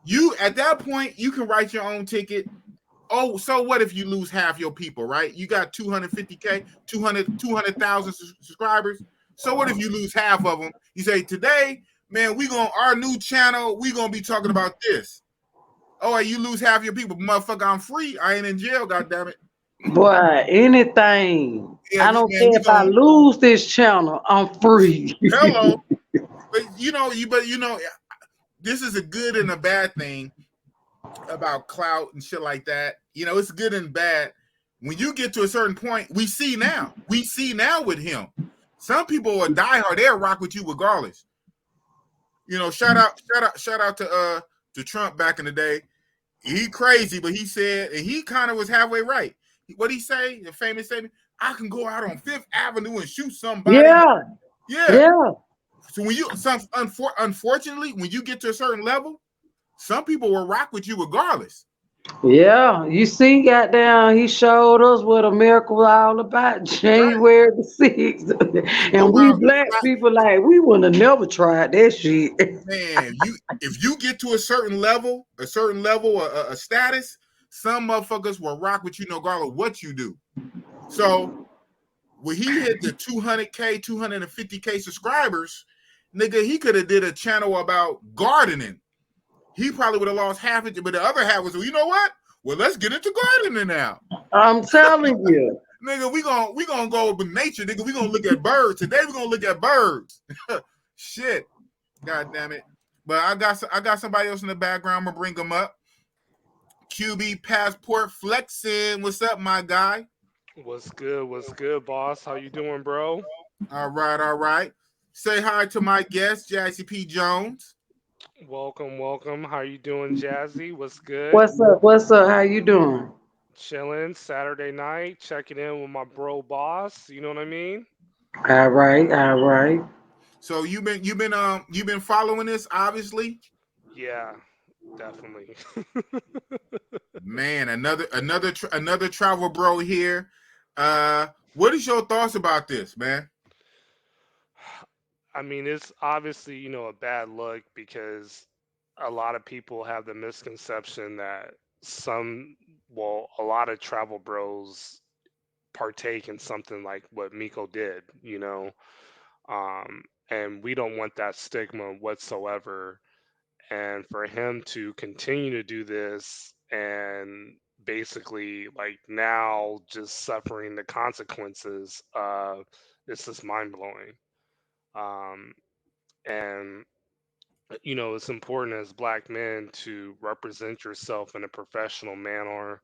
you at that point you can write your own ticket. Oh, so what if you lose half your people, right? You got 250K, 200,000 subscribers. So what if you lose half of them? You say today, man, our new channel, we gonna be talking about this. Oh, you lose half your people, motherfucker. I'm free. I ain't in jail, goddammit. Boy, anything. Yeah, I don't care if I lose this channel, I'm free. Hello. But this is a good and a bad thing about clout and shit like that. It's good and bad. When you get to a certain point, we see now with him. Some people are diehard, they'll rock with you regardless. Shout out to Trump back in the day. He crazy, but he said, and he kind of was halfway right. What he say? The famous statement, I can go out on 5th Avenue and shoot somebody. Yeah. So unfortunately, when you get to a certain level, some people will rock with you regardless. Yeah, you see, goddamn, he showed us what America was all about, January the 6th. And we black people, like, we wouldn't have never tried that shit. Man, if you get to a certain level, a status, some motherfuckers will rock with you no regardless of what you do. So when he hit the 200K, 250K subscribers, nigga, he could have did a channel about gardening. He probably would have lost half of it, but the other half was, you know what? Well, let's get into gardening now. I'm telling you. Nigga, we gonna go with nature, nigga. We gonna look at birds. Today we gonna look at birds. Shit. God damn it. But I got somebody else in the background. I'm gonna bring them up. QB Passport Flexing. What's up, my guy? What's good, boss? How you doing, bro? All right. Say hi to my guest, Jazzy P. Jones. Welcome. How you doing, Jazzy? What's good? What's up? How you doing? Chilling. Saturday night, checking in with my bro, boss. You know what I mean? All right. So you've been following this, obviously. Yeah, definitely. Man, another travel bro here. What is your thoughts about this, man? I mean, it's obviously, a bad look because a lot of people have the misconception that a lot of travel bros partake in something like what Miko did, and we don't want that stigma whatsoever. And for him to continue to do this and basically like now just suffering the consequences, it's just mind blowing. Um, and it's important as black men to represent yourself in a professional manner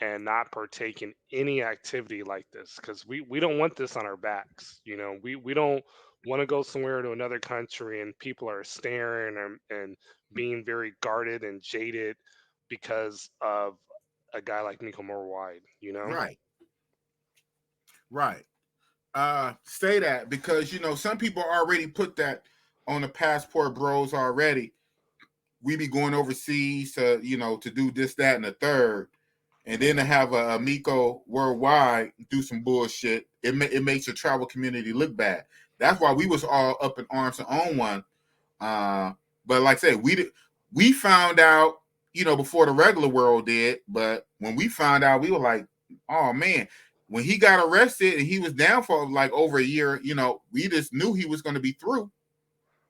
and not partake in any activity like this because we don't want this on our backs. We don't want to go somewhere to another country and people are staring and being very guarded and jaded because of a guy like Miko Morwide. Right. Right. Say that because some people already put that on the passport bros already. We be going overseas to to do this, that, and the third, and then to have a Miko worldwide do some bullshit. It makes the travel community look bad. That's why we was all up in arms to own one. But like I said, we found out before the regular world did. But when we found out, we were like, oh man. When he got arrested and he was down for like over a year, we just knew he was going to be through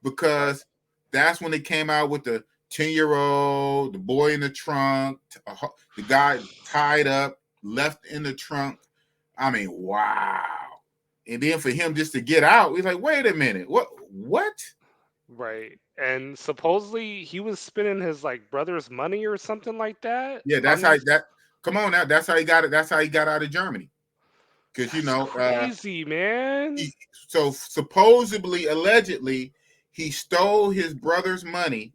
because that's when they came out with the 10-year-old, the boy in the trunk, the guy tied up, left in the trunk. I mean, wow. And then for him just to get out, he's like, wait a minute, what? Right. And supposedly he was spending his like brother's money or something like that. Yeah, that's how that. Come on now, that's how he got it. That's how he got out of Germany. Because crazy, man. So supposedly, allegedly, he stole his brother's money,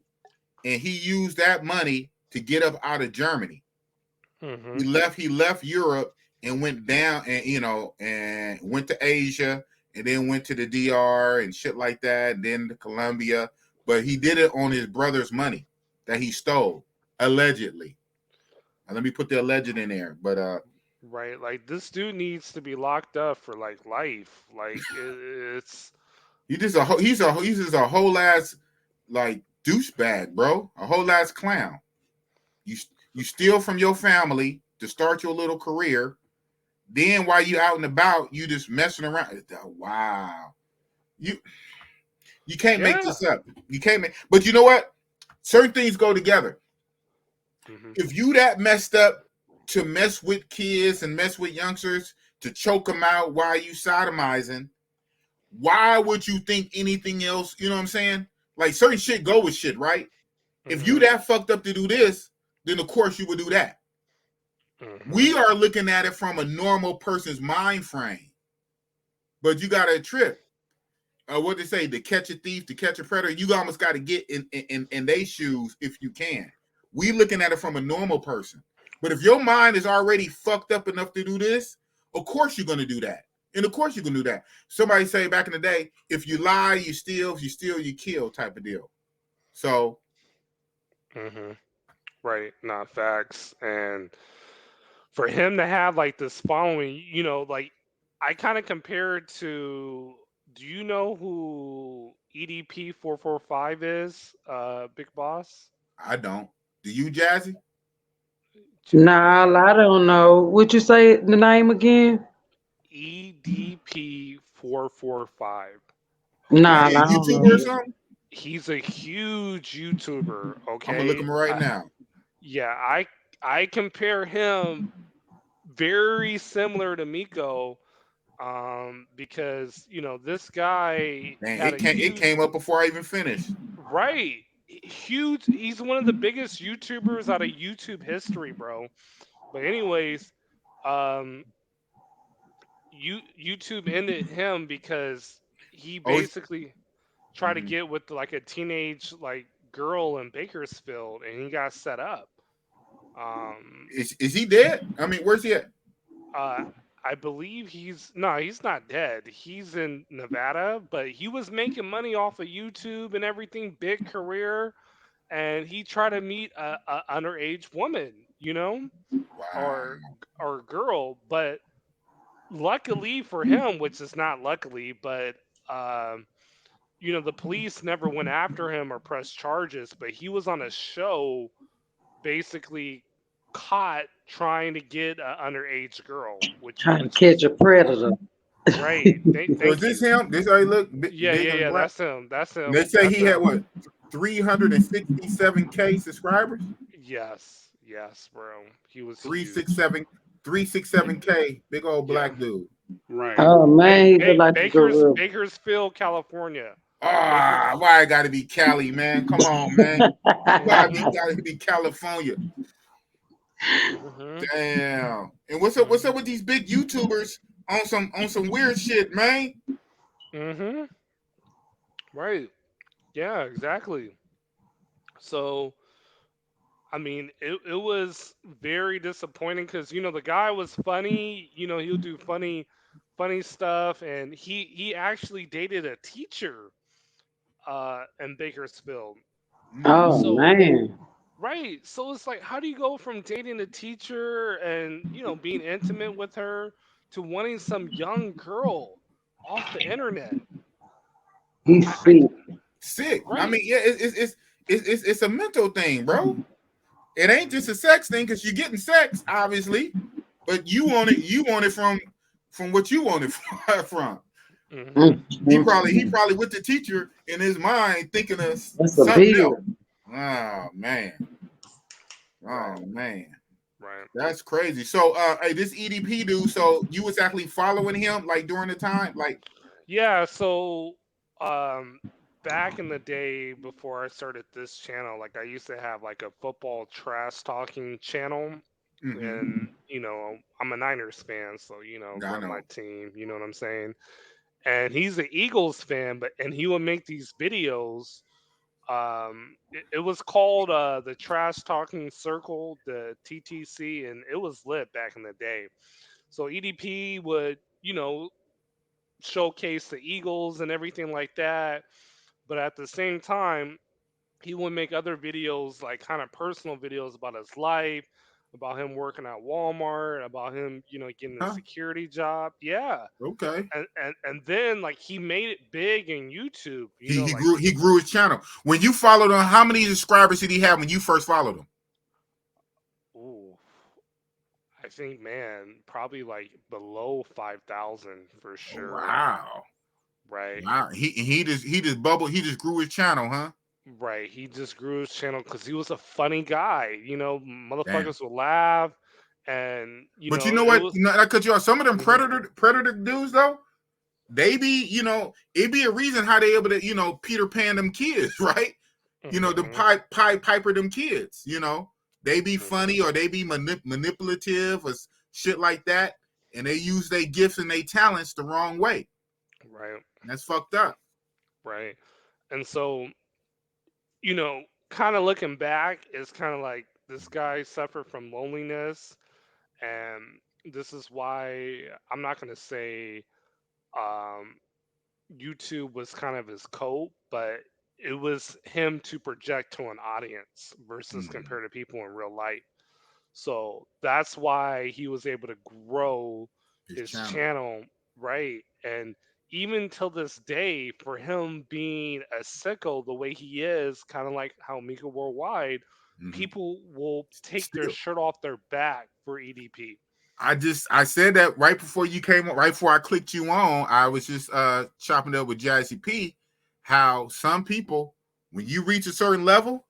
and he used that money to get up out of Germany. Mm-hmm. He left Europe and went down, and went to Asia, and then went to the DR and shit like that, and then to Colombia. But he did it on his brother's money that he stole, allegedly. Now, let me put the alleged in there, but right, like this dude needs to be locked up for like life. Like it's he's just a whole ass like douchebag, bro. A whole ass clown. You steal from your family to start your little career. Then while you out and about, you just messing around. Wow. You can't make this up. You can't make, but you know what? Certain things go together. Mm-hmm. If you that messed up to mess with kids and mess with youngsters to choke them out while you sodomizing, why would you think anything else? You know what I'm saying? Like certain shit go with shit, right? Mm-hmm. If you that fucked up to do this, then of course you would do that. Mm-hmm. We are looking at it from a normal person's mind frame. But you got to trip. What they say, to catch a thief, to catch a predator, you almost got to get in their shoes if you can. We looking at it from a normal person. But if your mind is already fucked up enough to do this, of course you're going to do that. And of course you're going to do that. Somebody say back in the day, if you lie, you steal. If you steal, you kill type of deal. So. Mm-hmm. Right. Not facts. And for him to have like this following, like I kind of compare it to, do you know who EDP 445 is, Big Boss? I don't. Do you, Jazzy? Nah, I don't know. Would you say the name again? EDP 445. Nah, Is he a YouTuber or something? He's a huge YouTuber. Okay, I'm gonna look him right now. Yeah, I compare him very similar to Miko, because this guy it came up before I even finished. Right, huge. He's one of the biggest YouTubers out of YouTube history, bro. But anyways, YouTube ended him because he basically tried to get with like a teenage like girl in Bakersfield, and he got set up. Is he dead? I mean, where's he at? I believe he's not dead. He's in Nevada, but he was making money off of YouTube and everything, big career, and he tried to meet a underage woman, Wow. or girl. But luckily for him, which is not luckily, but you know, the police never went after him or pressed charges, but he was on a show basically caught trying to get an underage girl, Trying to which catch was a predator. right. So is Thank this you. him? This how he look Yeah, big yeah, and yeah. black. That's him. That's And him. they say That's he had him. what 367K subscribers. Yes, yes, bro. He was huge. 367K. Big old Yeah, black dude. right. Oh man, he look like a gorilla. Bakersfield, California. Ah, why it gotta be Cali, man? Come on, man. Why it gotta be California? Mhm. Damn. And what's up with these big YouTubers on some weird shit, man? Mhm. Right. Yeah, exactly. So, I mean, it was very disappointing because you know the guy was funny. You know, he'll do funny stuff, and he actually dated a teacher in Bakersfield. Oh So man, right, so it's like, how do you go from dating a teacher and you know being intimate with her to wanting some young girl off the internet? he's I sick. Sick. I right. mean, yeah, it's a mental thing, bro. It ain't just a sex thing because you're getting sex, obviously, but you want it from what you want it from. Hmm. He probably with the teacher in his mind thinking of That's a something else. bill. Oh man. Oh Right. man. Right. That's crazy. So hey, this EDP dude, so you was actually following him like during the time? Like Yeah, so um back in the day before I started this channel, like I used to have like a football trash talking channel, and you know, I'm a Niners fan, so you know, I rep my know. team, you know what I'm saying? And he's an Eagles fan, but and he would make these videos. It was called the Trash Talking Circle, the TTC, and it was lit back in the day. So EDP would, you know, showcase the Eagles and everything like that. But at the same time, he would make other videos, like kind of personal videos about his life, about him working at Walmart, about him, you know, getting a Huh? security job. Yeah. Okay. And then like he made it big in YouTube, you He know, he like grew he grew his channel. When you followed him, how many subscribers did he have when you first followed him? ooh, I think man, probably like below 5,000 for sure. Wow. Right. Wow. He just grew his channel, huh? Right. He just grew his channel because he was a funny guy. You know, Damn. motherfuckers would laugh, and you But you know, know it what? was. You know, I cut you off. Some of them Mhm, predator dudes though, they be, you know, it be a reason how they able to, you know, Peter Pan them kids, right? You know, the mhm, Piper them kids, you know, they be mhm. funny or they be manipulative or shit like that, and they use their gifts and their talents the wrong way. Right. And that's fucked up. Right. And so, you know, kind of looking back, it's kind of like this guy suffered from loneliness, and this is why I'm not gonna say um, YouTube was kind of his cope, but it was him to project to an audience versus Mm, compared to people in real life. So that's why he was able to grow his his channel. channel, right? And even till this day, for him being a sicko the way he is, kind of like how Mika Worldwide, Hmm. people will take their Still, shirt off their back for EDP. I said that right before you came on, right before I clicked you on. I was just chopping it up with Jazzy P. How some people, when you reach a certain level,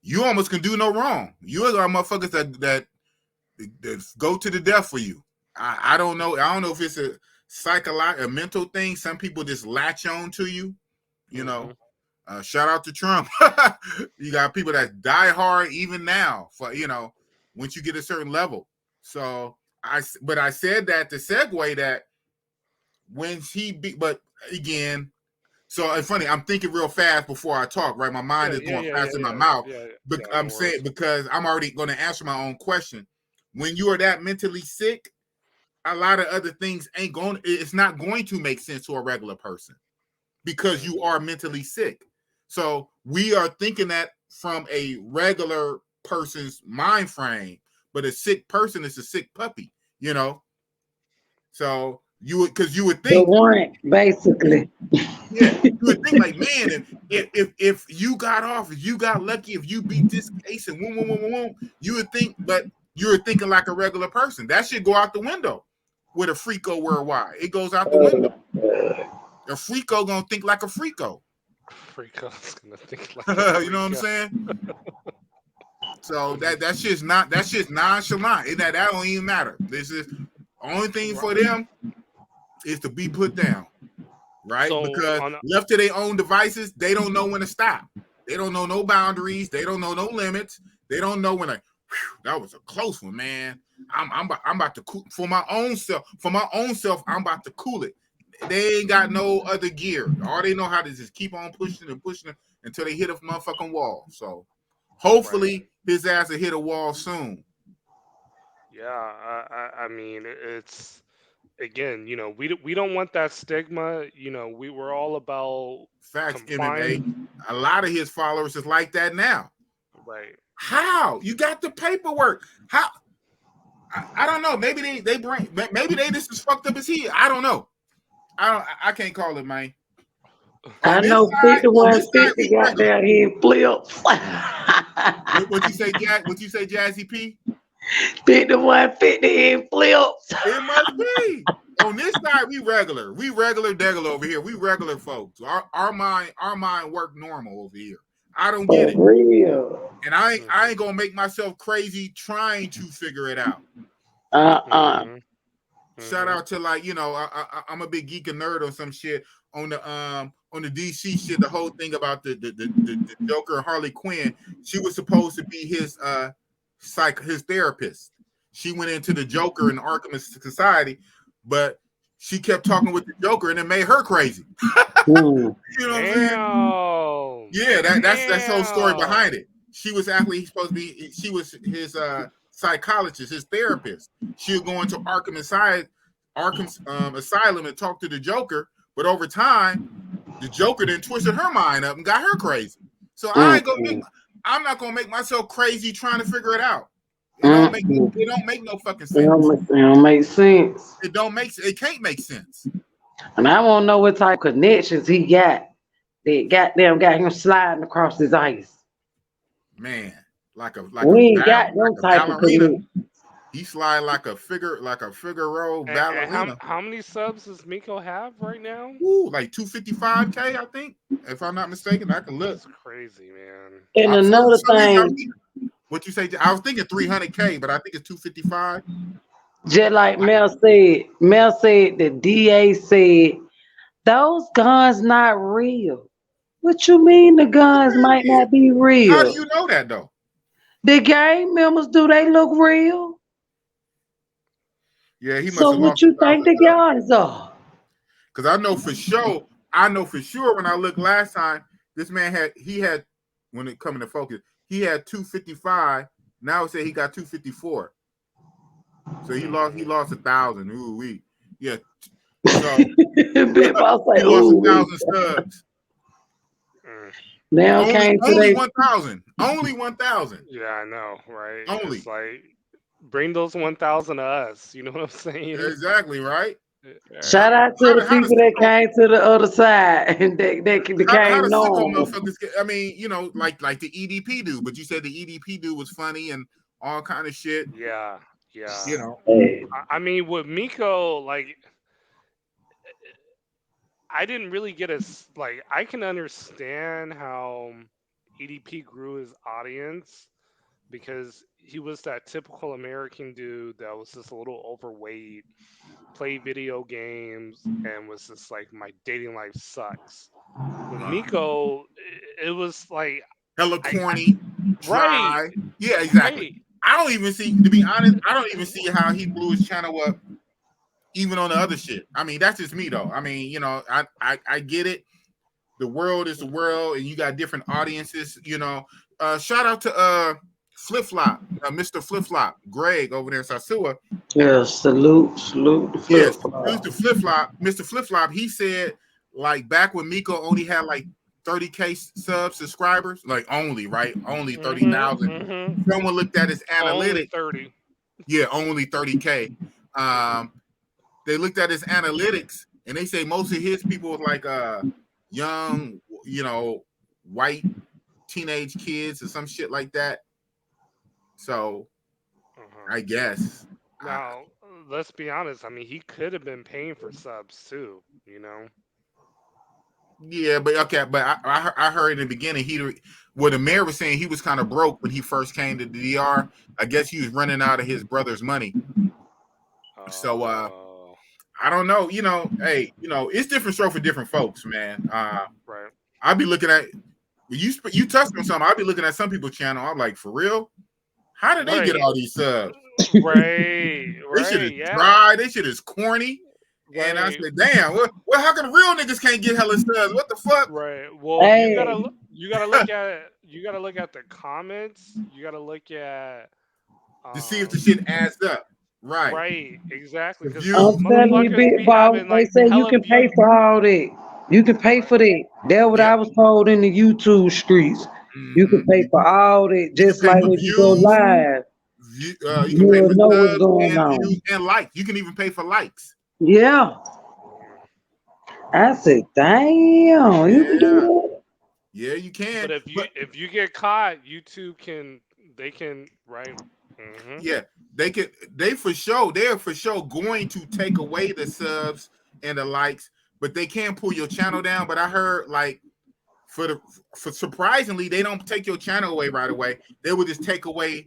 you almost can do no wrong. You are motherfuckers that go to the death for you. I don't know. I don't know if it's a psychological, a mental thing. Some people just latch on to you. You Hmm. know. Shout out to Trump. You got people that die hard even now for, you know, once you get a certain level. So but I said that to segue that when but again, so it's funny. I'm thinking real fast before I talk. Right, my mind Yeah, is yeah, going yeah, faster yeah, than my yeah, mouth. yeah, But yeah. No I'm saying worries. because I'm already going to answer my own question. When you are that mentally sick, a lot of other things ain't going. It's not going to make sense to a regular person because you Hmm. are mentally sick. So we are thinking that from a regular person's mind frame, but a sick person is a sick puppy, you know. So you would, because you would The think warrant, basically. Yeah, you would think like, man, if you got off, if you got lucky, if you beat this case and whoom, you would think, but you're thinking like a regular person. That should go out the window with a freako worldwide. It goes out the window. A freako gonna think like a freako. Freako's gonna think like You know what I'm saying? So that's just nonchalant. That don't even matter. This is only thing for them is to be put down. Right? So because left to their own devices, they don't know when to stop. They don't know no boundaries. They don't know no limits. They don't know when that was a close one, man. I'm about to cool for my own self. For my own self, I'm about to cool it. They ain't got no other gear. All they know how to just keep on pushing until they hit a motherfucking wall. So hopefully his ass will hit a wall soon. Yeah, I mean, it's again, you know, we don't want that stigma. You know, we were all about facts. MMA. A lot of his followers is like that now. Right. How you got the paperwork? How? I don't know. Maybe maybe they just as fucked up as he. I don't know. I can't call it, man. I know 5150 got down here in flips. What you say, Jack? What you say, Jazzy P? 5150 in flips. It must be. On this side, we regular degular over here. We regular folks. Our mind work normal over here. I don't get it. Real. And I ain't gonna make myself crazy trying to figure it out. Shout out to, like, you know, I'm a big geek and nerd on some shit on the DC shit. The whole thing about the Joker and Harley Quinn. She was supposed to be his therapist. She went into the Joker and Arkham Society, but she kept talking with the Joker and it made her crazy. You know what I'm saying? Yeah, that's the whole story behind it. She was actually supposed to be. She was his psychologist, his therapist. She would go into Arkham Asylum and talk to the Joker, but over time, the Joker then twisted her mind up and got her crazy. So I'm not gonna make myself crazy trying to figure it out. It don't make no fucking sense. It don't make sense. It can't make sense. And I want to know what type of connections he got. That goddamn got him sliding across his ice. Man, we ain't got no type of connection. He slide like a Figaro ballerina. How many subs does Miko have right now? Ooh, like 255K, I think. If I'm not mistaken, I can look. That's crazy, man. And another thing, what you say? I was thinking 300K, but I think it's 255. Just like Mel said the DA said those guns not real. What you mean the guns might not be real? How do you know that though? The gang members, do they look real? Yeah, he must so have what lost you think the guns are? Because I know for sure when I looked last time, this man had when it coming to focus, he had 255. Now it said he got 254. So he lost 1,000. Ooh wee. Yeah. So Big Boss say, he lost 1,000 subs. Now only 1,000. Only 1,000. Yeah, I know, right? Only. It's like, bring those 1,000 to us. You know what I'm saying? Exactly, right? Shout out to the people that came to the other side and they became normal. I mean, you know, like the EDP dude, but you said the EDP dude was funny and all kind of shit. Yeah. You know, I mean, with Miko, like, I didn't really get I can understand how EDP grew his audience because he was that typical American dude that was just a little overweight, played video games, and was just like, my dating life sucks. With Miko, it was like hella corny, dry. Right. Yeah, exactly. Right. I don't even see, to be honest, I don't even see how he blew his channel up even on the other shit. I mean, that's just me though. I mean, you know, I get it. The world is the world and you got different audiences, you know. Shout out to Flip Flop, Mr. Flip Flop, Greg over there in Sosua. Yeah, salute to Flip Flop. Yes, to Flip Flop, Mr. Flip Flop. He said, like, back when Miko only had like 30K subscribers, like only 30,000. Someone looked at his analytics. Only 30. Yeah, only 30K. They looked at his analytics and they say most of his people was like young, white teenage kids or some shit like that. So I guess. Now, let's be honest. I mean, he could have been paying for subs too. Yeah, but okay, but I heard in the beginning the mayor was saying he was kind of broke when he first came to the DR. I guess he was running out of his brother's money. So I don't know. Hey, it's different stroke for different folks, man. Right. I'll be looking at you touched on something. I'll be looking at some people's channel. I'm like, for real? How did they get all these subs? Right. They shit is Yeah. dry. They shit is corny. Right. And I said, damn, well, how come real niggas can't get hella subs? What the fuck? Right. Well, Hey. you gotta look at the comments. You gotta look at To see if the shit adds up. Right. Right. Exactly. Because I'm telling you, big boss. They say you can pay for all that. You can pay for that. That's what I was told in the YouTube streets. You can pay for all that, just like when you go live. You can pay You'll for know what's subs going and on. views and likes. You can even pay for likes. Yeah. I said, damn, you can do that. Yeah, you can. But if you get caught, YouTube can right. Yeah, they're for sure going to take away the subs and the likes, but they can't pull your channel down. But I heard like for surprisingly, they don't take your channel away right away. They would just take away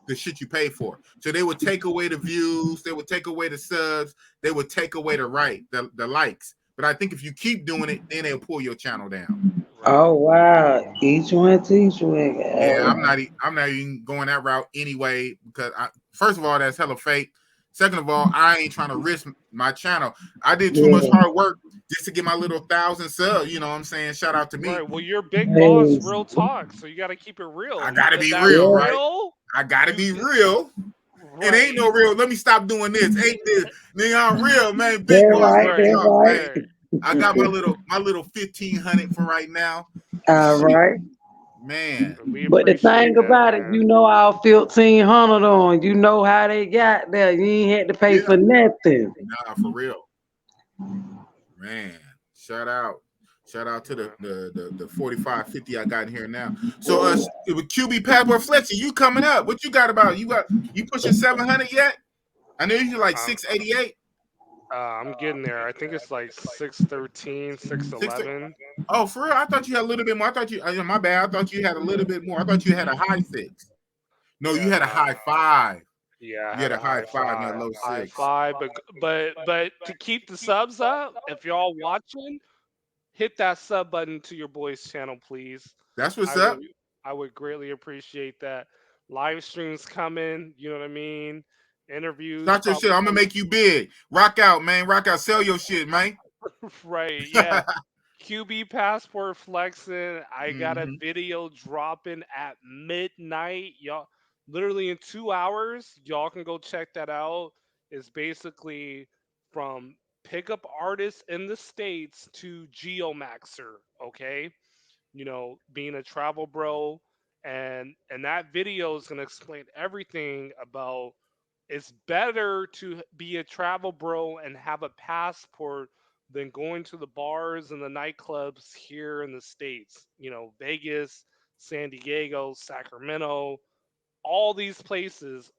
the shit you pay for. So they would take away the views, they would take away the subs, they would take away the likes. But I think if you keep doing it, then they'll pull your channel down. Oh wow, each one teach one. Yeah, I'm not even going that route anyway because first of all, that's hella fake. Second of all, I ain't trying to risk my channel. I did too much hard work just to get my little 1,000 subs. You know what I'm saying? Shout out to me. Right. Well, you're big boss, real talk. So you got to keep it real. I gotta be real, right? I gotta be real. It ain't no real. Let me stop doing this. Ain't this? Nigga, I'm real, man. Big boss. Right. I got my little 1,500 for right now. All right. Man. But the thing about it, you know, all 1,500 on. You know how they got there. You ain't had to pay for nothing. Nah, for real. Man, shout out to the 4550 I got in here now. So with QB Passport Fletcher, you coming up? What you got about? You pushing 700 yet? I know you're like 688. I'm getting there. I think it's like 613, 611. Oh, for real? I thought you had a little bit more. I thought my bad. I thought you had a little bit more. I thought you had a high 6. No, you had a high 5. Yeah, you had a high 5 and a low 6. High 5, but to keep the subs up, if y'all watching, hit that sub button to your boy's channel, please. That's what's up. I would greatly appreciate that. Live streams coming, you know what I mean? Interviews. Not your shit. I'm gonna make you big. Rock out, man. Rock out. Sell your shit, man. Right. Yeah. QB Passport flexing. I got a video dropping at midnight. Y'all, literally in 2 hours, y'all can go check that out. It's basically from pickup artists in the States to Geomaxer. Okay. Being a travel bro. And that video is gonna explain everything about it's better to be a travel bro and have a passport than going to the bars and the nightclubs here in the States. Vegas, San Diego, Sacramento, all these places.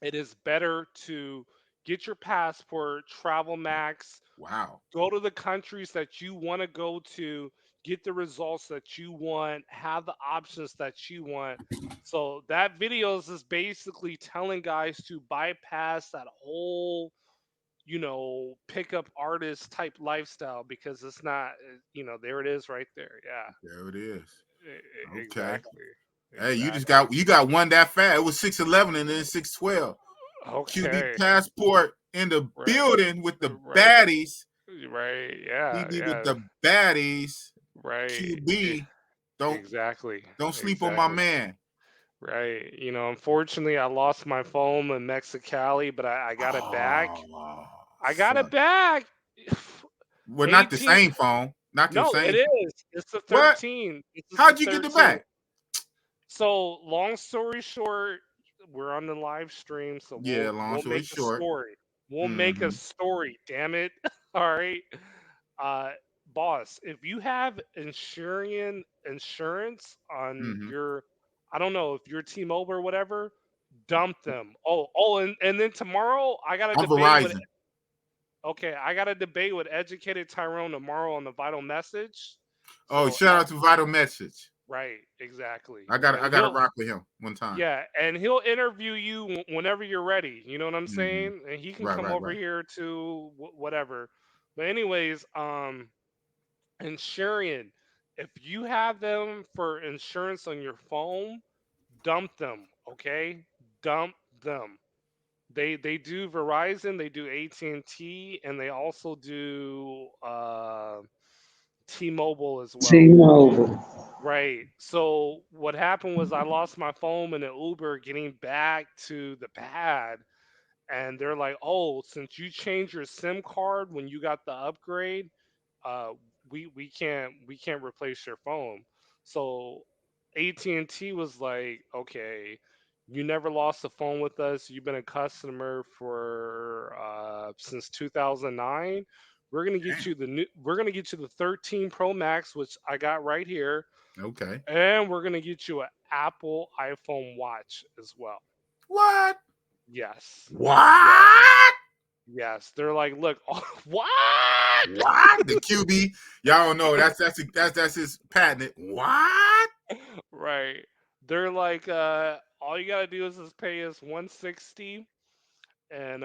It is better to get your passport, travel max. Wow. Go to the countries that you want to go to, get the results that you want, have the options that you want. So that video is just basically telling guys to bypass that whole, pickup artist type lifestyle because it's not, there it is right there. Yeah. There it is. Okay. Exactly. Hey, you got one that fast. It was 611 and then 612. Okay. QB Passport in the building with the baddies. Right. Yeah. With the baddies. Right. QB. Don't sleep on my man. Right. Unfortunately, I lost my phone in Mexicali, but I got it back. I got it back. Well, not the same phone. No, it is. It's the 13. How'd you get it back? So, long story short, we're on the live stream, so we'll make a story. We'll make a story, damn it. All right. boss, if you have insurance on your, I don't know if you're T-Mobile or whatever, dump them. And then tomorrow I got a I'm debate with. Verizon. Okay, I got a debate with Educated Tyrone tomorrow on the Vital Message. Oh, So shout out to Vital Message. right, exactly. I got And to rock with him one time. yeah, and he'll interview you whenever you're ready. You know what I'm Mhm. saying? And he can Right, come right, over right. here to whatever. But anyways, insuring. If you have them for insurance on your phone, dump them. Okay, dump them. They do Verizon, they do AT&T, and they also do T-Mobile as well. T-Mobile. Right. So what happened was I lost my phone in an Uber getting back to the pad, and they're like, "Oh, since you changed your SIM card when you got the upgrade, uh, we can't replace your phone." So AT&T was like, "Okay, you never lost a phone with us. You've been a customer for since 2009. We're gonna get you the 13 Pro Max, which I got right here, Okay. and we're gonna get you an Apple iPhone watch as well." What? Yes. Yes. What? Yes. They're like, "Look, what?" What? The QB. Y'all don't know. That's his patent. What? Right. They're like, all you gotta do is just pay us 160, and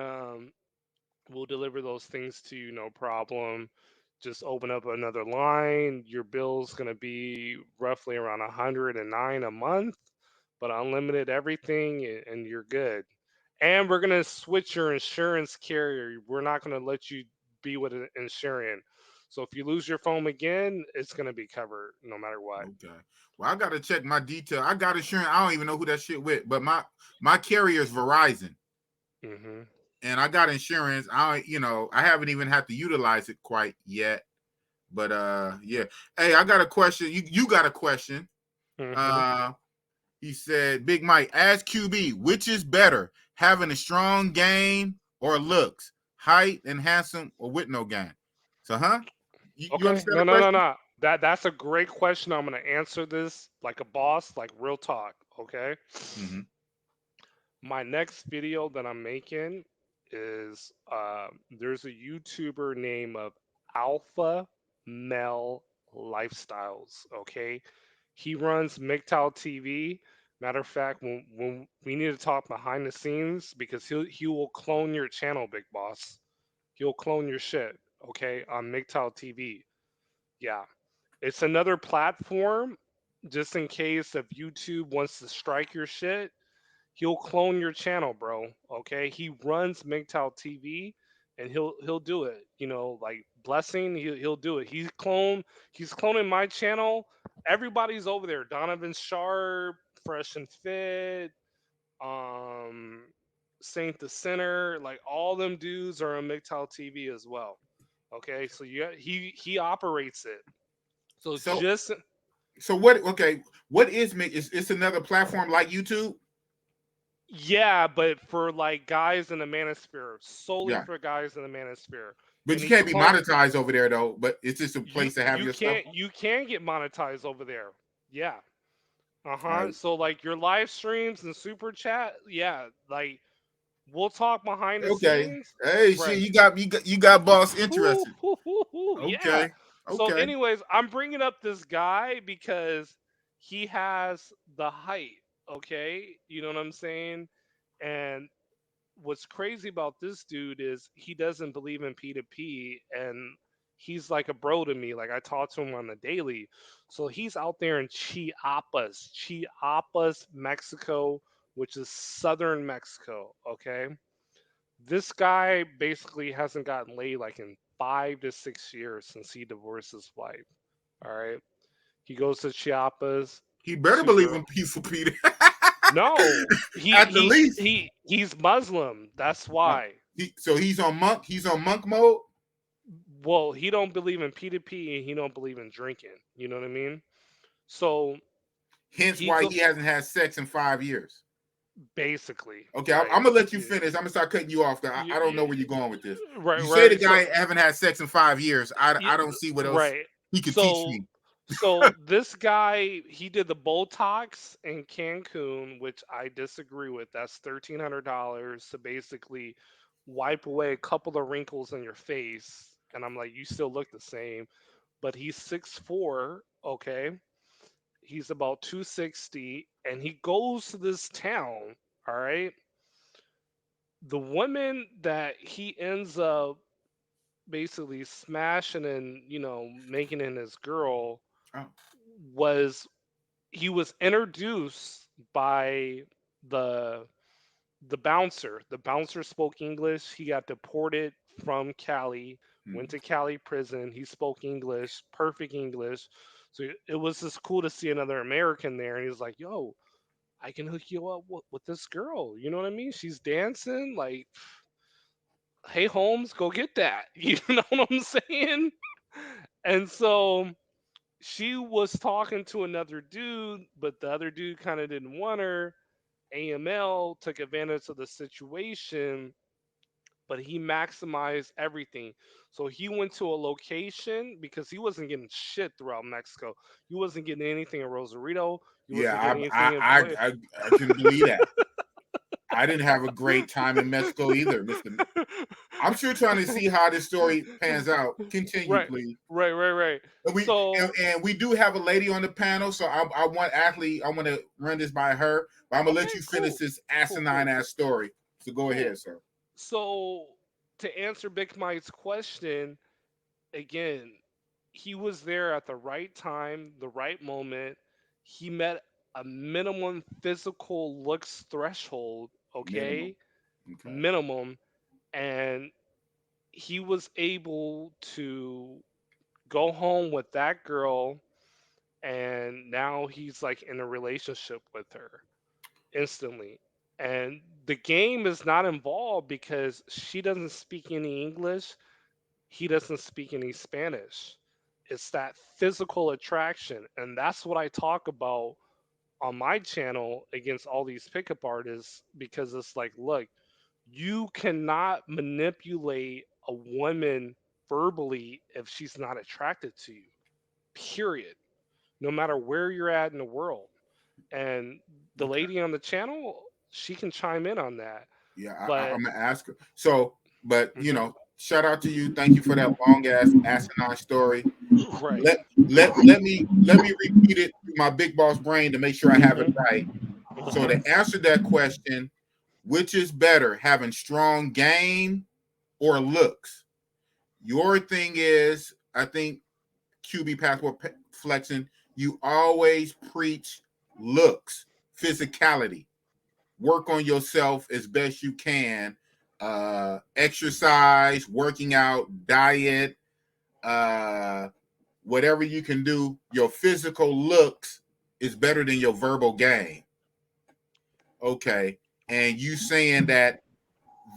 we'll deliver those things to you, no problem. Just open up another line. Your bill's gonna be roughly around 109 a month, but unlimited everything, and you're good. And we're gonna switch your insurance carrier. We're not gonna let you be with an insurance. So if you lose your phone again, it's gonna be covered no matter what. Okay. Well, I gotta check my detail. I got insurance. I don't even know who that shit with, but my carrier is Verizon, Hmm. and I got insurance. I haven't even had to utilize it quite yet. But yeah. Hey, I got a question. You got a question. Hmm. He said, Big Mike, ask QB, which is better, having a strong game or looks, height and handsome or with no game? So, you Okay. understand No, the no, no, question? no. That's a great question. I'm gonna answer this like a boss, like real talk. Okay. Mm-hmm. My next video that I'm making is there's a YouTuber named of Alpha Male Lifestyles. Okay, he runs MGTOW TV. Matter of fact, when we need to talk behind the scenes because he will clone your channel, big boss. He'll clone your shit. Okay, on MGTOW TV. Yeah, it's another platform just in case if YouTube wants to strike your shit, he'll clone your channel, bro. Okay, he runs MGTOW TV, and he'll do it. You know, like blessing, he'll do it. He's cloning my channel. Everybody's over there. Donovan Sharp, Fresh and Fit, um, Saint the Sinner, like all them dudes are on MGTOW TV as well. Okay, so yeah, he operates it. So So, just what? Okay, what is me? It's another platform like YouTube? yeah, but for like guys in the manosphere, solely Yeah, for guys in the manosphere, but and you he can't be clone monetized over there though. But it's just a you place to have you your stuff. can't you can get monetized over there. Yeah. All Uh-huh. right. So like your live streams and super chat, yeah, like we'll talk behind the Okay. scenes. Hey, shit, Right. you got boss Ooh, interested. hoo, hoo, hoo, yeah. Okay. So, Okay. anyways, I'm bringing up this guy because he has the height. Okay, you know what I'm saying? And what's crazy about this dude is he doesn't believe in P2P, and he's like a bro to me. Like I talk to him on the daily. So he's out there in Chiapas, Mexico, which is southern Mexico. Okay. This guy basically hasn't gotten laid like in 5 to 6 years since he divorced his wife. All right. He goes to Chiapas, He better believe super. in Peaceful Peter. No, At the least. he's Muslim. That's Uh, why. so he's on monk. He's on monk mode. Well, he don't believe in P2P and he don't believe in drinking. You know what I mean? So Hence he why go he hasn't had sex in 5 years. Basically, Okay, right? I'm gonna let you finish. I'm gonna start cutting you off. I don't know where you're going with this. Right, You say the right. So guy haven't had sex in 5 years. yeah, I don't see what else right. he could teach So me. so this guy, he did the Botox in Cancun, which I disagree with. That's $1,300 to basically wipe away a couple of wrinkles on your face. And I'm like, you still look the same. But he's 6'4", okay? He's about 260, and he goes to this town, all right? The woman that he ends up basically smashing and, making in his girl Oh, was he was introduced by the the bouncer. The bouncer spoke English. He got deported from Cali, went hmm. to Cali prison. He spoke English, perfect English. So it was just cool to see another American there. And he was like, "Yo, I can hook you up with this girl. You know what I mean? She's dancing. Like, hey, Holmes, go get that. You know what I'm saying?" And so she was talking to another dude, but the other dude kind of didn't want her. AML took advantage of the situation, but he maximized everything. So he went to a location because he wasn't getting shit throughout Mexico. He wasn't getting anything in Rosarito. He wasn't Yeah, getting anything in Puerto. I can believe that. I didn't have a great time in Mexico either, Mister. I'm sure trying to see how this story pans out. Continue, Right, please. right. And So we do have a lady on the panel, so I want athlete. I want to run this by her, but I'm gonna okay, let you finish cool, this cool, asinine cool, ass story. So go cool. ahead, sir. So to answer Big Mike's question, again, he was there at the right time, the right moment. He met a minimum physical looks threshold, Minimum. okay? Okay. Minimum. And he was able to go home with that girl, and now he's like in a relationship with her instantly. And the game is not involved because she doesn't speak any English, he doesn't speak any Spanish. It's that physical attraction. And that's what I talk about on my channel against all these pickup artists because it's like, look, you cannot manipulate a woman verbally if she's not attracted to you, period. No matter where you're at in the world. And the Okay. lady on the channel, she can chime in on that. Yeah, But I'm gonna ask her. So, but mhm, shout out to you. Thank you for that long ass asinine story. right. Let me repeat it through my big boss brain to make sure I have it Mhm, right. So mhm. to answer that question, which is better, having strong game or looks? Your thing is, I think QB passport flexing. You always preach looks, physicality. Work on yourself as best you can. Exercise, working out, diet, uh, whatever you can do. Your physical looks is better than your verbal game. Okay. And you saying that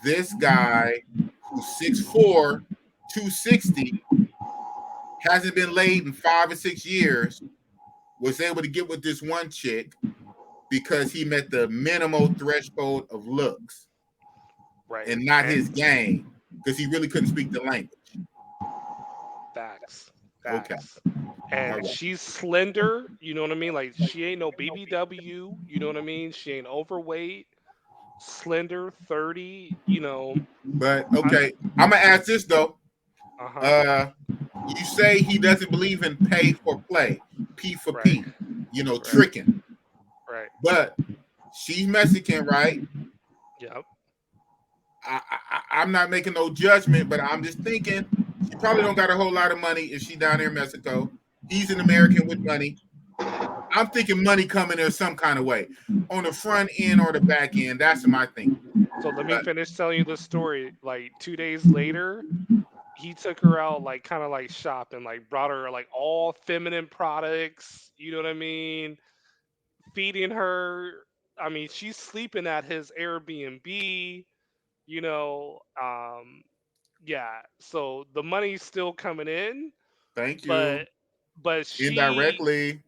this guy who's 6'4", 260, hasn't been laid in 5 or 6 years, was able to get with this one chick because he met the minimal threshold of looks Right. and not And his game because he really couldn't speak the language. facts. Okay. Facts. All And right. she's slender, you know what I mean? Like she ain't no BBW, you know what I mean? She ain't overweight, slender, 30, But I okay, I'm gonna ask this though. uh-huh. Uh, you say he doesn't believe in pay for play, P for Right. P, Right. tricking. Right. But she's Mexican, right? Yep. I'm not making no judgment, but I'm just thinking she probably don't got a whole lot of money if she down there in Mexico. He's an American with money. I'm thinking money coming there some kind of way, on the front end or the back end. That's my thinking. So let me But finish telling you the story. Like 2 days later, he took her out like kind of like shopping, like brought her like all feminine products, you know what I mean? Feeding her. I mean, she's sleeping at his Airbnb, you know. Yeah, so the money's still coming in, thank you. but she Indirectly,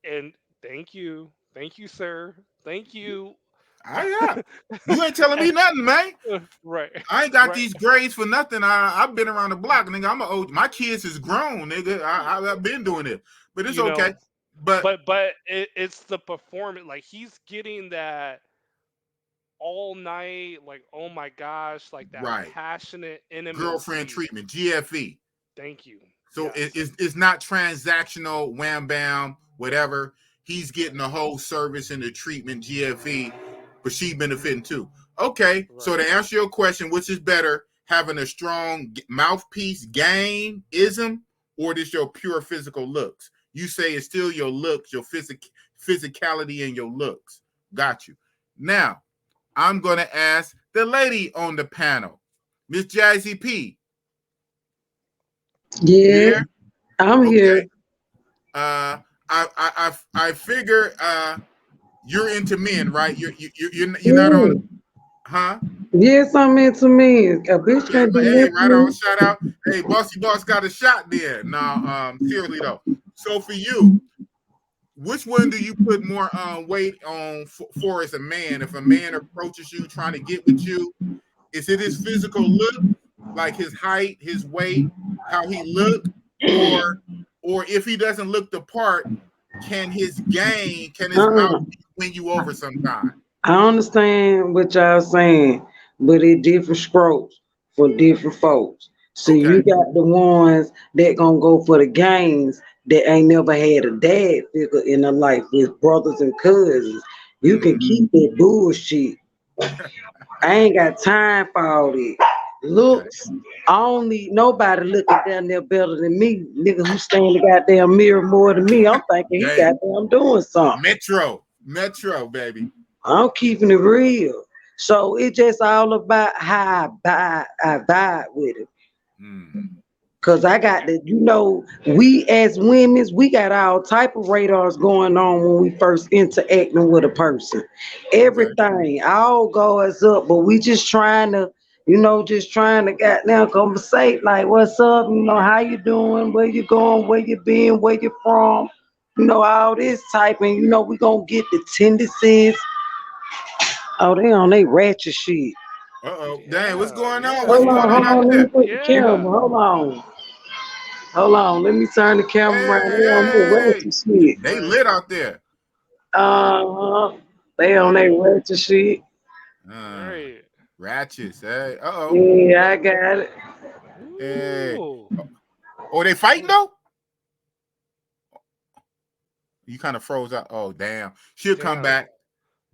and thank you, sir, thank you. Yeah. You ain't telling me nothing, man. Right. I ain't got Right. these grades for nothing. I've been around the block, nigga. I'm an old. My kids is grown, nigga. I've been doing it, but it's You know, okay. But it's the performance. Like he's getting that all night, like oh my gosh, like that right, passionate girlfriend intimacy. treatment, GFE. Thank you. So Yes. it's not transactional, wham bam, whatever. He's getting the whole service and the treatment, GFE, but she benefiting too. Okay, so Right. to answer your question, which is better, having a strong mouthpiece game ism, or just your pure physical looks? You say it's still your looks, your physicality and your looks. Got you. Now, I'm going to ask the lady on the panel, Miss Jazzy P. Yeah, Here? I'm Okay. here. I figure you're into men, right? You're Yeah. not on, huh? Yes, I'm into men. A bitch Okay, can't do hey, nothing right to on. me. Shout out. Hey, Bossy-Boss got a shot there. Now, seriously though. So for you, which one do you put more weight on for as a man? If a man approaches you trying to get with you, is it his physical look, like his height, his weight, how he look, or if he doesn't look the part, can his mouth Uh-uh. win you over sometime? I understand what y'all saying, but it different strokes for different folks. So Okay. you got the ones that gonna go for the games that ain't never had a dad figure in their life with brothers and cousins. You can keep that bullshit. I ain't got time for all that. Okay. Looks, I don't need nobody looking down there better than me. Nigga who stay in the goddamn mirror more than me. I'm thinking he Hey, goddamn doing something. Metro, baby. I'm keeping it real. So it's just all about how I vibe with it. Mm, Cause I got the, we as women, we got all type of radars going on when we first interacting with a person. okay. Everything, all goes up, but we just trying to, just trying to goddamn conversate, like, what's up? How you doing? Where you going? Where you been? Where you from? All this type, and we gonna get the tendencies. Oh, they on they ratchet shit. Uh-oh. Dang, what's Yeah. going on? Yeah. What's Hold going on, on hold Yeah. out on. Let me there? put the camera. Yeah. Hold on. Hold on. Let me turn the camera around. They on their Hey, ratchet shit. they Right. lit out there. Uh-huh. They on their ratchet shit. Uh, Right. Ratchets. Hey, uh-oh. Yeah, I got it. Hey. Ooh. Oh, they fighting though? You kind of froze out. Oh, damn. She'll come Damn. back.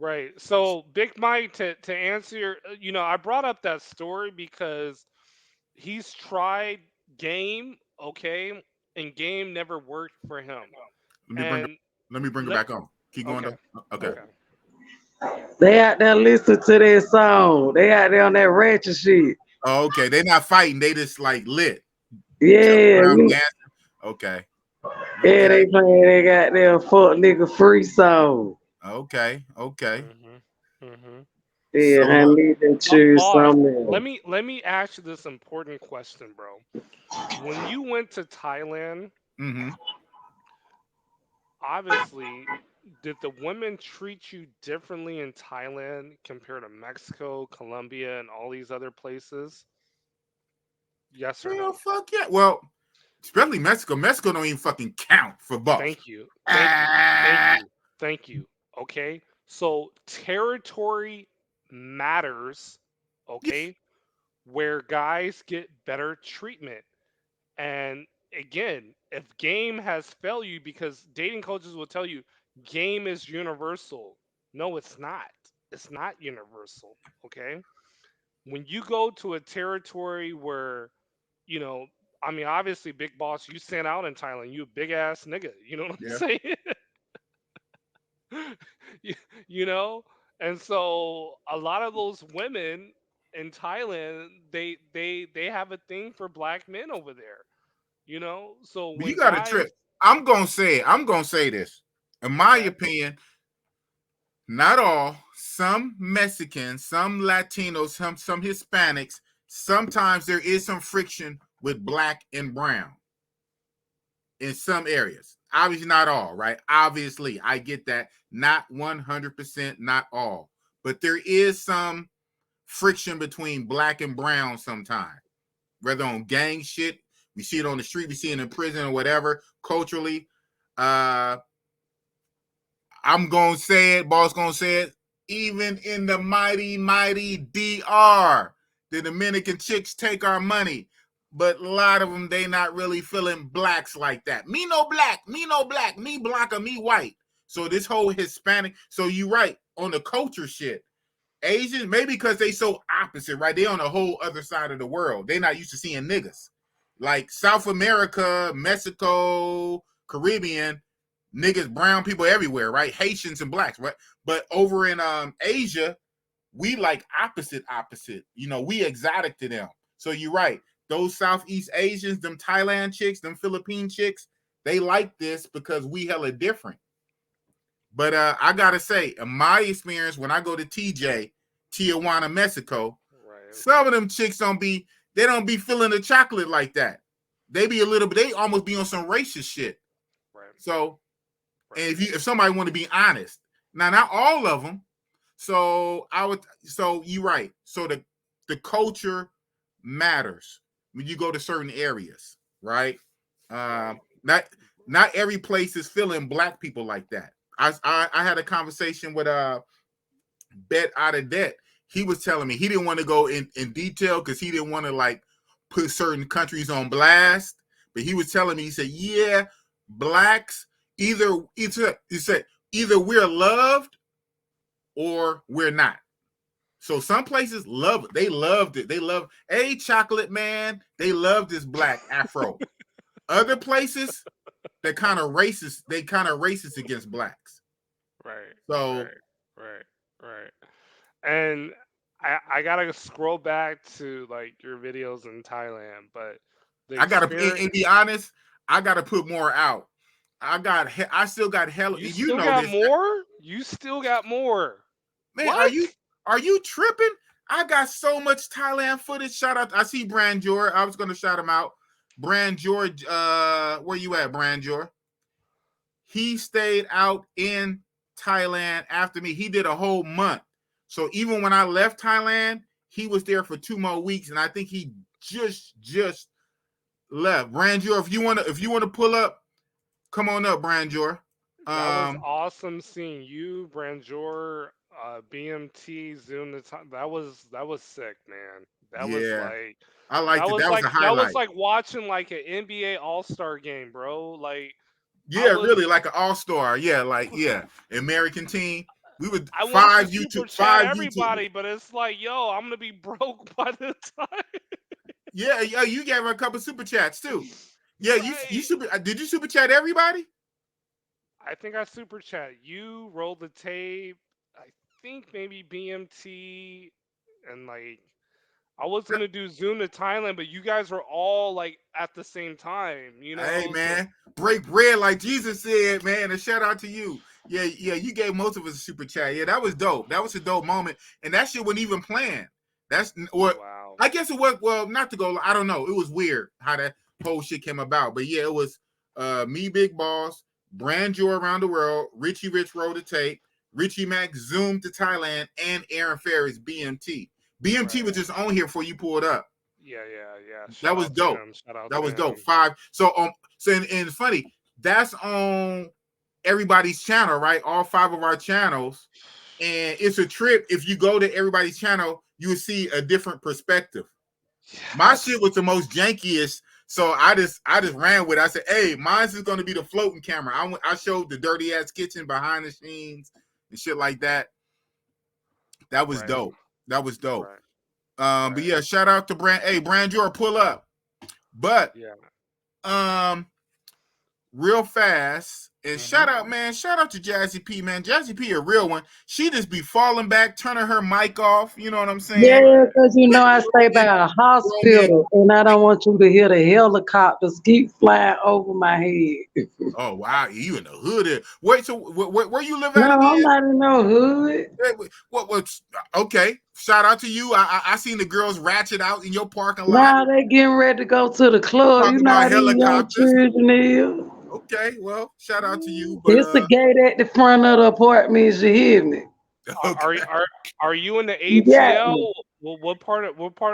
Right. So, Big Mike, to answer your, I brought up that story because he's tried game, okay, and game never worked for him. Let me bring her, And let me bring her let, back on. Keep going okay, though. Okay. okay. They out there listening to their song. They out there on that ratchet shit. Oh, okay. They're not fighting. They just like lit. Jumping Yeah, around dancing. Okay. yeah, Okay. they playing they got their fuck nigga free song. Okay. Okay. Mhm. Mhm. Yeah, So I need to choose Boss, something else. let me ask you this important question, bro. When you went to Thailand, mm-hmm. obviously, did the women treat you differently in Thailand compared to Mexico, Colombia, and all these other places? Yes or Hell no? fuck yeah. Well, especially Mexico. Mexico don't even fucking count for boss. Thank you. Thank you. Thank you. Thank you. Okay. So territory matters, okay, where guys get better treatment. And again, if game has failed you, because dating coaches will tell you game is universal. No, it's not. It's not universal. Okay. When you go to a territory where, you know, I mean, obviously, Big Boss, you stand out in Thailand. You a big ass nigga. You know what I'm Yeah. saying? you, you know? And so a lot of those women in Thailand, they have a thing for black men over there. So But you when got a guys trip. I'm gonna say it. I'm gonna say this. In my okay, opinion, not all. Some Mexicans, some Latinos, some Hispanics. Sometimes there is some friction with black and brown in some areas. Obviously, not all, right? Obviously, I get that. Not 100%, not all. but there is some friction between black and brown sometimes, whether on gang shit. We see it on the street, we see it in prison or whatever. Culturally, I'm gonna say it, boss gonna say it. Even in the mighty DR, the Dominican chicks take our money, but a lot of them, they not really feeling blacks like that. Me no black, me black or me white. So this whole Hispanic, so you right on the culture shit. Asians, maybe because they so opposite, right? They on the whole other side of the world. They not used to seeing niggas. Like South America, Mexico, Caribbean, niggas, brown people everywhere, right? Haitians and blacks, right? But over in Asia, we like opposite. You know, we exotic to them. So you're right. Those Southeast Asians, them Thailand chicks, them Philippine chicks, they like this because we hella different. But I gotta say, in my experience, when I go to Tijuana, Mexico, right, some of them chicks don't be feeling the chocolate like that. They be a little bit, they almost be on some racist shit. Right. So, right. And if somebody want to be honest, now not all of them. So you're right. So the culture matters when you go to certain areas, right? Not every place is feeling black people like that. I had a conversation with Bet Out of Debt. He was telling me he didn't want to go in detail because he didn't want to like put certain countries on blast. But he was telling me, he said, yeah, blacks he said either we're loved or we're not. So some places love it. They loved it. They love, hey, chocolate man, they love this black afro. Other places, they're kind of racist. They kind of racist against blacks. Right. So right. And I gotta scroll back to like your videos in Thailand, but and be honest, I gotta put more out. I still got hell. You still got more? You still got more. Man, what? Are you tripping? I got so much Thailand footage. Shout out. I see Brandjor. I was gonna shout him out. Brandjor, where you at, Brandjor? He stayed out in Thailand after me. He did a whole month. So even when I left Thailand, he was there for 2 more weeks, and I think he just left. Brandjor, if you want to pull up, come on up, Brandjor. That was awesome seeing you, Brandjor, BMT, Zoom. That was sick, man. That was like, I liked it. That was a highlight. That was like watching like an NBA All-Star game, bro. Like, really like an All-Star. Yeah, American team. We would five everybody, but it's like, yo, I'm gonna be broke by the time. Yeah, you gave her a couple super chats too. Yeah, right. Did you super chat everybody? I think I super chat. You rolled the tape. I think maybe BMT and like I was gonna do Zoom to Thailand, but you guys were all like at the same time, you know. Hey man, break bread like Jesus said, man. And shout out to you. Yeah, you gave most of us a super chat. Yeah, that was dope. That was a dope moment, and that shit wasn't even planned. That's what. Wow. I guess it was. Well, not to go. I don't know. It was weird how that whole shit came about, but yeah, it was me, Big Boss, Brandjor around the world, Richie Rich rolled the tape, Richie Mack zoomed to Thailand, and Aaron Ferris BMT. BMT was just on here before you pulled up. Yeah. That was dope. That was dope. 5. So and it's funny. That's on everybody's channel, right? All 5 of our channels, and it's a trip. If you go to everybody's channel, you will see a different perspective. Yes. My shit was the most jankiest, so I just ran with it. I said, "Hey, mine's is going to be the floating camera." I showed the dirty ass kitchen behind the scenes and shit like that. That was dope. That was dope. Right. But yeah, shout out to Brandjor, pull up. But real fast, and shout out to Jazzy P, man. Jazzy P a real one. She just be falling back, turning her mic off. You know what I'm saying? Yeah, because I stay by a hospital, and I don't want you to hear the helicopters keep flying over my head. Oh wow, you in the hood? Wait, so where you live at? No, I'm not in no hood. What? Okay, shout out to you. I seen the girls ratchet out in your parking lot. Now they getting ready to go to the club. Talking about helicopters. Okay, well, shout out to you. But, it's the gate at the front of the apartments. You hear me? Okay. Are you in the Yeah. ATL? Well, what part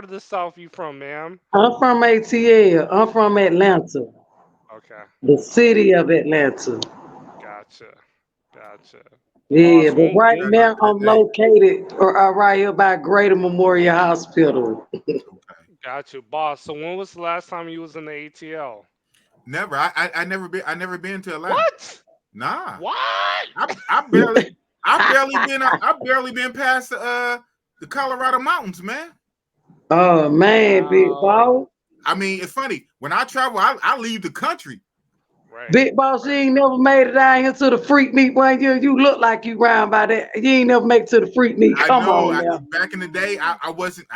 of the South you from, ma'am? I'm from ATL. I'm from Atlanta, Okay, the city of Atlanta. gotcha, gotcha. Yeah, Boss, but right Shout out now to I'm the day. located right here by Greater Memorial Hospital. Okay. gotcha, boss. So when was the last time you was in the ATL? Never. I never been to Atlanta. What? Nah. What? I barely been past the Colorado mountains, man. Oh man, Big Wow. Boss. I mean, it's funny. When I travel, I leave the country. Right. Big Boss, you ain't never made it down here to the freak meet one year. You look like you round by that. You ain't never make it to the freak meet. I Come know. on now. Back in the day, I wasn't.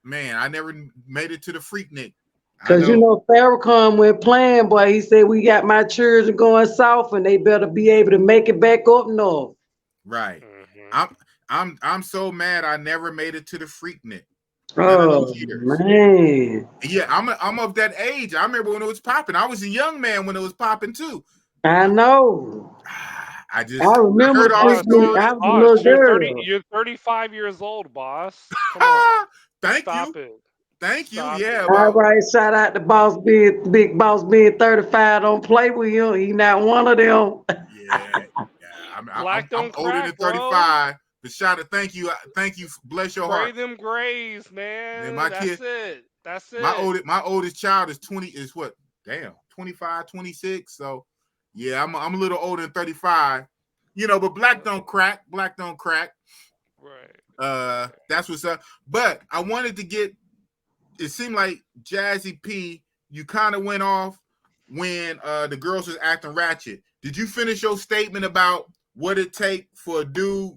Man, I never made it to the Freaknik. I Cause you know. know Farrakhan went playing, boy. He said we got my children going south and they better be able to make it back up north. Right. Mm-hmm. I'm so mad I never made it to the Freaknik. None of Oh those years. man. Yeah, I'm of that age. I remember when it was popping. I was a young man when it was popping too. I know. I I remember heard the all the freak meet. stories. I was a little girl. You're 35 years old, boss. Come on. Thank Stop you. it. Thank you. Stop Yeah, it. All well, right, shout out to Boss being Big Boss being 35. Don't play with him. He not one of them. yeah. Black I'm don't older than crack, bro. 35. But shout out, thank you. Bless your Spray heart. them grays, Man, man. my That's kid, it. That's it. my oldest child is 20, is what? Damn, 25, 26. So yeah, I'm a little older than 35. You know, but black don't crack. Black don't crack. Right. That's what's up. But I wanted to get, it seemed like Jazzy P, you kind of went off when the girls was acting ratchet. Did you finish your statement about what it take for a dude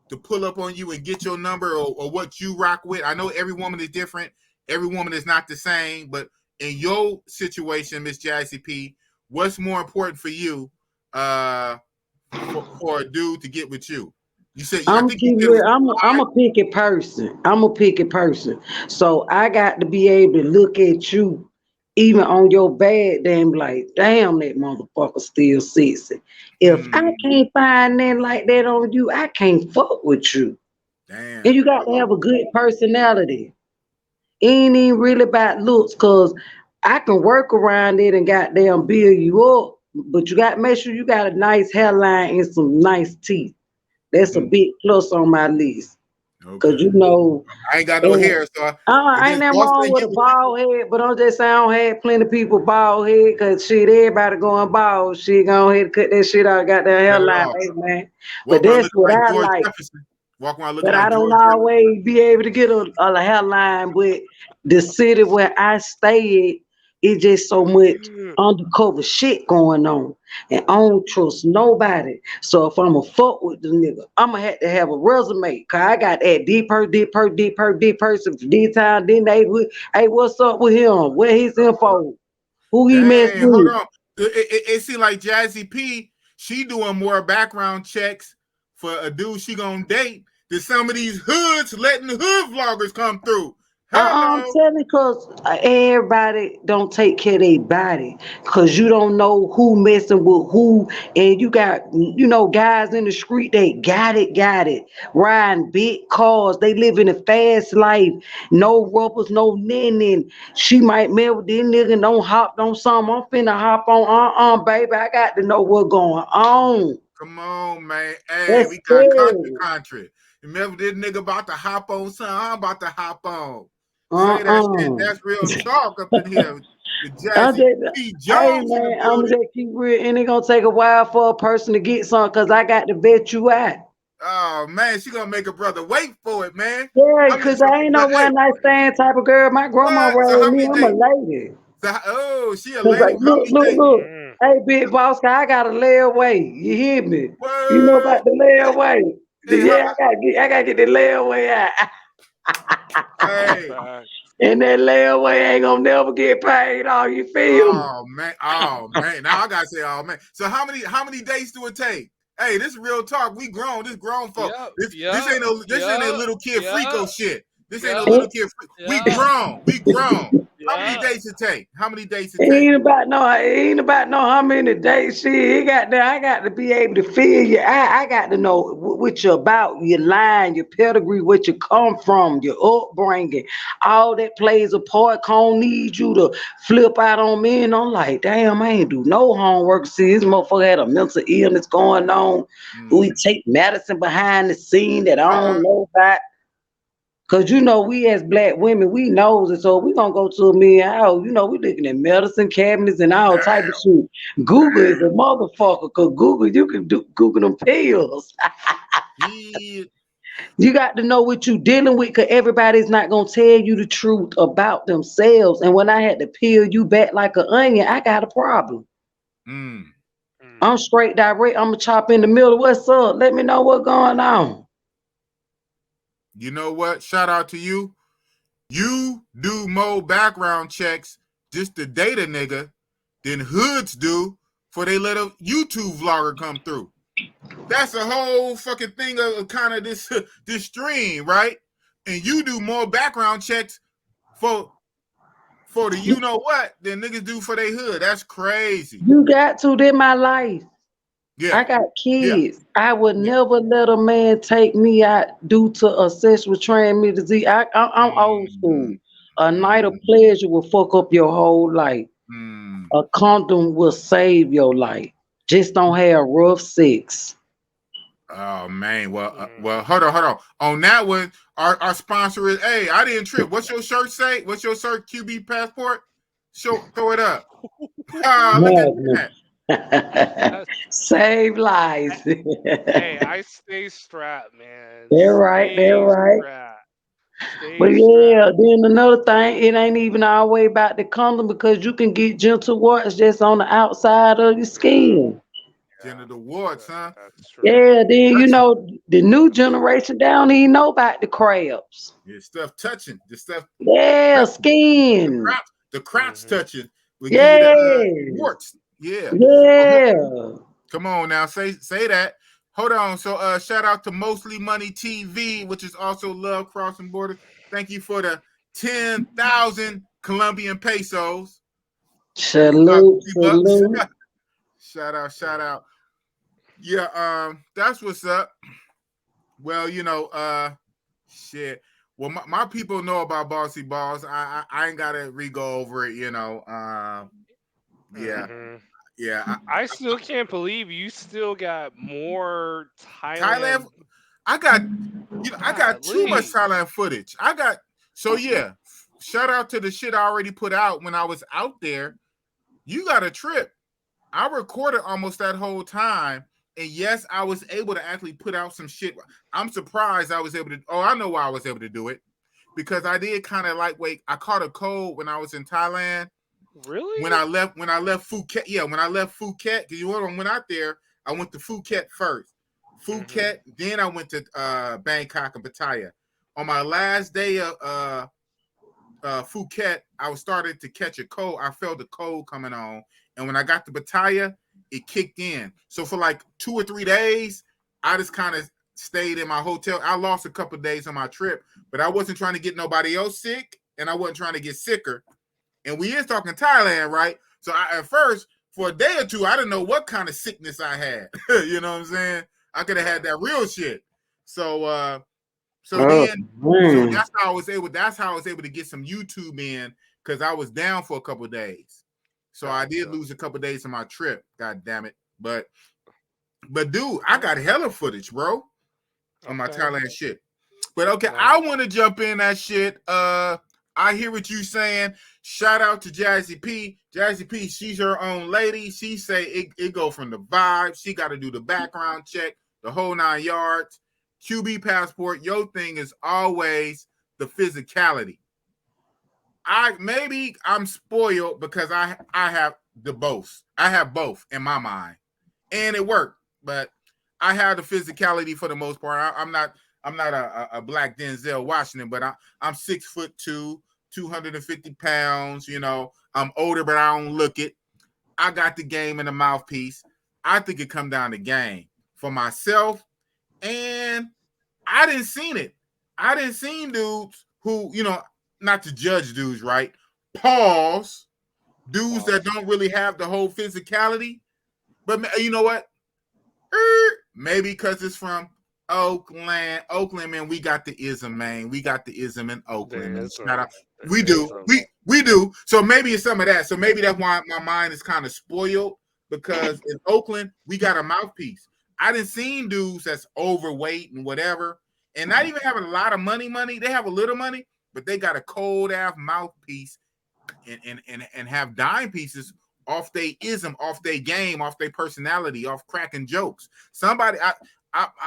to pull up on you and get your number, or what you rock with? I know every woman is different. Every woman is not the same. But in your situation, Miss Jazzy P, what's more important for you for a dude to get with you? You said, I I'm think you said it was I'm a picky person. I'm a picky person. So I got to be able to look at you even on your bad damn like, damn, that motherfucker still sexy. If I can't find nothing like that on you, I can't fuck with you. And damn. you got to have a good personality. It ain't even really about looks, cause I can work around it and goddamn build you up. But you got to make sure you got a nice hairline and some nice teeth. That's a big plus on my list. Cause Okay. you know, I ain't got no hair, so I ain't guess nothing boss wrong didn't with a get with you. bald head, but I'm just saying I don't have plenty of people bald head, cause shit, everybody going bald. Shit, go ahead and cut that shit out, got that Cut it hairline, off. hey man. But Walk around that's looking what like I George like. Jefferson. Walk around looking But I like don't George Jefferson. always be able to get a hairline. But the city where I stay at, it's just so much undercover shit going on. And I don't trust nobody. So if I'm a fuck with the nigga, I'm gonna have to have a resume. Cause I got that deep person from this time, then they would, hey, what's up with him? Where his info? Who he messed Dang, hold with? on. It seems like Jazzy P, she doing more background checks for a dude she gonna date than some of these hoods letting the hood vloggers come through. I'm Hello. telling you, cause everybody don't take care of their body, cause you don't know who messing with who, and you got guys in the street they got it, riding big cars, they living a fast life, no rubbers, no nothing. She might mail with this nigga, don't hop on something. I'm finna hop on, baby. I got to know what's going on. Come on, man. Hey, That's we got serious. country. Remember this nigga about to hop on something? I'm about to hop on. Say that shit. Uh-uh. That's real talk up in here. The I'm Jazzy just, P. hey Jones in the man, I'm building. just keep real, and it gonna take a while for a person to get some, cause I got to vet you out. Oh man, she gonna make a brother wait for it, man. Yeah, I mean, cause I ain't no hey, one night stand type of girl. My grandma what? So raised how me. many I'm a days? lady. She a Cause lady. like, How look, many look, days? look. Hey, big boss, I got a layaway. You hear me? You know What? about the layaway? Hey, Yeah, I gotta get the layaway out. hey, And that layaway ain't gonna never get paid. All you feel me? oh man. Now I gotta say, oh man. So how many days do it take? Hey, this is real talk. We grown. This grown folk. This ain't no little kid freako shit. This ain't no little kid. We grown. We grown. How many Yeah. days it take? How many days it It take? ain't about no how many days. Shit, I got to be able to feel you. I got to know what you're about, your line, your pedigree, what you come from, your upbringing. All that plays a part. Can't need you to flip out on me. And I'm like, damn, I ain't do no homework. See, this motherfucker had a mental illness going on. We take medicine behind the scene that I don't know about. Cause you know we as black women, we knows it, so we gonna go to a million house. You know, we looking at medicine cabinets and all type of shit. Google is a motherfucker, cause Google, you can do Google them pills. Yeah. You got to know what you dealing with, cause everybody's not gonna tell you the truth about themselves. And when I had to peel you back like an onion, I got a problem. Mm. I'm straight direct. I'm gonna chop in the middle. What's up? Let me know what's going on. You know what? Shout out to you. You do more background checks just to date a nigga than hoods do for they let a YouTube vlogger come through. That's a whole fucking thing of kind of this stream, right? And you do more background checks for the you know what than niggas do for their hood. That's crazy. You got to. They're my life. Yeah. I got Yeah. kids. I would Yeah. never let a man take me out due to a sexual transmitted. I'm old school. A night of pleasure will fuck up your whole life. A condom will save your life. Just don't have rough sex. Oh man, well, hold on. On that one, our sponsor is. Hey, I didn't trip. What's your shirt say? What's your shirt? QB passport? Throw it up. Look at that. Save lives. Hey, I stay strapped, man. They're right. They're right. But yeah, then another thing, it ain't even always about the condom because you can get gentle warts just on the outside of your skin. Genital warts, huh? That's true. Yeah, then you know the new generation don't even know about the crabs. Yeah, stuff touching. The stuff. Yeah, skin. The crotch touching will give you Yeah. the warts. Yeah. Yeah. Come on now, say that. Hold on. So shout out to Mostly Money TV, which is also Love Crossing Borders. Thank you for the 10,000 Colombian pesos. Salute. Shout out. Yeah, that's what's up. Well, you know, shit. Well, my people know about Bossy-Boss. I ain't gotta re-go over it, you know. Yeah. Yeah. I still can't believe you still got more Thailand. I got too much Thailand footage. Yeah. Shout out to the shit I already put out when I was out there. You got a trip. I recorded almost that whole time. And yes, I was able to actually put out some shit. I'm surprised I was able to. Oh, I know why I was able to do it. Because I did kind of lightweight. I caught a cold when I was in Thailand. Really? When I left Phuket. Yeah, when I left Phuket. Because when I went out there, I went to Phuket first. Phuket, then I went to Bangkok and Pattaya. On my last day of Phuket, I was starting to catch a cold. I felt the cold coming on. And when I got to Pattaya, it kicked in. So for like 2 or 3 days, I just kind of stayed in my hotel. I lost a couple of days on my trip, but I wasn't trying to get nobody else sick, and I wasn't trying to get sicker. And we is talking Thailand, right? So at first, for a day or two, I didn't know what kind of sickness I had. You know what I'm saying? I could have had that real shit. So that's how I was able to get some YouTube in, because I was down for a couple of days. So I did lose a couple of days on my trip. God damn it. But dude, I got hella footage, bro, on my Thailand shit. But okay, I want to jump in that shit. I hear what you saying. Shout out to Jazzy P. Jazzy P, she's her own lady. She say it go from the vibe. She got to do the background check, the whole 9 yards. QB passport, your thing is always the physicality. I'm spoiled because I have the both. I have both in my mind, and it worked. But I have the physicality for the most part. I'm not a black Denzel Washington, but I'm 6'2", 250 pounds. You know, I'm older, but I don't look it. I got the game and the mouthpiece. I think it come down to game for myself, and I didn't seen it. I didn't seen dudes who, you know, not to judge dudes, right? Pause. Dudes that don't really have the whole physicality. But you know what? Maybe because it's from Oakland. Oakland, man, we got the ism, man. We got the ism in Oakland, man. Shout out. We do. We do. So maybe it's some of that. So maybe that's why my mind is kind of spoiled, because in Oakland, we got a mouthpiece. I done seen dudes that's overweight and whatever, and not even having a lot of money. They have a little money, but they got a cold ass mouthpiece and have dime pieces off they ism, off their game, off their personality, off cracking jokes. Somebody,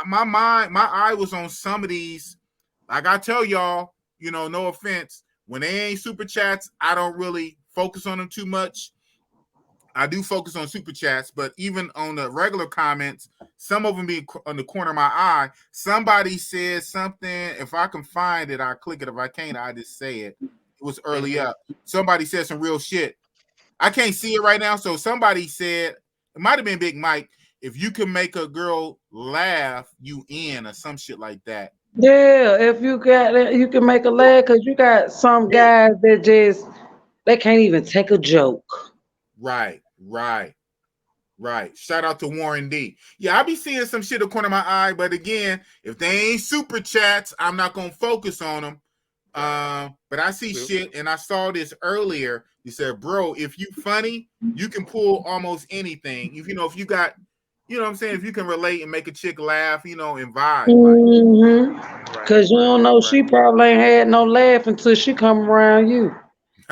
my eye was on some of these. Like I tell y'all, you know, no offense, when they ain't super chats, I don't really focus on them too much. I do focus on super chats, but even on the regular comments, some of them be on the corner of my eye. Somebody said something. If I can find it, I'll click it. If I can't, I just say it. It was early up. Somebody said some real shit. I can't see it right now. So somebody said, it might have been Big Mike, if you can make a girl laugh, you in, or some shit like that. Yeah, if you got it, you can make a laugh, because you got some guys that just, they can't even take a joke. Right. Shout out to Warren D. Yeah, I be seeing some shit in the corner of my eye, but again, if they ain't super chats, I'm not gonna focus on them. But I see shit, and I saw this earlier. You said, bro, if you funny, you can pull almost anything. If you got, you know what I'm saying, if you can relate and make a chick laugh, you know, and vibe. Because you don't know, she probably ain't had no laugh until she come around you.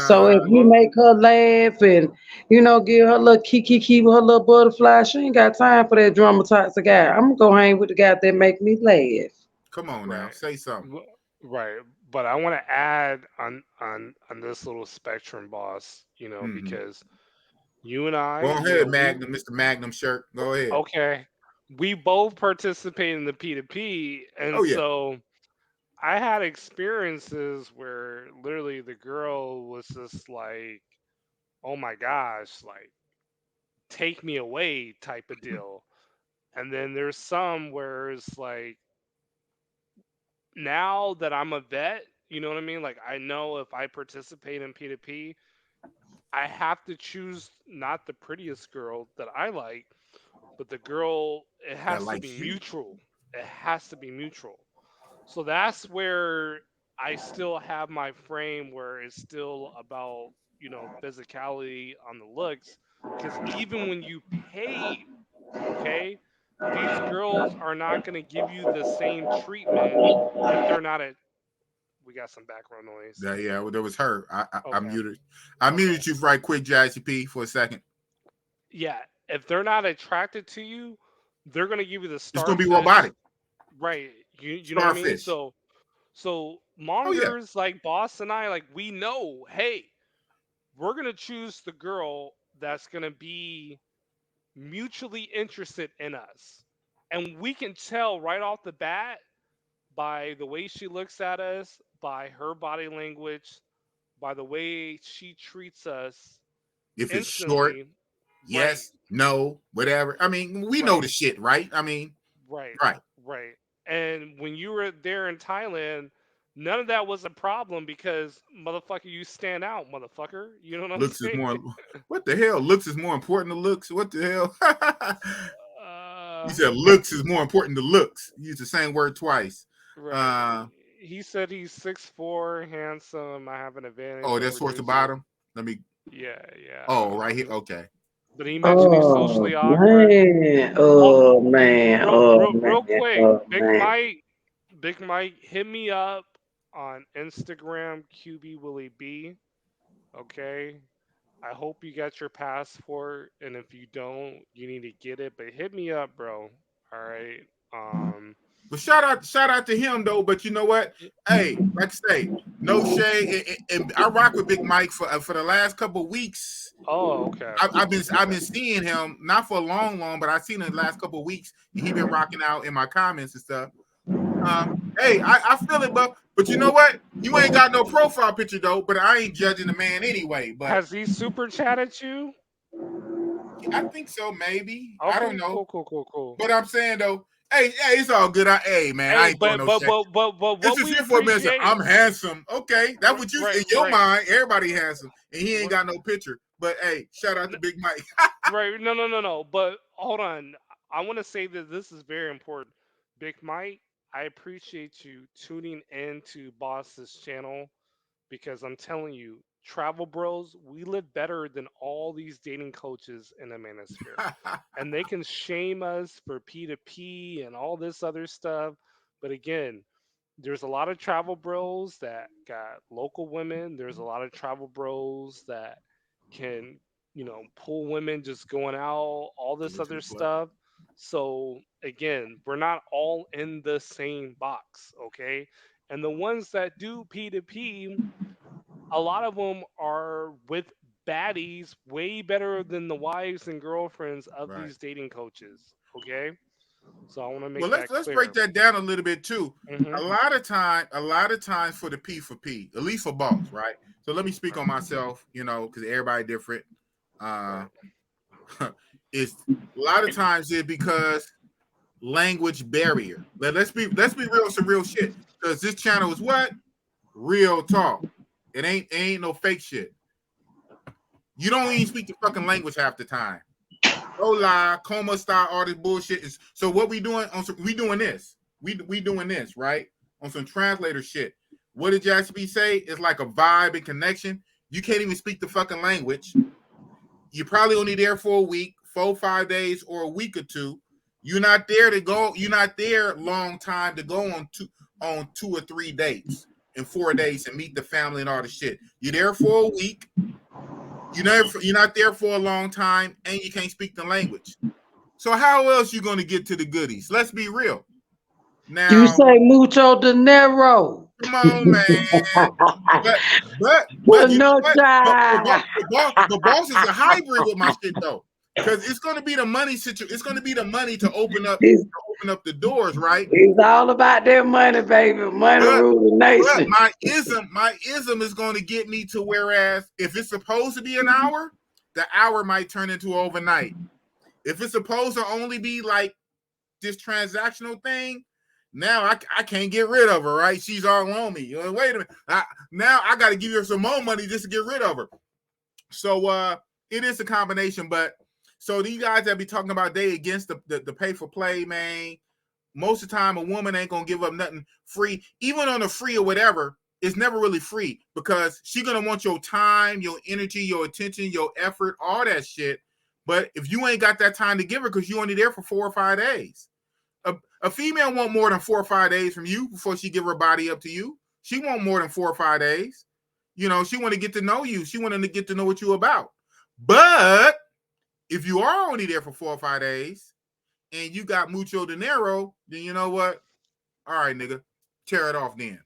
So if you make her laugh and, you know, give her a little kiki with her little butterfly, she ain't got time for that dramatized guy. I'm going to go hang with the guy that make me laugh. Come on now, say something. Right. But I want to add on this little spectrum, boss, you know, because you and I. Go ahead, Magnum, Mr. Magnum shirt. Go ahead. Okay. We both participate in the P2P. And so I had experiences where literally the girl was just like, oh my gosh, like, take me away type of deal. And then there's some where it's like, now that I'm a vet, you know what I mean? Like, I know if I participate in P2P, I have to choose not the prettiest girl that I like, but the girl, it has to be mutual. It has to be mutual. So that's where I still have my frame where it's still about, you know, physicality on the looks. Because even when you pay, okay, these girls are not going to give you the same treatment if they're not a. We got some background noise. Yeah, well, that was her. I muted. I muted you right quick, JICP, for a second. Yeah, if they're not attracted to you, they're going to give you the starfish. It's going to be robotic. Right. You know what I mean? So mongers like Boss and I, like, we know, hey, we're going to choose the girl that's going to be mutually interested in us. And we can tell right off the bat by the way she looks at us, by her body language, by the way she treats us. If it's short, yes, no, whatever. I mean, we know the shit, right? I mean, right. And when you were there in Thailand, none of that was a problem because, motherfucker, you stand out, motherfucker. You know what I'm saying? What the hell? Looks is more important than looks. What the hell? You said looks is more important than looks. You used the same word twice. Right. He said he's 6'4", handsome. I have an advantage. Oh, that's towards the bottom. Let me. Yeah. Oh, right here. Okay. But he mentioned he's socially awkward. Man. Real quick, Big Mike, hit me up on Instagram, QB Willie B. Okay. I hope you got your passport, and if you don't, you need to get it. But hit me up, bro. All right. But shout out to him though. But you know what? Hey, like I say, no shade. And I rock with Big Mike for the last couple of weeks. Oh, okay. I've been seeing him not for a long, but I've seen him the last couple of weeks. He been rocking out in my comments and stuff. Hey, I feel it, but you know what? You ain't got no profile picture though. But I ain't judging the man anyway. But has he super chatted you? I think so, maybe. Okay, I don't know. Cool. But I'm saying though, Hey, it's all good. Hey, man, I Hey, ain't doing but no but shit. but but but It's what just we here for a minute. appreciate, I'm handsome. Okay, that's what you right, in your right, mind. Everybody handsome, and he ain't right, got no picture. But hey, shout out to Big Mike. right. No. But hold on, I want to say that this is very important. Big Mike, I appreciate you tuning into Boss's channel because I'm telling you, travel bros, we live better than all these dating coaches in the manosphere. And they can shame us for P2P and all this other stuff. But again, there's a lot of travel bros that got local women. There's a lot of travel bros that can, pull women just going out, all this Give it to other the plug. stuff. So again, we're not all in the same box, okay? And the ones that do P2P, a lot of them are with baddies way better than the wives and girlfriends of Right. these dating coaches, okay? So I want to Well, make that let's break clear. that down a little bit too. Hmm. A lot of times for the P for P, at least for boss, right? So let me speak on myself, because everybody different. Uh, Right. it's a lot of times it's because language barrier. Let's be real, some real shit. Because this channel is what? Real talk. It ain't no fake shit. You don't even speak the fucking language half the time. Hola, coma style, all this bullshit is. So what we doing we doing this. We doing this, right? On some translator shit. What did Jaspy say? It's like a vibe and connection. You can't even speak the fucking language. You're probably only there for a week, 4 5 days, or a week or two. You're not there to go, you're not there long time to go on 2 or 3 dates in 4 days and meet the family and all the shit. You're there for a week. You're not there for a long time, and you can't speak the language. So how else you going to get to the goodies? Let's be real. Now, You say mucho dinero. come on, man. But you know No what? time. The boss is a hybrid with my shit though, because it's going to be the money situation. It's going to be the money to open up the doors, right? It's all about that money, baby. Money But rule the nation. my ism is going to get me to whereas if it's supposed to be an hour, the hour might turn into overnight. If it's supposed to only be like this transactional thing, now I can't get rid of her, right? She's all on me. Wait a minute. Now I got to give her some more money just to get rid of her. So it is a combination, but so these guys that be talking about they against the pay for play, man. Most of the time, a woman ain't gonna give up nothing free, even on a free or whatever. It's never really free because she's gonna want your time, your energy, your attention, your effort, all that shit. But if you ain't got that time to give her because you're only there for 4 or 5 days, a female want more than 4 or 5 days from you before she give her body up to you. She want more than 4 or 5 days. She want to get to know you. She want to get to know what you about. But if you are only there for 4 or 5 days and you got mucho dinero, then you know what? All right, nigga, tear it off then.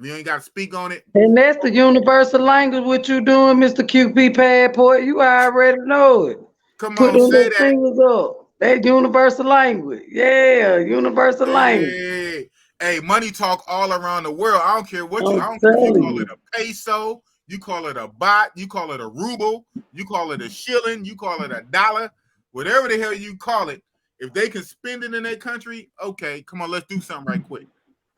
You ain't got to speak on it. And that's the universal language. What you doing, Mr. QP Passport? You already know it. Come Put on, them say little that. fingers up. That universal language. Yeah, universal language. Hey, money talk all around the world. I don't care what I don't care if you call it a peso, you call it a baht, you call it a ruble, you call it a shilling, you call it a dollar, whatever the hell you call it. If they can spend it in their country, okay, come on, let's do something right quick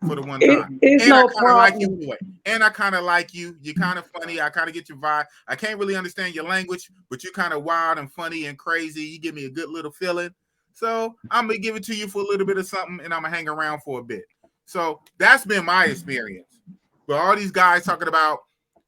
for the one time. It's And no I kind of like you problem. anyway. And I kind of like you. You're kind of funny. I kind of get your vibe. I can't really understand your language, but you're kind of wild and funny and crazy. You give me a good little feeling. So I'm gonna give it to you for a little bit of something, and I'm gonna hang around for a bit. So that's been my experience. But all these guys talking about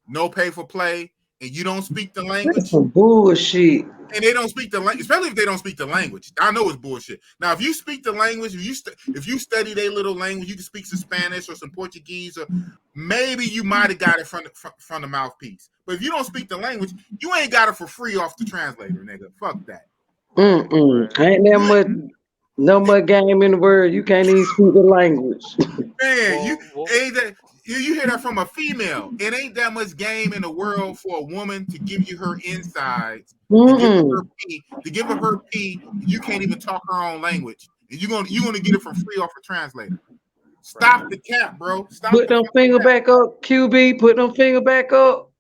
no pay for play, and you don't speak the language. That's some bullshit. And they don't speak the language, especially if they don't speak the language. I know it's bullshit. Now, if you speak the language, if you study their little language, you can speak some Spanish or some Portuguese, or maybe you might have got it from the mouthpiece. But if you don't speak the language, you ain't got it for free off the translator, nigga. Fuck that. Ain't that no much game in the world. You can't even speak the language. Man, you hear that from a female. It ain't that much game in the world for a woman to give you her insides, to give her pee. You can't even talk her own language, and you're gonna get it for free off a translator. Stop the cap, bro. Stop Put the them finger cap. back up, QB. Put them finger back up.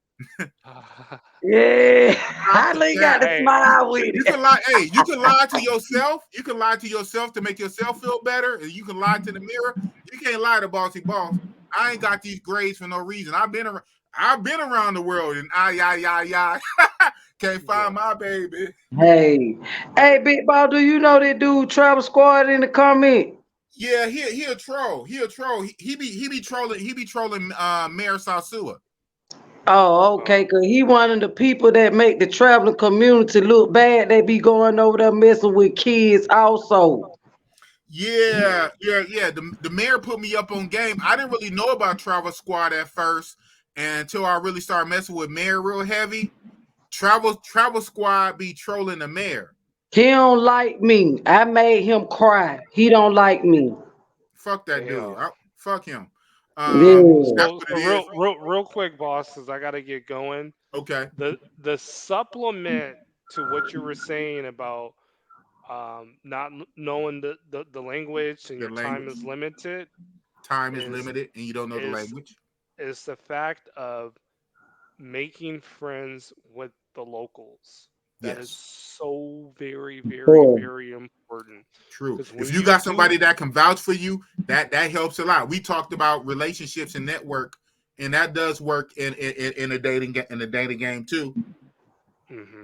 Yeah, I ain't got to Hey, smile with You it. can lie. Hey, you can lie to yourself. You can lie to yourself to make yourself feel better, and you can lie to the mirror. You can't lie to Bossy Boss. I ain't got these grades for no reason. I've been around the world, and can't find my baby. Hey, Big Ball, do you know that dude Travel Squad in the comment? Yeah, he a troll. He a troll. He be trolling. He be trolling Mayor Sosua. Oh, okay, cause he one of the people that make the traveling community look bad. They be going over there messing with kids also. Yeah. The mayor put me up on game. I didn't really know about Travel Squad at first until I really started messing with Mayor real heavy. Travel Squad be trolling the mayor. He don't like me. I made him cry. He don't like me. Fuck that dude. damn. Fuck him. Yeah. That's So what it is. real quick, boss, because I gotta get going. Okay. The supplement to what you were saying about not knowing the language and The your time language. is limited Time is is limited and you don't know the is language. is the fact of making friends with the locals. That is Yes. so very, very, Boy. very important. True. Because If when you you got do, somebody that can vouch for you, that helps a lot. We talked about relationships and network, and that does work in a dating game too.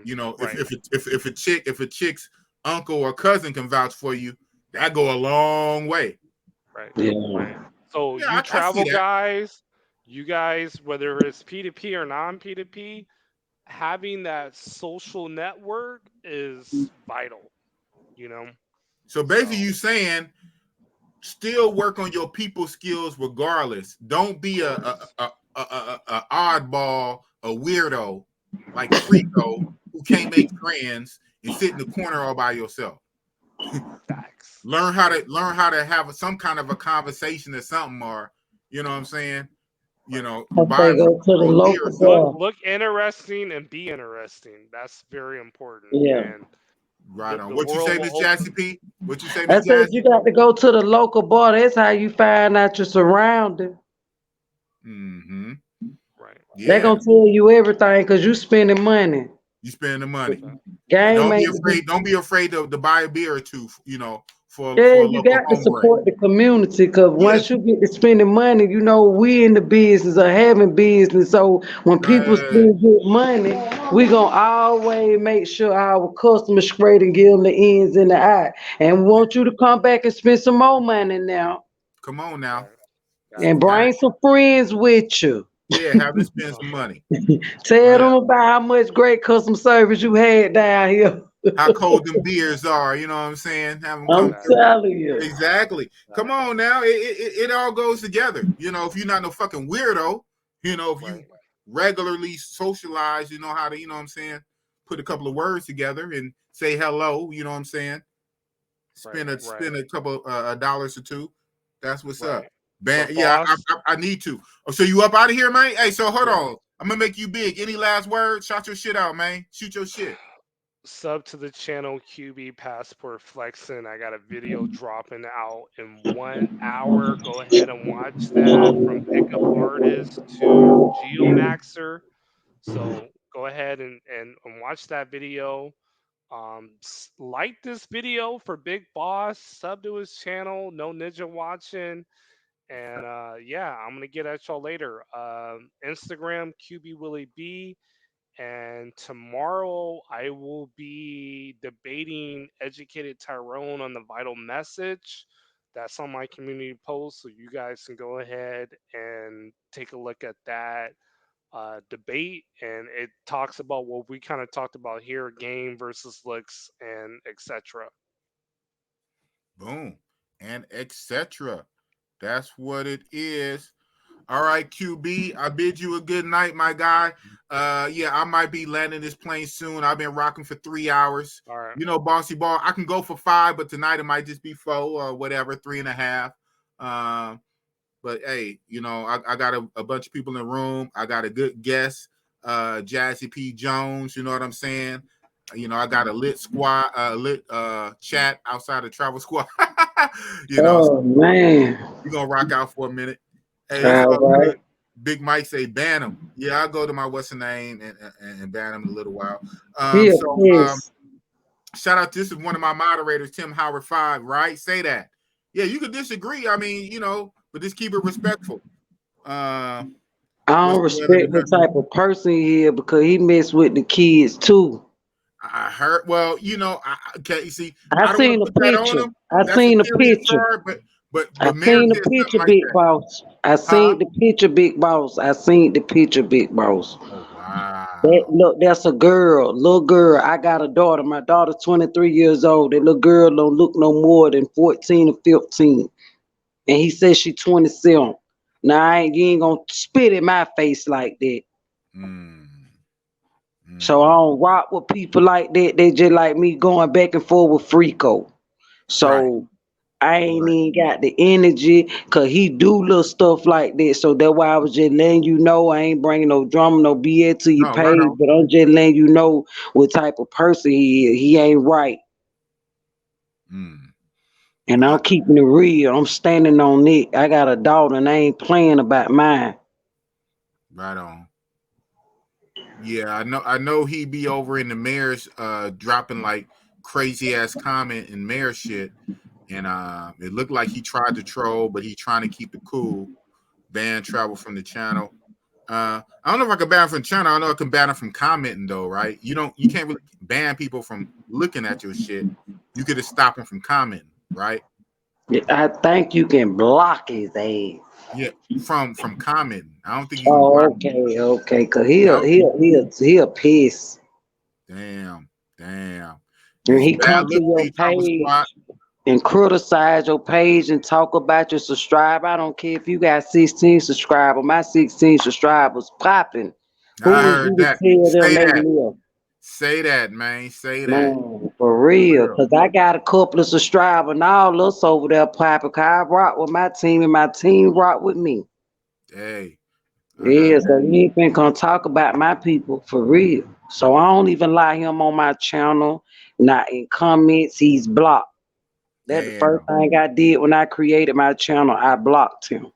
You know, right, if a chick's uncle or cousin can vouch for you, that go a long way. right, Yeah. right. So Yeah, you I see travel that. guys, you guys, whether it's P2P or non-P2P, having that social network is vital. You know. So basically, So you saying still work on your people skills regardless. Don't be of a course. oddball, a weirdo like Frico who can't make friends and sit in the corner all by yourself. Facts. learn how to have some kind of a conversation or something, or you know what I'm saying. You Right. know, buy Okay, a go to the beer or local something. bar. Look interesting and be interesting. That's very important. Yeah. And Right on. the What you world say, will Miss open. Jassy P? What you say, I Miss said you Jassy? got to go to the local bar. That's how you find out your surrounding. Mm-hmm. Right. They're Yeah. gonna tell you everything because you spending money. You spend the money. And Game don't be ain't. afraid. Don't be afraid to buy a beer or two, you know, for Yeah, a you local got to homeboy. support the community because Yeah. once you get to spending money, you know we in the business of having business. So when people spend good money, we gonna always make sure our customers straight and give them the ends in the eye. And we want you to come back and spend some more money now Come on now. Right. Got and it. Got bring some friends with you. Yeah, have them spend some money. Tell Right. them about how much great customer service you had down here. How cold them beers are, you know what I'm saying? Have them come I'm through. telling you. Exactly. Come on now. It all goes together. You know, if you're not no fucking weirdo, you know, if you Right. regularly socialize, you know how to, you know what I'm saying, put a couple of words together and say hello, you know what I'm saying? Spend a couple dollars or two. That's what's up. Right. Man, But yeah, boss, I need to. Oh, so you up out of here, man? Hey, so hold yeah. on. I'm gonna make you big. Any last words? Shout your shit out, man. Shoot your shit. Sub to the channel QB Passport Flexing. I got a video dropping out in 1 hour. Go ahead and watch that from pickup artist to Geomaxer. So go ahead and watch that video. Like this video for Big Boss. Sub to his channel. No Ninja watching. And yeah, I'm gonna get at y'all later. Instagram QB Willie B. And tomorrow I will be debating Educated Tyrone on the vital message. That's on my community post, so you guys can go ahead and take a look at that debate. And it talks about what we kind of talked about here: game versus looks, and etc. Boom. And etc. That's what it is. All right, QB. I bid you a good night, my guy. Yeah, I might be landing this plane soon. I've been rocking for 3 hours. All right. You know, Bossy Ball, I can go for 5, but tonight it might just be 4 or whatever, 3.5. But hey, you know, I got a bunch of people in the room. I got a good guest, Jazzy P. Jones. You know what I'm saying? You know, I got a lit squad, lit chat outside of Travel Squad. You know, Oh man. we're gonna rock out for a minute. Hey, it's All all right. good. Big Mike say ban him. Yeah, I'll go to my what's the name and ban him in a little while. Yes. Shout out, this is one of my moderators, Tim Howard 5, right? Say that. Yeah, you could disagree. I mean, you know, but just keep it respectful. I don't respect the type of person he is because he mess with the kids too. I heard. Well, you know, okay. You see, I don't seen want to the put that on picture. him. I That's seen a the serious picture. charge, but I Mary seen the said picture, something like Big that. Boss. I seen the picture, Big Boss. I seen the picture, Big Boss. Oh wow. Look, that's a girl, little girl. I got a daughter. My daughter's 23 years old. That little girl don't look no more than 14 or 15. And he says she 27. Now you ain't gonna spit in my face like that. So I don't rock with people like that. They just like me going back and forth with Frico. So I ain't even got the energy because he do little stuff like that. So that's why I was just letting you know I ain't bringing no drama, no BS to your page, but I'm just letting you know what type of person he is. He ain't right. And I'm keeping it real. I'm standing on it. I got a daughter and I ain't playing about mine. Right on. Yeah, I know he be over in the mayor's dropping like crazy ass comment and mayor shit. And it looked like he tried to troll, but he trying to keep it cool. Ban travel from the channel. I don't know if I can ban him from the channel. I know I can ban him from commenting though, right? You can't really ban people from looking at your shit. You could just stop him from commenting, right? Yeah, I think you can block his ass. Yeah, from commenting. I don't think you can block him. Okay, cause he'll piss. Damn. And he come to your page and criticize your page and talk about your subscriber. I don't care if you got 16 subscribers. My 16 subscribers popping. Who I was heard you that. to tell them Say they that. live? Say that, man. Say that. Man, for real. Because I got a couple of subscribers and all us over there popping. Because I rock with my team and my team rock with me. Hey. Yeah, so he ain't been gonna talk about my people for real. So I don't even lie him on my channel. Not in comments, he's blocked. That's the first thing I did when I created my channel. I blocked him.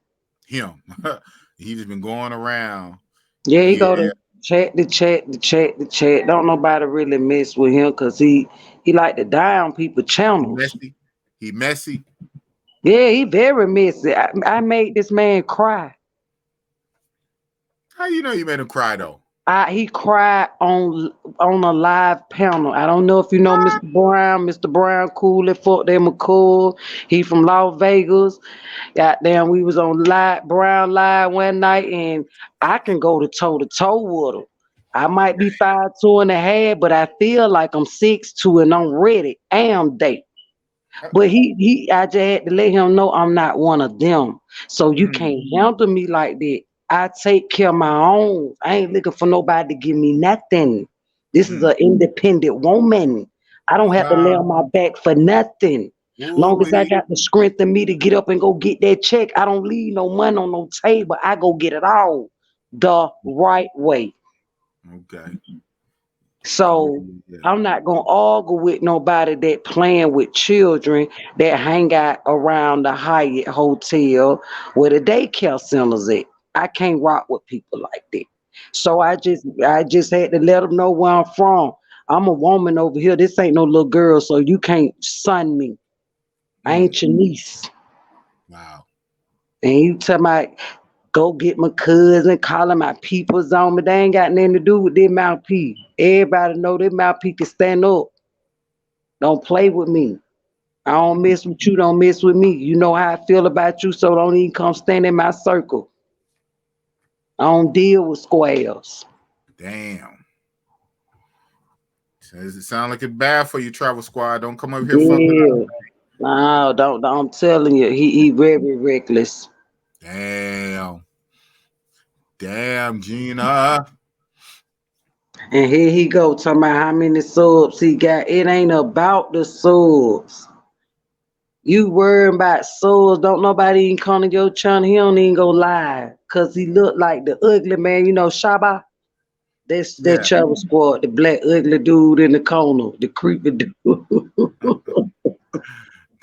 He just been going around. Yeah, he go to chat. Don't nobody really mess with him because he like to down people channels. He messy. Yeah, he very messy. I made this man cry. How you know you made him cry though? He cried on a live panel. I don't know if you know Mr. Brown. Mr. Brown cool at Fort Day McCool. He from Las Vegas. Goddamn, we was on Brown Live one night, and I can go to toe with him. I might be 5'2.5", but I feel like I'm 6'2", and I'm ready. Am day. But I just had to let him know I'm not one of them. So you can't handle me like that. I take care of my own. I ain't looking for nobody to give me nothing. This is an independent woman. I don't have to lay on my back for nothing. Long as I got the strength in me to get up and go get that check, I don't leave no money on no table. I go get it all the right way. Okay. So I'm not gonna argue with nobody that playing with children that hang out around the Hyatt Hotel where the daycare centers at. I can't rock with people like that. So I just had to let them know where I'm from. I'm a woman over here. This ain't no little girl, so you can't son me. I ain't your niece. Wow. And you tell my go get my cousin, calling my peoples on me. They ain't got nothing to do with their mouthpiece. Everybody know their mouthpiece can stand up. Don't play with me. I don't mess with you, don't mess with me. You know how I feel about you, so don't even come stand in my circle. I don't deal with squares. Damn. Does it sound like it's bad for you, Travel Squad? Don't come over here fucking up. No, don't. I'm telling you, he very reckless. Damn, Gina. And here he go talking about how many subs he got. It ain't about the subs. You worrying about subs. Don't nobody even come to your channel. He don't even go live. Cause he look like the ugly man, you know, Shaba. That's that Travel Squad, the black ugly dude in the corner, the creepy dude.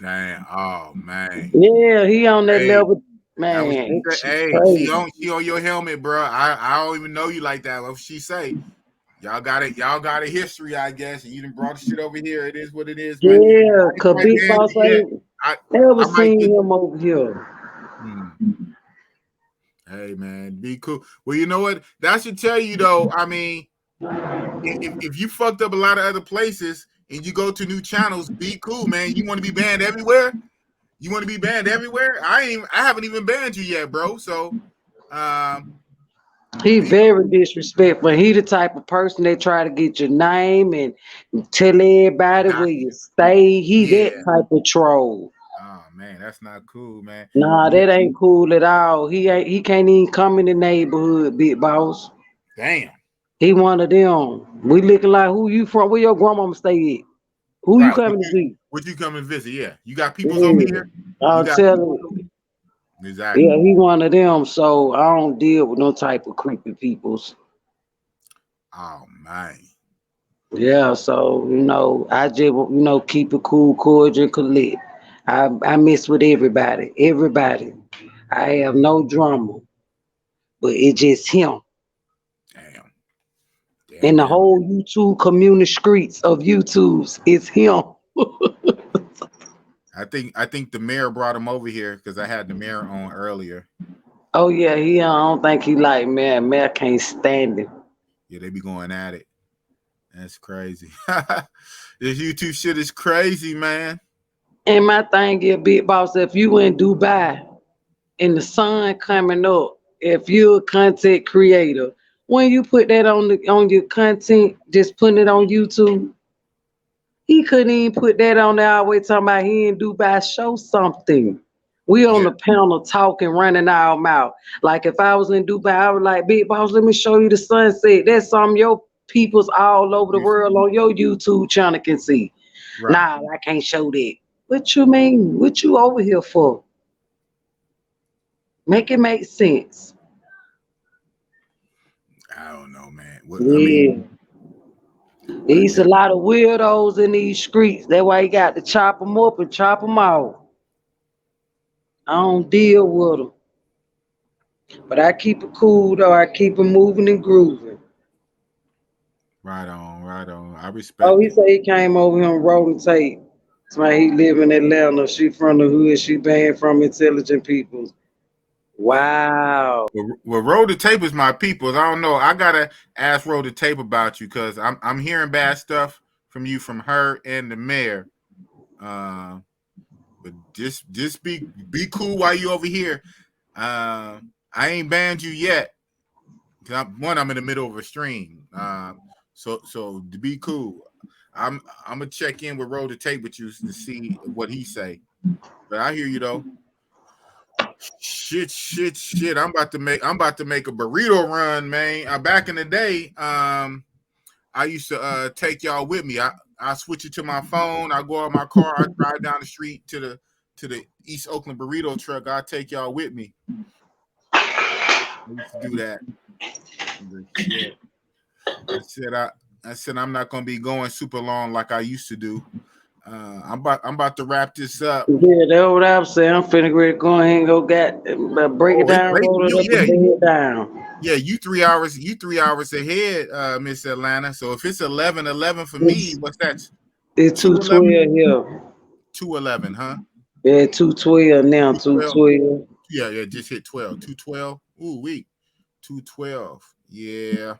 Damn. Oh man. Yeah, he on that level. That was Man, it's hey, crazy. she on your helmet, bro. I don't even know you like that. What she say? Y'all got a history, I guess, and you done brought the shit over here. It is what it is, man. Yeah, I ain't cause quite Big banned Boss you yet. ain't I never I might seen get him over here. hey man, be cool. Well, you know what? That should tell you though. I mean, if you fucked up a lot of other places and you go to new channels, be cool, man. You want to be banned everywhere? You want to be banned everywhere? I haven't even banned you yet, bro. So He be very disrespectful. He the type of person that try to get your name and tell everybody got where you stay. He yeah. that type of troll. Oh man, that's not cool, man. Nah, that ain't cool at all. He can't even come in the neighborhood, Big Boss. Damn. He one of them. We looking like who you from? Where your grandmama stay at? Who you Right. coming to see? Would you come and visit? Yeah. You got peoples over Yeah. here? You I'll got tell people. him. Exactly. Yeah, he one of them. So I don't deal with no type of creepy peoples. Oh man. Yeah, so I just keep it cool, cordial, and collect. I mess with everybody. Everybody. I have no drama. But it's just him. Damn. In the Damn. whole YouTube community streets of YouTubes, it's him. I think the mayor brought him over here because I had the mayor on earlier. Oh yeah, I don't think he like man. Man can't stand him. Yeah, they be going at it. That's crazy. This YouTube shit is crazy, man. And my thing is, Big Boss, if you in Dubai and the sun coming up, if you're a content creator, when you put that on your content, just putting it on YouTube, he couldn't even put that on there all the way talking about he in Dubai, show something. We on Yeah. the panel talking, running our mouth. Like if I was in Dubai, I was like, Big Boss, let me show you the sunset. That's some your peoples all over the world on your YouTube channel can see. Right. Nah, I can't show that. What you mean? What you over here for? Make it make sense. I don't know, man. What I Yeah. mean, There's a lot of weirdos in these streets. That's why you got to chop them up and chop them off. I don't deal with them. But I keep it cool, though. I keep it moving and grooving. right on, right on. I respect Oh, he it. said he came over here and rolling tape. That's why he live in Atlanta. She from the hood. She banned from intelligent people. Wow. Well, Roll the Tape is my peoples. I don't know. I gotta ask Roll the Tape about you because I'm hearing bad stuff from you, from her and the mayor. But just be cool while you over here. I ain't banned you yet. I'm in the middle of a stream. So to be cool, I'm gonna check in with Roll the Tape with you to see what he say. But I hear you though. Shit. I'm about to make a burrito run, man. Back in the day, I used to take y'all with me. I switch it to my phone. I go out my car. I drive down the street to the East Oakland burrito truck. I take y'all with me. I used to do that. Shit. I said I'm not gonna be going super long like I used to do. I'm about to wrap this up. Yeah, that's what I'm saying. I'm finna go ahead and go break it down, roll it up, and lay it down. Yeah, you 3 hours. You 3 hours ahead, Miss Atlanta. So if it's 11:11 for me, what's that? It's 2:12 here. 2:11, huh? Yeah, 2:12 now. 2:12. Yeah. Just hit 12. 2:12. Ooh, wait. 2:12. Yeah.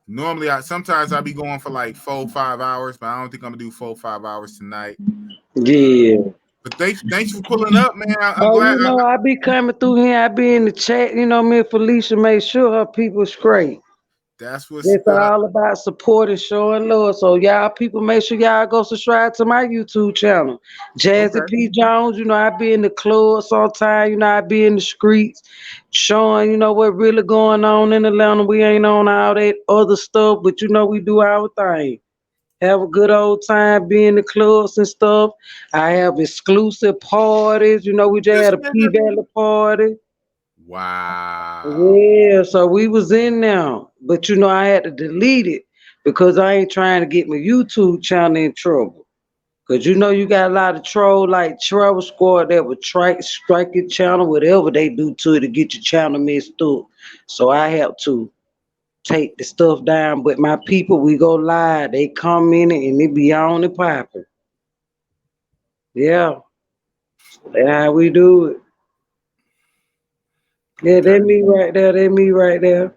Normally, sometimes I'll be going for like 4-5 hours, but I don't think I'm gonna do 4-5 hours tonight. Yeah. But thanks for pulling up, man. I'm Oh, glad. I be coming through here. I be in the chat. Me and Felicia make sure her people straight. That's what's It's up. all about supporting, showing love. So y'all people, make sure y'all go subscribe to my YouTube channel, Jazzy P Jones. I be in the club sometime. I be in the streets, showing what really going on in Atlanta. We ain't on all that other stuff, but we do our thing. Have a good time, be in the clubs and stuff. I have exclusive parties. We just had a P Valley party. Wow. Yeah, so we was in there. But I had to delete it because I ain't trying to get my YouTube channel in trouble. Cause you know you got a lot of troll like Travel Squad that would strike your channel, whatever they do to it to get your channel messed up. So I have to take the stuff down. But my people, we go live. They come in and it be on the popping. Yeah. That's how we do it. Yeah, Okay. that me right there. That me right there.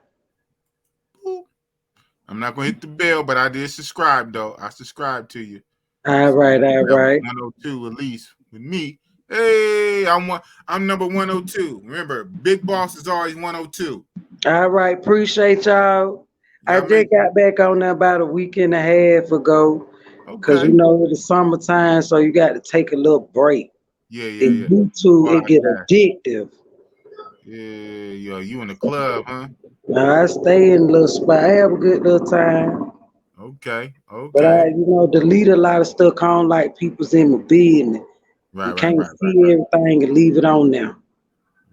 I'm not gonna hit the bell, but I did subscribe though. I subscribed to you. All right, all right. 102 at least with me. Hey, I'm number 102. Remember, Big Boss is always 102. All right, appreciate y'all. I Y'all make just got back on there about a week and a half ago. Cause okay. you know it's summertime, so you got to take a little break. Yeah. And YouTube, it get addictive. Yeah, you in the club, huh? I stay in a little spot. I have a good little time. Okay. But I, delete a lot of stuff. I don't like people's in my business. You can't see everything and leave it on there.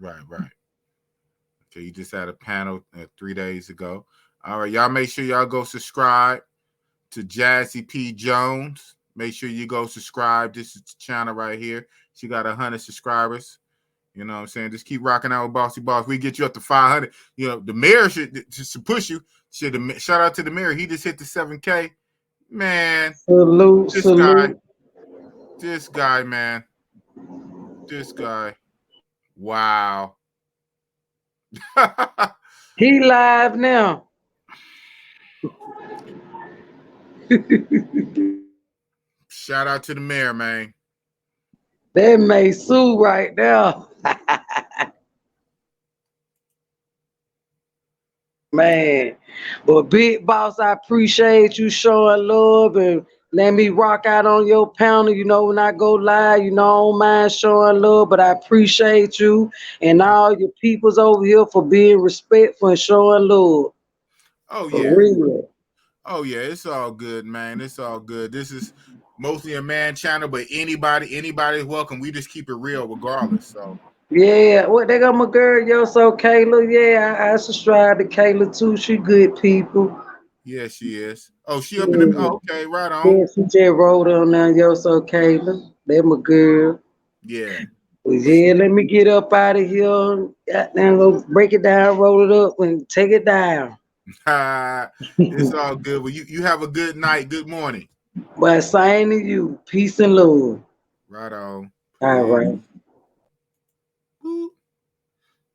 Right. Okay, you just had a panel 3 days ago. All right, y'all make sure y'all go subscribe to Jazzy P. Jones. Make sure you go subscribe. This is the channel right here. She got 100 subscribers. You know what I'm saying? Just keep rocking out with Bossy-Boss. We get you up to 500. You know, the mayor should push you. Shout out to the mayor. He just hit the 7K. Man. Salute. This guy, man. This guy. Wow. He live now. Shout out to the mayor, man. That may sue right now. Man, but Big Boss, I appreciate you showing love and let me rock out on your panel. You know, when I go live, I don't mind showing love, but I appreciate you and all your peoples over here for being respectful and showing love. Oh, for yeah. real. Oh, yeah. It's all good, man. It's all good. This is mostly a man channel, but anybody's welcome. We just keep it real regardless. So. Yeah, what they got my girl, so Kayla. Yeah, I subscribe to Kayla too. She good people. Yeah, she is. Oh, she up in the okay, right on. Yeah, she just rolled on there, so Kayla. That my girl. Yeah. Well, yeah, let me get up out of here. Now go break it down, roll it up, and take it down. It's all good. Well, you have a good night, good morning. But same to you. Peace and love. Right on. All right.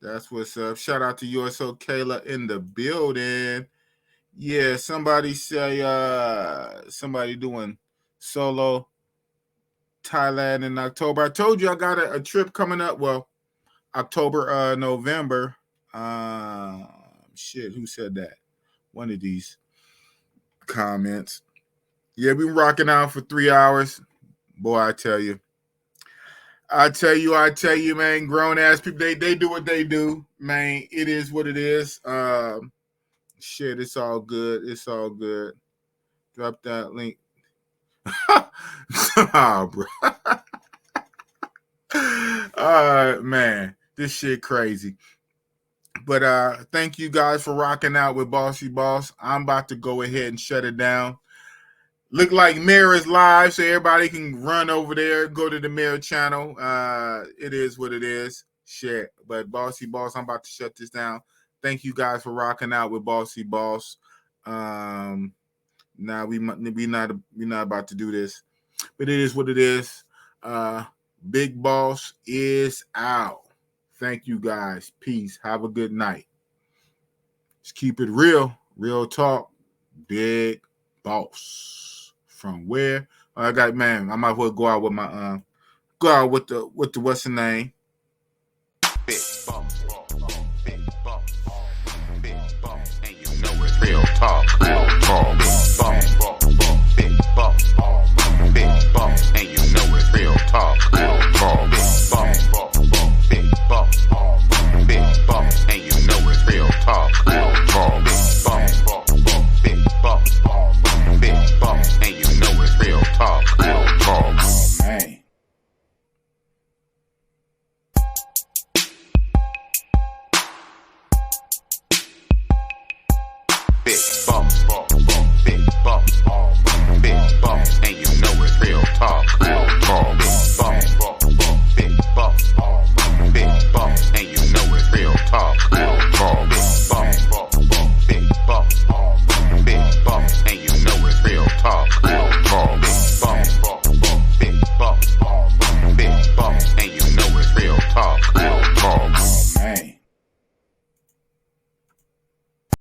That's what's up. Shout out to USO Kayla in the building. Yeah, somebody say somebody doing solo Thailand in October. I told you I got a trip coming up. Well, October, November. Shit, who said that? One of these comments. Yeah, we rocking out for 3 hours. Boy, I tell you, man, grown ass people, they do what they do, man. It is what it is. Shit, it's all good. It's all good. Drop that link. Oh, bro. Man, this shit crazy. But thank you guys for rocking out with Bossy-Boss. I'm about to go ahead and shut it down. Look like Mayor is live, so everybody can run over there, go to the Mayor channel. It is what it is. Shit. But Bossy-Boss, I'm about to shut this down. Thank you guys for rocking out with Bossy-Boss. Now we not about to do this, but it is what it is. Big Boss is out. Thank you guys. Peace. Have a good night. Just keep it real. Real talk. Big Boss. From where? I might as well go out with my the what's the name? Big Boss. Big Boss. Big Boss. And you know it. Real talk. Real talk. Big Boss. Big Boss. Big Boss. And you know it. Real talk. Real talk. Big Boss. Big Boss. Big Boss. And you know it. Real talk. Real talk. Big Boss. Big Boss. Big Boss. And you know it. Real talk. Real talk. Oh, man. Big Boss.